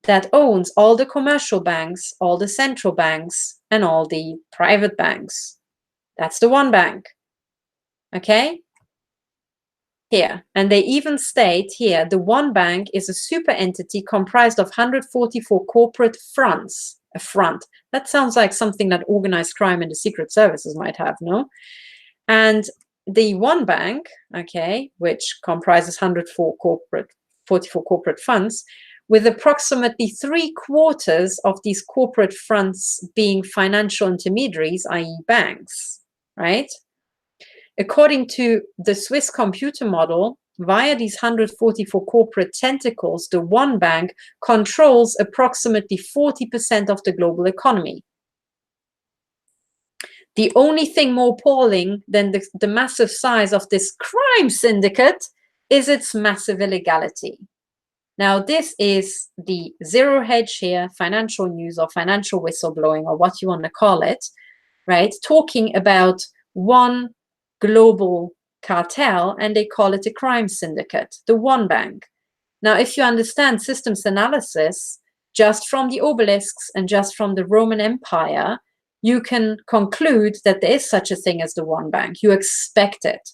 that owns all the commercial banks, all the central banks, and all the private banks. That's the One Bank, okay? Here, and they even state here, the One Bank is a super entity comprised of 144 corporate fronts. A front. That sounds like something that organized crime and the secret services might have, no? And the One Bank, okay, which comprises 144 corporate funds, with approximately 3/4 of these corporate fronts being financial intermediaries, i.e. banks, right? According to the Swiss computer model, via these 144 corporate tentacles, the One Bank controls approximately 40% of the global economy. The only thing more appalling than the massive size of this crime syndicate is its massive illegality. Now, this is the Zero Hedge here, financial news or financial whistleblowing or what you want to call it, right? Talking about one global cartel, and they call it a crime syndicate, the One Bank. Now, if you understand systems analysis, just from the obelisks and just from the Roman Empire, you can conclude that there is such a thing as the One Bank. You expect it,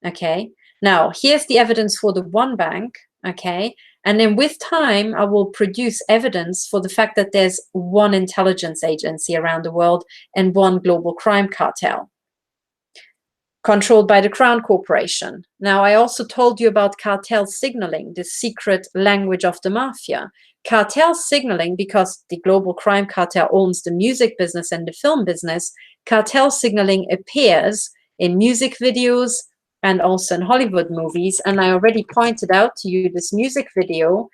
okay? Now, here's the evidence for the One Bank, okay? And then with time, I will produce evidence for the fact that there's one intelligence agency around the world and one global crime cartel, controlled by the Crown Corporation. Now, I also told you about cartel signaling, the secret language of the mafia. Cartel signaling, because the global crime cartel owns the music business and the film business, cartel signaling appears in music videos and also in Hollywood movies. And I already pointed out to you this music video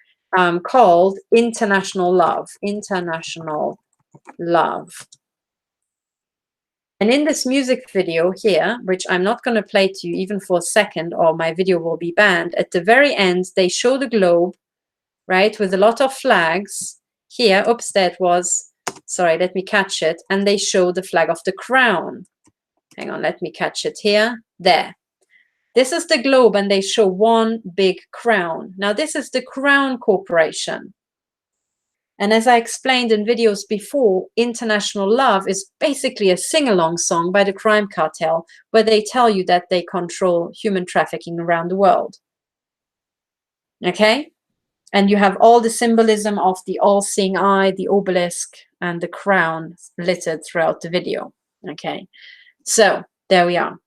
called International Love. International Love. And in this music video here, which I'm not going to play to you even for a second or my video will be banned, at the very end, they show the globe, right, with a lot of flags. Here, oops, that was, sorry, let me catch it. And they show the flag of the crown. Hang on, let me catch it here. There. This is the globe and they show one big crown. Now, this is the Crown Corporation. And as I explained in videos before, International Love is basically a sing-along song by the crime cartel where they tell you that they control human trafficking around the world. Okay? And you have all the symbolism of the all-seeing eye, the obelisk, and the crown littered throughout the video. Okay? So, there we are.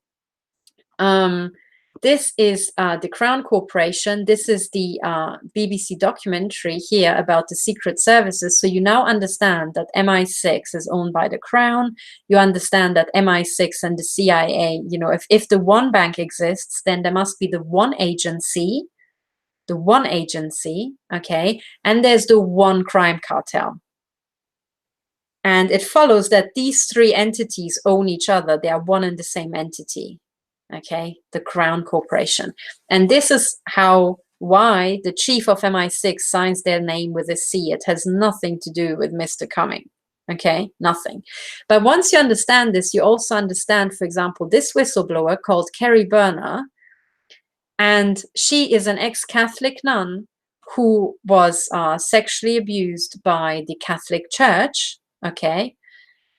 This is the Crown Corporation. This is the BBC documentary here about the secret services. So you now understand that MI6 is owned by the Crown. You understand that MI6 and the CIA, you know, if the One Bank exists, then there must be the one agency, okay? And there's the one crime cartel. And it follows that these three entities own each other. They are one and the same entity. Okay, the Crown Corporation. And this is why the chief of MI6 signs their name with a C. It has nothing to do with Mr. Cumming. Okay, nothing. But once you understand this, you also understand, for example, this whistleblower called Kerry Berner. And she is an ex-Catholic nun who was sexually abused by the Catholic Church. Okay.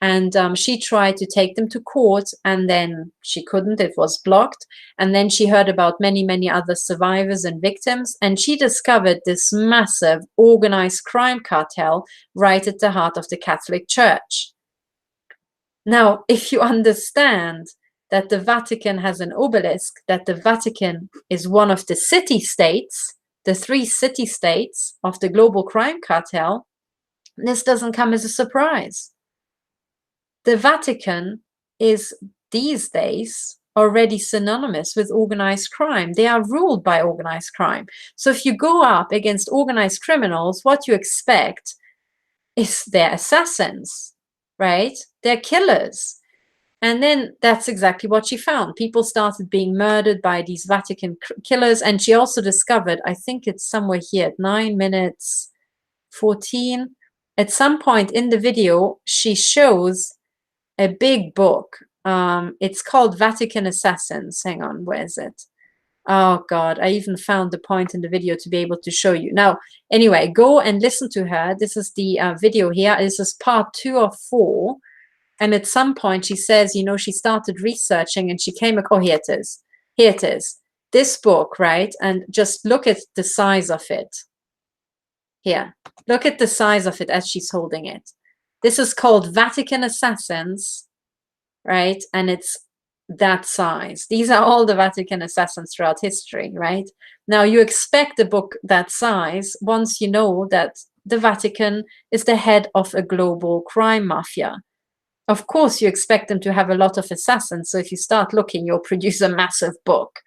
And she tried to take them to court, and then she couldn't. It was blocked. And then she heard about many, many other survivors and victims. And she discovered this massive organized crime cartel right at the heart of the Catholic Church. Now, if you understand that the Vatican has an obelisk, that the Vatican is one of the city-states, the 3 city-states of the global crime cartel, this doesn't come as a surprise. The Vatican is these days already synonymous with organized crime. They are ruled by organized crime. So if you go up against organized criminals, what you expect is they're assassins, right? They're killers. And then that's exactly what she found. People started being murdered by these Vatican killers. And she also discovered, I think it's somewhere here at 9 minutes 14. At some point in the video, she shows a big book. It's called Vatican Assassins. Hang on, where is it? Oh God, I even found the point in the video to be able to show you. Now, anyway, go and listen to her. This is the video here. This is part 2 of 4. And at some point she says, you know, she started researching and she came, oh, here it is. Here it is. This book, right? And just look at the size of it. Here, look at the size of it as she's holding it. This is called Vatican Assassins, right? And it's that size. These are all the Vatican assassins throughout history, right? Now, you expect a book that size once you know that the Vatican is the head of a global crime mafia. Of course, you expect them to have a lot of assassins. So if you start looking, you'll produce a massive book.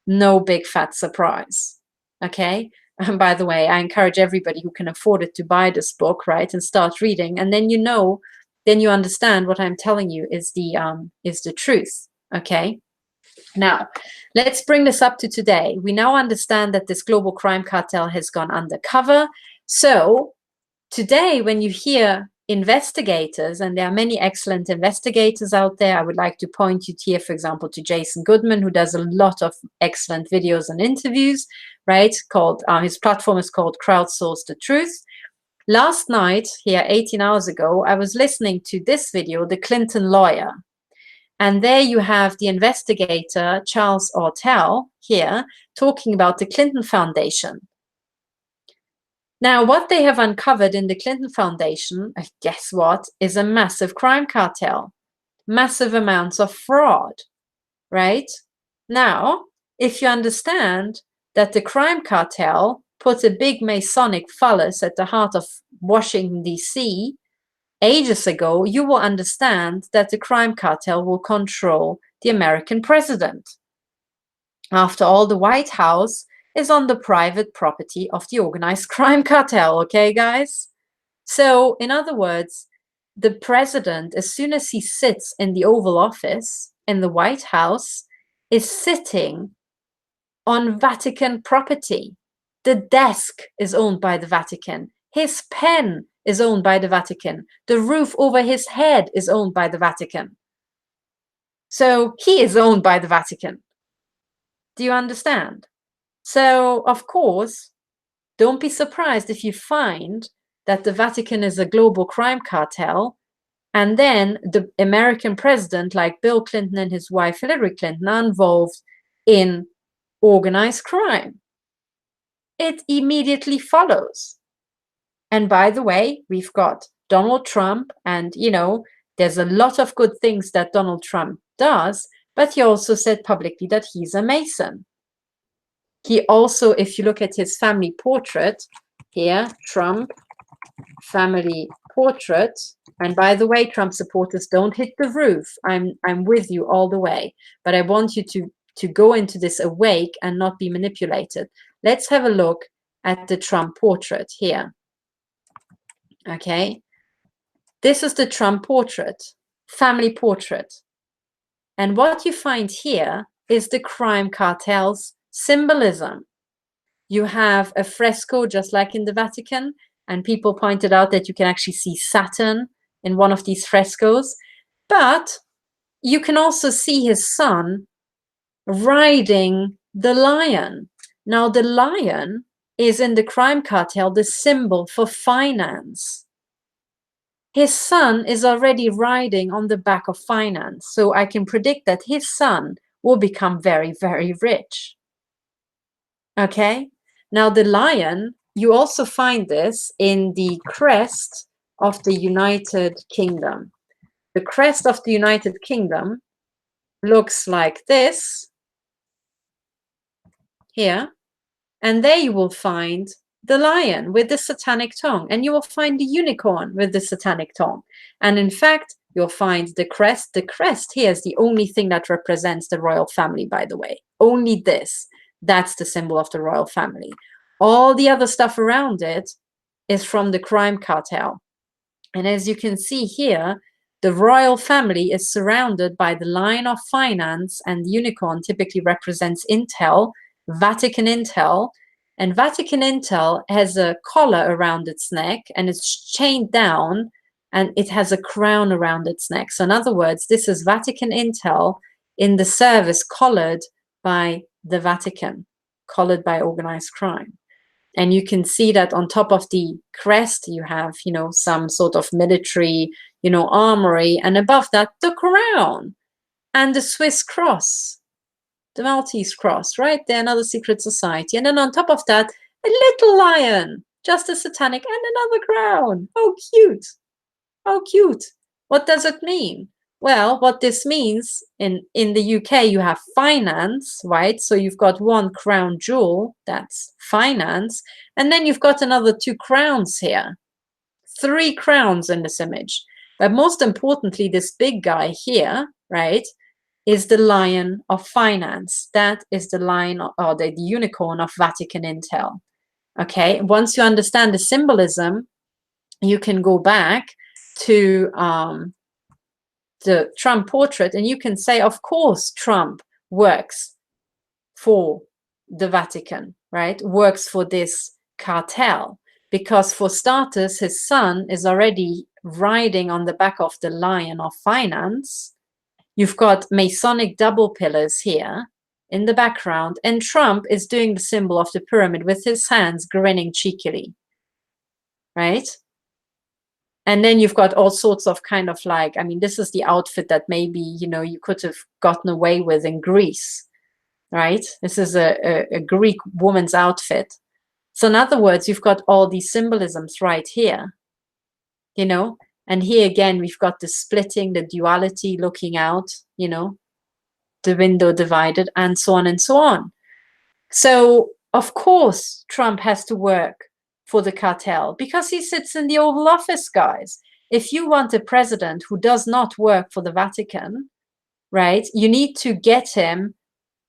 No big fat surprise. Okay? And by the way, I encourage everybody who can afford it to buy this book, right? And start reading. And then you know, then you understand what I'm telling you is the truth. Okay? Now, let's bring this up to today. We now understand that this global crime cartel has gone undercover. So today, when you hear investigators, and there are many excellent investigators out there. I would like to point you here, for example, to Jason Goodman, who does a lot of excellent videos and interviews, right? Called his platform is called Crowdsource the Truth. Last night, here 18 hours ago, I was listening to this video, The Clinton Lawyer. And there you have the investigator, Charles Ortel, here, talking about the Clinton Foundation. Now, what they have uncovered in the Clinton Foundation, guess what, is a massive crime cartel, massive amounts of fraud, right? Now, if you understand that the crime cartel put a big Masonic phallus at the heart of Washington, D.C. ages ago, you will understand that the crime cartel will control the American president. After all, the White House is on the private property of the organized crime cartel, okay, guys? So, in other words, the president, as soon as he sits in the Oval Office in the White House, is sitting on Vatican property. The desk is owned by the Vatican. His pen is owned by the Vatican. The roof over his head is owned by the Vatican. So, he is owned by the Vatican. Do you understand? So, of course, don't be surprised if you find that the Vatican is a global crime cartel, and then the American president, like Bill Clinton and his wife Hillary Clinton, are involved in organized crime. It immediately follows. And by the way, we've got Donald Trump, and, you know, there's a lot of good things that Donald Trump does, but he also said publicly that he's a Mason. He also, if you look at his family portrait here, Trump family portrait, and by the way, Trump supporters, don't hit the roof. I'm with you all the way, but I want you to go into this awake and not be manipulated. Let's have a look at the Trump portrait here. Okay, this is the Trump portrait, family portrait, and what you find here is the crime cartel's symbolism. You have a fresco just like in the Vatican, and people pointed out that you can actually see Saturn in one of these frescoes, but you can also see his son riding the lion. Now, the lion is in the crime cartel the symbol for finance. His son is already riding on the back of finance, so I can predict that his son will become very, very rich. Okay, now the lion, you also find this in the crest of the United Kingdom. The crest of the United Kingdom looks like this here. And there you will find the lion with the satanic tongue, and you will find the unicorn with the satanic tongue. And in fact, you'll find the crest. The crest here is the only thing that represents the royal family, by the way. Only this. That's the symbol of the royal family. All the other stuff around it is from the crime cartel. And as you can see here, the royal family is surrounded by the line of finance, and the unicorn typically represents intel, Vatican intel. And Vatican intel has a collar around its neck, and it's chained down, and it has a crown around its neck. So in other words, this is Vatican intel in the service, collared by the Vatican, collared by organized crime. And you can see that on top of the crest, you have, you know, some sort of military, you know, armory. And above that, the crown and the Swiss cross, the Maltese cross, right there, another secret society. And then on top of that, a little lion, just as satanic, and another crown. Oh, cute. Oh, cute. What does it mean? Well, what this means, in the UK, you have finance, right? So you've got one crown jewel, that's finance. And then you've got another 2 crowns here. 3 crowns in this image. But most importantly, this big guy here, right, is the lion of finance. That is the lion, or the unicorn of Vatican intel. Okay, once you understand the symbolism, you can go back to the Trump portrait, and you can say, of course, Trump works for the Vatican, right? Works for this cartel, because for starters, his son is already riding on the back of the lion of finance. You've got Masonic double pillars here in the background, and Trump is doing the symbol of the pyramid with his hands grinning cheekily, right? And then you've got all sorts of kind of like, I mean, this is the outfit that maybe, you know, you could have gotten away with in Greece, right? This is a Greek woman's outfit. So in other words, you've got all these symbolisms right here, you know, and here again, we've got the splitting, the duality, looking out, you know, the window divided, and so on and so on. So of course, Trump has to work for the cartel because he sits in the Oval Office, guys. If you want a president who does not work for the Vatican, right, you need to get him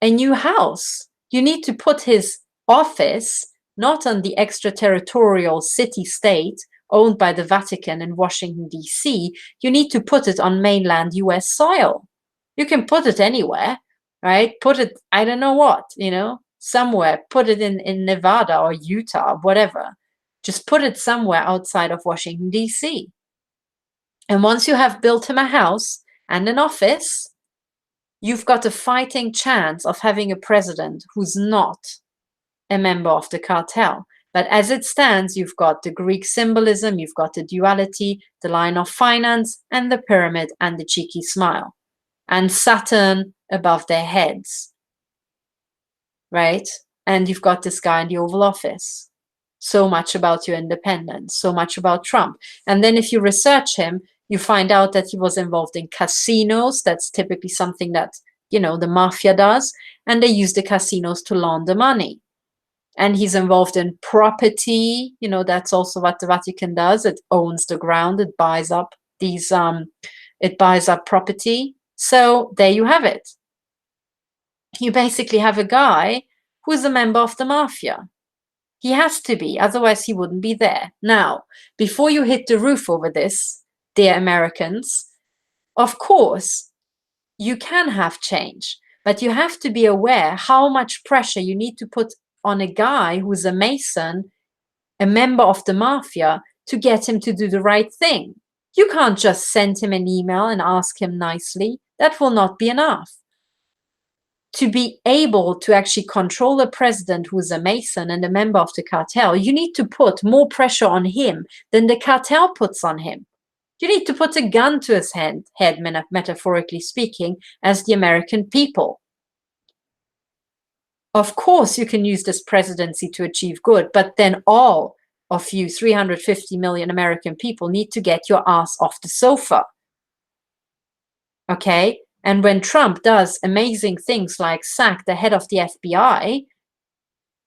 a new house. You need to put his office not on the extraterritorial city-state owned by the Vatican in Washington, D.C. You need to put it on mainland U.S. soil. You can put it anywhere, right? Put it, I don't know what, you know, somewhere. Put it in Nevada or Utah, whatever. Just put it somewhere outside of Washington, D.C. And once you have built him a house and an office, you've got a fighting chance of having a president who's not a member of the cartel. But as it stands, you've got the Greek symbolism, you've got the duality, the line of finance, and the pyramid, and the cheeky smile, and Saturn above their heads, right? And you've got this guy in the Oval Office. So much about your independence, so much about Trump. And then if you research him, you find out that he was involved in casinos. That's typically something that, you know, the mafia does. And they use the casinos to launder money. And he's involved in property. You know, that's also what the Vatican does. It owns the ground. It buys up these, it buys up property. So there you have it. You basically have a guy who is a member of the mafia. He has to be, otherwise he wouldn't be there. Now, before you hit the roof over this, dear Americans, of course, you can have change, but you have to be aware how much pressure you need to put on a guy who's a Mason, a member of the mafia, to get him to do the right thing. You can't just send him an email and ask him nicely. That will not be enough. To be able to actually control a president who is a Mason and a member of the cartel, you need to put more pressure on him than the cartel puts on him. You need to put a gun to his head, metaphorically speaking, as the American people. Of course, you can use this presidency to achieve good, but then all of you 350 million American people need to get your ass off the sofa. Okay? And when Trump does amazing things like sack the head of the FBI,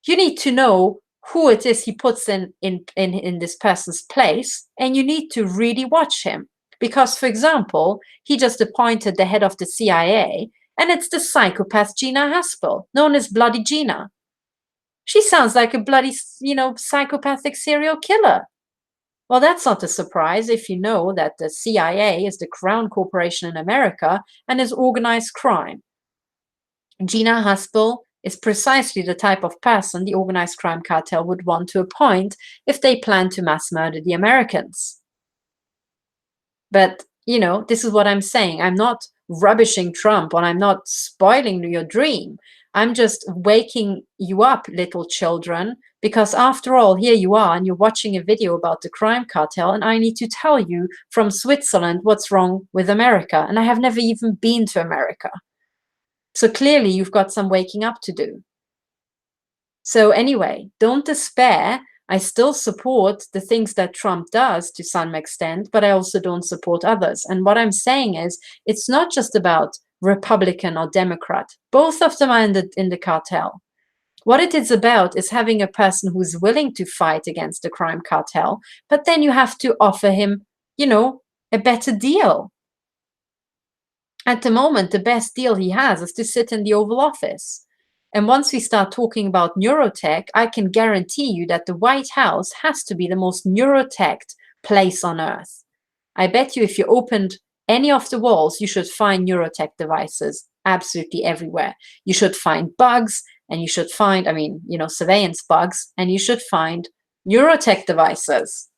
you need to know who it is he puts in this person's place, and you need to really watch him. Because, for example, he just appointed the head of the CIA, and it's the psychopath Gina Haspel, known as Bloody Gina. She sounds like a bloody, psychopathic serial killer. Well, that's not a surprise if you know that the CIA is the crown corporation in America and is organized crime. Gina Haspel is precisely the type of person the organized crime cartel would want to appoint if they plan to mass murder the Americans. But, this is what I'm saying. I'm not rubbishing Trump, and I'm not spoiling your dream. I'm just waking you up, little children, because after all, here you are, and you're watching a video about the crime cartel, and I need to tell you from Switzerland what's wrong with America. And I have never even been to America. So clearly you've got some waking up to do. So anyway, don't despair. I still support the things that Trump does to some extent, but I also don't support others. And what I'm saying is, it's not just about Republican or Democrat. Both of them are in the cartel. What it is about is having a person who's willing to fight against the crime cartel, but then you have to offer him, a better deal. At the moment, the best deal he has is to sit in the Oval Office. And once we start talking about neurotech, I can guarantee you that the White House has to be the most neurotech place on earth. I bet you if you opened any of the walls, you should find neurotech devices absolutely everywhere. You should find bugs, and you should find, surveillance bugs, and you should find neurotech devices,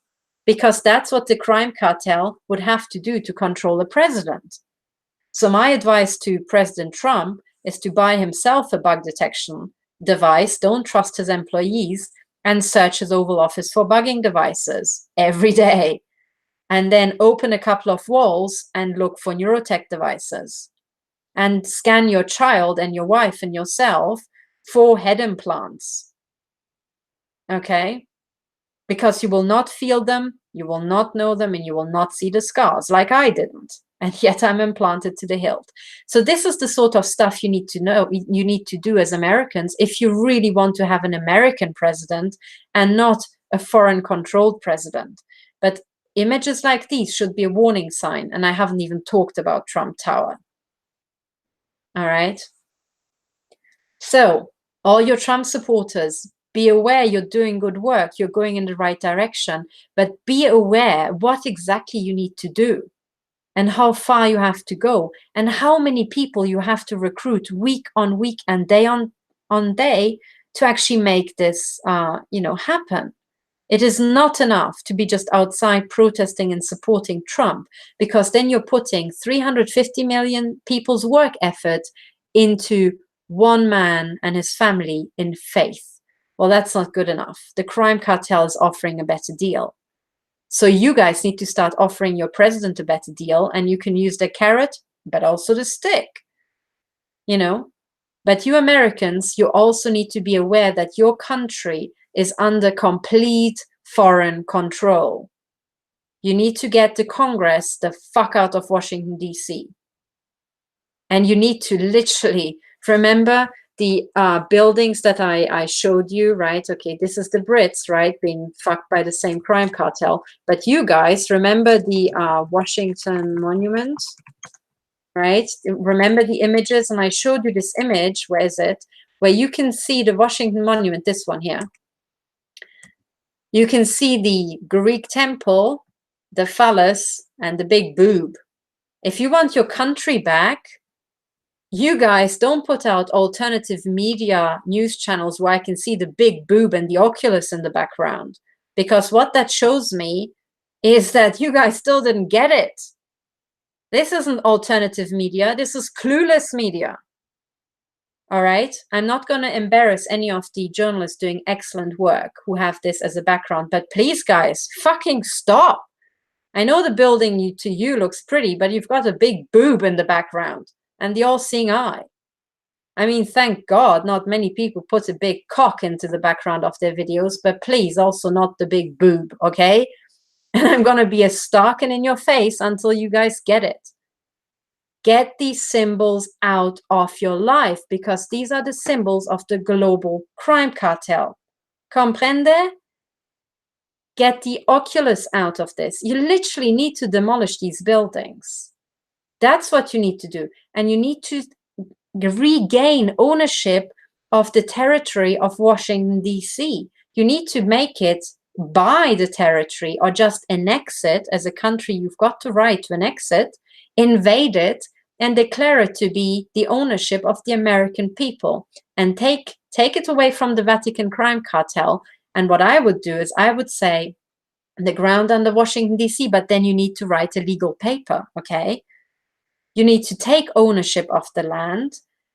because that's what the crime cartel would have to do to control the president. So my advice to President Trump is to buy himself a bug detection device, don't trust his employees, and search his Oval Office for bugging devices every day. And then open a couple of walls and look for neurotech devices. And scan your child and your wife and yourself for head implants. Okay? Because you will not feel them, you will not know them, and you will not see the scars, like I didn't. And yet I'm implanted to the hilt. So this is the sort of stuff you need to know, you need to do as Americans if you really want to have an American president and not a foreign-controlled president. But images like these should be a warning sign, and I haven't even talked about Trump Tower. All right? So, all your Trump supporters, be aware you're doing good work, you're going in the right direction, but be aware what exactly you need to do, and how far you have to go, and how many people you have to recruit week on week and day on day to actually make this, happen. It is not enough to be just outside protesting and supporting Trump, because then you're putting 350 million people's work effort into one man and his family in faith. Well, that's not good enough. The crime cartel is offering a better deal. So you guys need to start offering your president a better deal, and you can use the carrot, but also the stick, But you Americans, you also need to be aware that your country is under complete foreign control. You need to get the Congress the fuck out of Washington, D.C. And you need to literally remember the buildings that I showed you, right? Okay, this is the Brits, right, being fucked by the same crime cartel. But you guys remember the Washington Monument, right? Remember the images? And I showed you this image, where is it? Where you can see the Washington Monument, this one here. You can see the Greek temple, the phallus, and the big boob. If you want your country back, you guys don't put out alternative media news channels where I can see the big boob and the Oculus in the background. Because what that shows me is that you guys still didn't get it. This isn't alternative media. This is clueless media. All right? I'm not going to embarrass any of the journalists doing excellent work who have this as a background. But please, guys, fucking stop. I know the building to you looks pretty, but you've got a big boob in the background. And the all-seeing eye. I mean, thank God not many people put a big cock into the background of their videos, but please also not the big boob, okay? And I'm going to be as stark and in your face until you guys get it. Get these symbols out of your life, because these are the symbols of the global crime cartel. Comprende? Get the Occulus out of this. You literally need to demolish these buildings. That's what you need to do. And you need to regain ownership of the territory of Washington, D.C. You need to make it buy the territory or just annex it. As a country, you've got the right to annex it, invade it, and declare it to be the ownership of the American people, and take it away from the Vatican crime cartel. And what I would do is I would say the ground under Washington, D.C., but then you need to write a legal paper, okay? You need to take ownership of the land,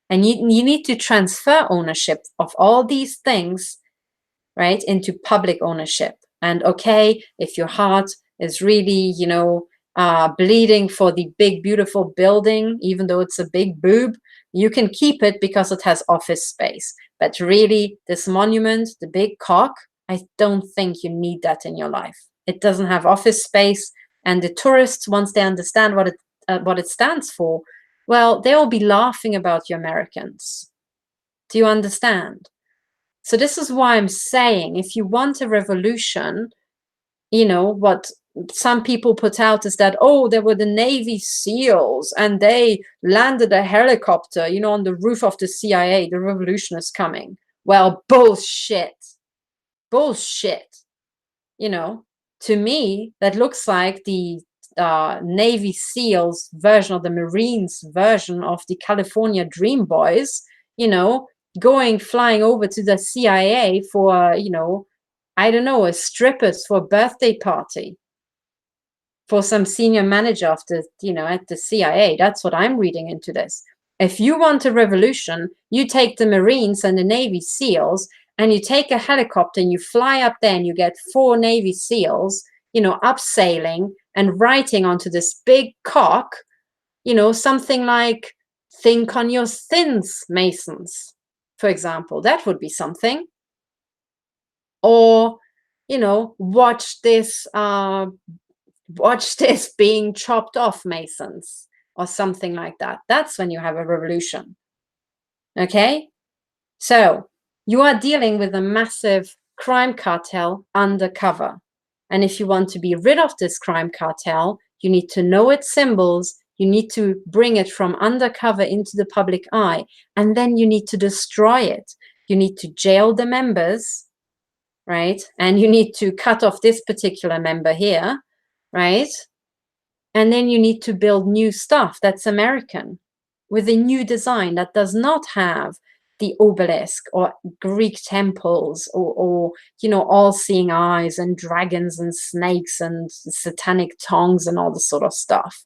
and you need to transfer ownership of all these things, right, into public ownership. And okay, if your heart is really, you know, bleeding for the big, beautiful building, even though it's a big boob, you can keep it because it has office space. But really, this monument, the big cock, I don't think you need that in your life. It doesn't have office space, and the tourists, once they understand what it stands for, well, they'll be laughing about you Americans. Do you understand? So this is why I'm saying, if you want a revolution, you know, what some people put out is that, oh, there were the Navy SEALs and they landed a helicopter, you know, on the roof of the CIA. The revolution is coming. Well, bullshit. Bullshit. You know, to me, that looks like the Navy SEALs version, or the Marines version of the California Dream Boys, you know, flying over to the CIA for, you know, I don't know, a strippers for a birthday party for some senior manager of the, you know, at the CIA. That's what I'm reading into this. If you want a revolution, you take the Marines and the Navy SEALs, and you take a helicopter and you fly up there, and you get 4 Navy SEALs, you know, upsailing and riding onto this big cock, you know, something like think on your thins, Masons, for example. That would be something. Or, you know, watch this being chopped off, Masons, or something like that. That's when you have a revolution. Okay? So you are dealing with a massive crime cartel undercover. And if you want to be rid of this crime cartel, you need to know its symbols. You need to bring it from undercover into the public eye. And then you need to destroy it. You need to jail the members, right? And you need to cut off this particular member here, right? And then you need to build new stuff that's American, with a new design that does not have the obelisk or Greek temples or you know, all-seeing eyes and dragons and snakes and satanic tongues and all this sort of stuff.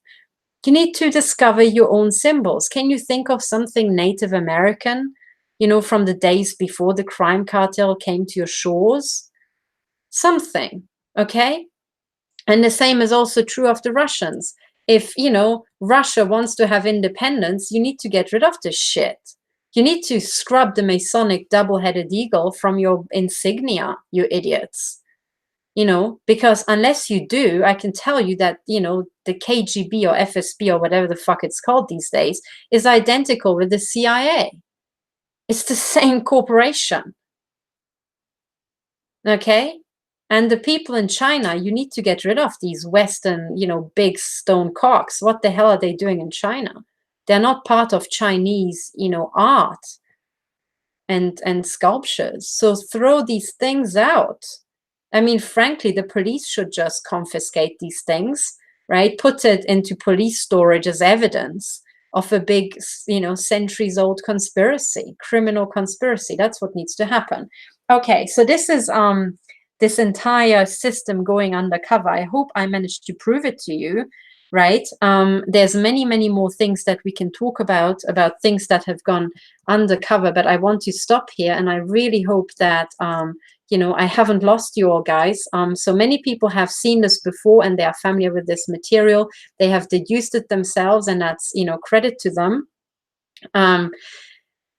You need to discover your own symbols. Can you think of something Native American, you know, from the days before the crime cartel came to your shores? Something, okay? And the same is also true of the Russians. If, you know, Russia wants to have independence, you need to get rid of this shit. You need to scrub the Masonic double-headed eagle from your insignia, you idiots. You know, because unless you do, I can tell you that, you know, the KGB or FSB or whatever the fuck it's called these days is identical with the CIA. It's the same corporation. Okay? And the people in China, you need to get rid of these Western, you know, big stone cocks. What the hell are they doing in China? They're not part of Chinese, you know, art and sculptures. So throw these things out. I mean, frankly, the police should just confiscate these things, right? Put it into police storage as evidence of a big, you know, centuries-old conspiracy, criminal conspiracy. That's what needs to happen. Okay, so this is this entire system going undercover. I hope I managed to prove it to you, right? There's many, many more things that we can talk about things that have gone undercover, but I want to stop here, and I really hope that, you know, I haven't lost you all, guys. So many people have seen this before, and they are familiar with this material. They have deduced it themselves, and that's, you know, credit to them.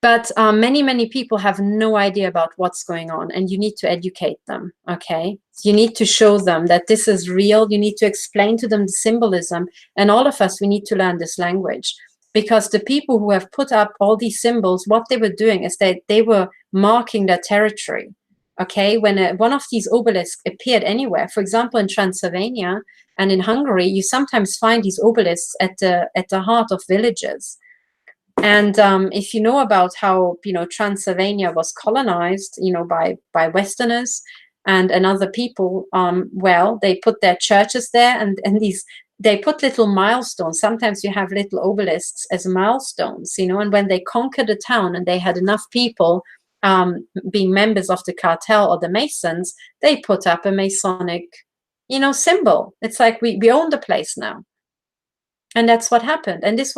But many, many people have no idea about what's going on, and you need to educate them, okay? You need to show them that this is real. You need to explain to them the symbolism, and all of us, we need to learn this language. because the people who have put up all these symbols, what they were doing is that they were marking their territory. Okay, when one of these obelisks appeared anywhere, for example, in Transylvania and in Hungary, you sometimes find these obelisks at the heart of villages. And if you know about how, you know, Transylvania was colonized, you know, by Westerners and other people, well, they put their churches there, and they put little milestones. Sometimes you have little obelisks as milestones, you know, and when they conquered a town and they had enough people being members of the cartel or the Masons, they put up a Masonic, you know, symbol. It's like we own the place now. And that's what happened. And this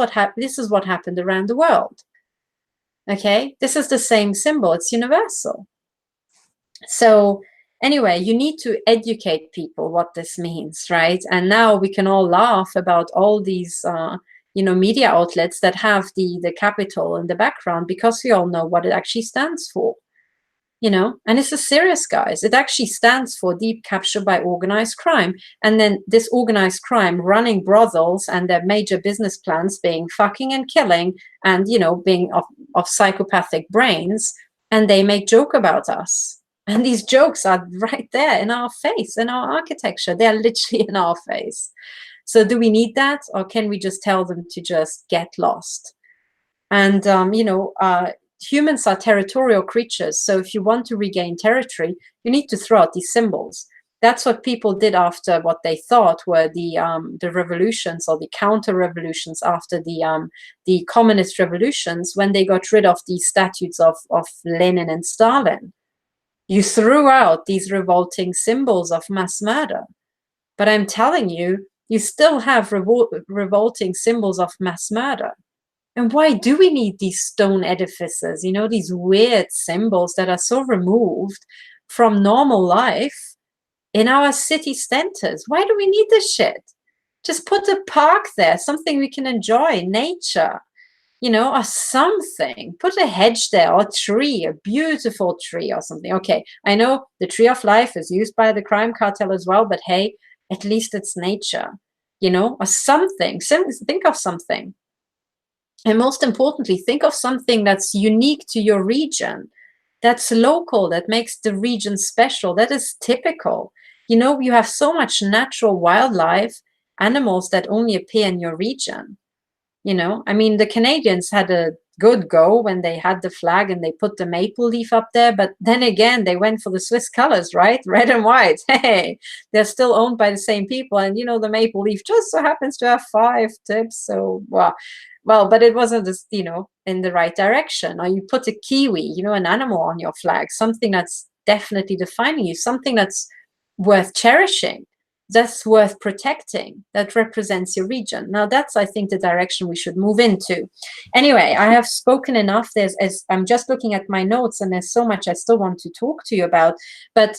is what happened around the world. Okay, this is the same symbol. It's universal. So anyway, you need to educate people what this means, right? And now we can all laugh about all these, you know, media outlets that have the capital in the background, because we all know what it actually stands for. You know, and this is serious, guys. It actually stands for deep capture by organized crime. And then this organized crime running brothels, and their major business plans being fucking and killing, and, you know, being of psychopathic brains. And they make joke about us. And these jokes are right there in our face, in our architecture. They're literally in our face. So do we need that? Or can we just tell them to just get lost? And, you know, humans are territorial creatures. So if you want to regain territory, you need to throw out these symbols. That's what people did after what they thought were the revolutions, or the counter revolutions after the communist revolutions, when they got rid of these statues of Lenin and Stalin. You threw out these revolting symbols of mass murder. But I'm telling you, you still have revolting symbols of mass murder. And why do we need these stone edifices, you know, these weird symbols that are so removed from normal life in our city centers? Why do we need this shit? Just put a park there, something we can enjoy, nature, you know, or something. Put a hedge there, or a tree, a beautiful tree or something. Okay, I know the tree of life is used by the crime cartel as well, but hey, at least it's nature, you know, or something. Think of something. And most importantly, think of something that's unique to your region, that's local, that makes the region special, that is typical. You know, you have so much natural wildlife, animals that only appear in your region. You know, I mean, the Canadians had a good go when they had the flag and they put the maple leaf up there. But then again, they went for the Swiss colors, right? Red and white. Hey, they're still owned by the same people. And, you know, the maple leaf just so happens to have 5 tips. So, well, but it wasn't just, you know, in the right direction. Or you put a kiwi, you know, an animal on your flag, something that's definitely defining you, something that's worth cherishing, that's worth protecting, that represents your region. Now, that's, I think, the direction we should move into. Anyway, I have spoken enough. I'm just looking at my notes, and there's so much I still want to talk to you about. But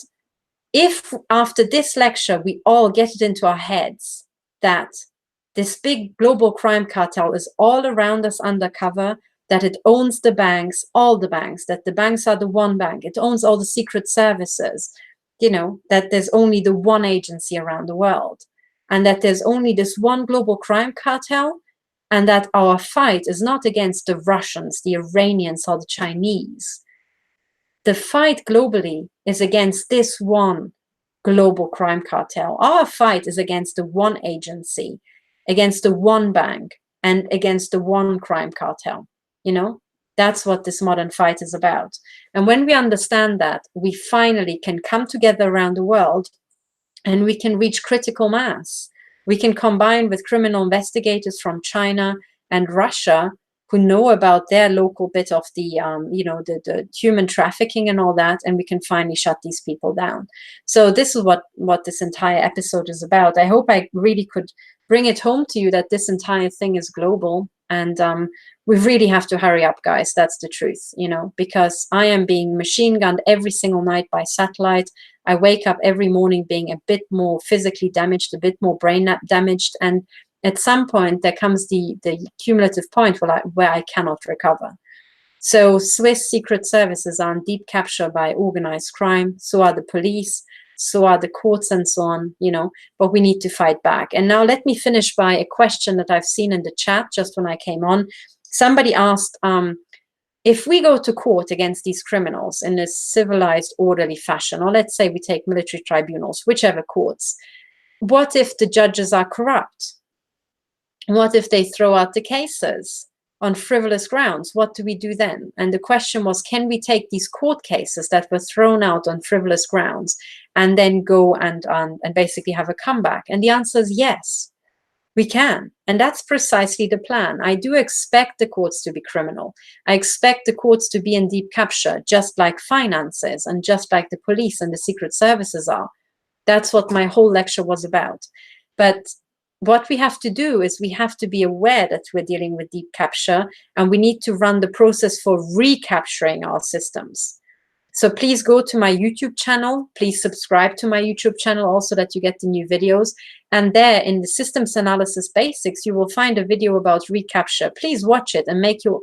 if after this lecture, we all get it into our heads that this big global crime cartel is all around us undercover, that it owns the banks, all the banks, that the banks are the one bank, it owns all the secret services, you know, that there's only the one agency around the world, and that there's only this one global crime cartel, and that our fight is not against the Russians, the Iranians, or the Chinese. The fight globally is against this one global crime cartel. Our fight is against the one agency, against the one bank, and against the one crime cartel. You know, that's what this modern fight is about. And when we understand that, we finally can come together around the world, and we can reach critical mass. We can combine with criminal investigators from China and Russia who know about their local bit of the, you know, the human trafficking and all that, and we can finally shut these people down. So this is what this entire episode is about. I hope I really could bring it home to you that this entire thing is global, and we really have to hurry up, guys. That's the truth, you know, because I am being machine gunned every single night by satellite. I wake up every morning being a bit more physically damaged, a bit more brain damaged, and at some point there comes the cumulative point where I cannot recover. So Swiss secret services are in deep capture by organized crime. So are the police. so are the courts and so on, you know, but we need to fight back. And now let me finish by a question that I've seen in the chat just when I came on. Somebody asked, if we go to court against these criminals in a civilized, orderly fashion, or let's say we take military tribunals, whichever courts, what if the judges are corrupt? What if they throw out the cases on frivolous grounds? What do we do then? And the question was, can we take these court cases that were thrown out on frivolous grounds and then go and basically have a comeback? And the answer is yes, we can. And that's precisely the plan. I do expect the courts to be criminal. I expect the courts to be in deep capture, just like finances and just like the police and the secret services are. That's what my whole lecture was about. But what we have to do is we have to be aware that we're dealing with deep capture, and we need to run the process for recapturing our systems. So please go to my YouTube channel. Please subscribe to my YouTube channel also, that you get the new videos. And there in the systems analysis basics, you will find a video about recapture. Please watch it and make you,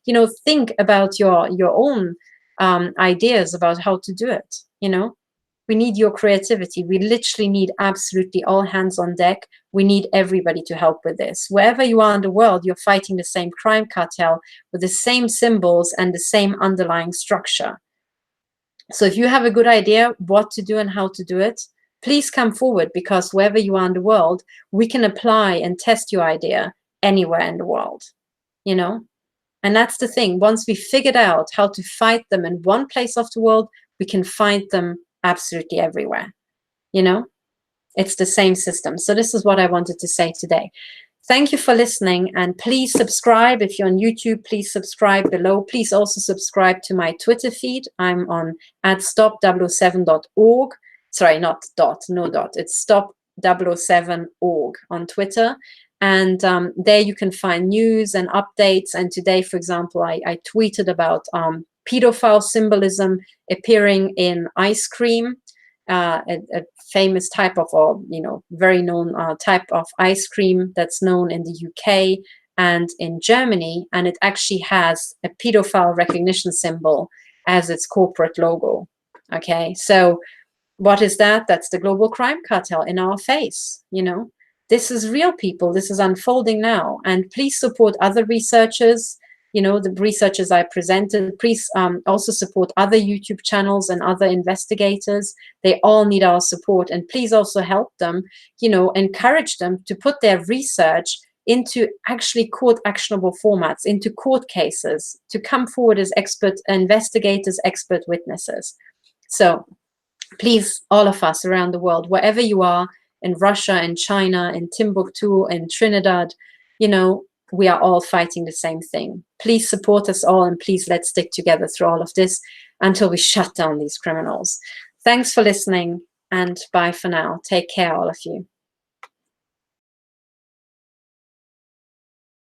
you know, think about your own ideas about how to do it, you know. We need your creativity. We literally need absolutely all hands on deck. We need everybody to help with this. Wherever you are in the world, you're fighting the same crime cartel with the same symbols and the same underlying structure. So if you have a good idea what to do and how to do it, please come forward, because wherever you are in the world, we can apply and test your idea anywhere in the world, you know? And that's the thing. Once we figured out how to fight them in one place of the world, we can find them absolutely everywhere, you know. It's the same system. So this is what I wanted to say today. Thank you for listening, and please subscribe. If you're on YouTube, please subscribe below. Please also subscribe to my Twitter feed. I'm on @stop007.org. Sorry, not dot, no dot. It's stop007.org on Twitter. And there you can find news and updates. And today, for example, I tweeted about pedophile symbolism appearing in ice cream, a famous type of, or you know, very known type of ice cream that's known in the UK and in Germany, and it actually has a pedophile recognition symbol as its corporate logo. Okay, so what is that? That's the global crime cartel in our face, you know. This is real, people. This is unfolding now. And please support other researchers, you know, the researchers I presented. Please also support other YouTube channels and other investigators. They all need our support. And please also help them, you know, encourage them to put their research into actually court actionable formats, into court cases, to come forward as expert investigators, expert witnesses. So please, all of us around the world, wherever you are, in Russia, in China, in Timbuktu, in Trinidad, you know, we are all fighting the same thing. Please support us all, and please let's stick together through all of this until we shut down these criminals. Thanks for listening, and bye for now. Take care, all of you.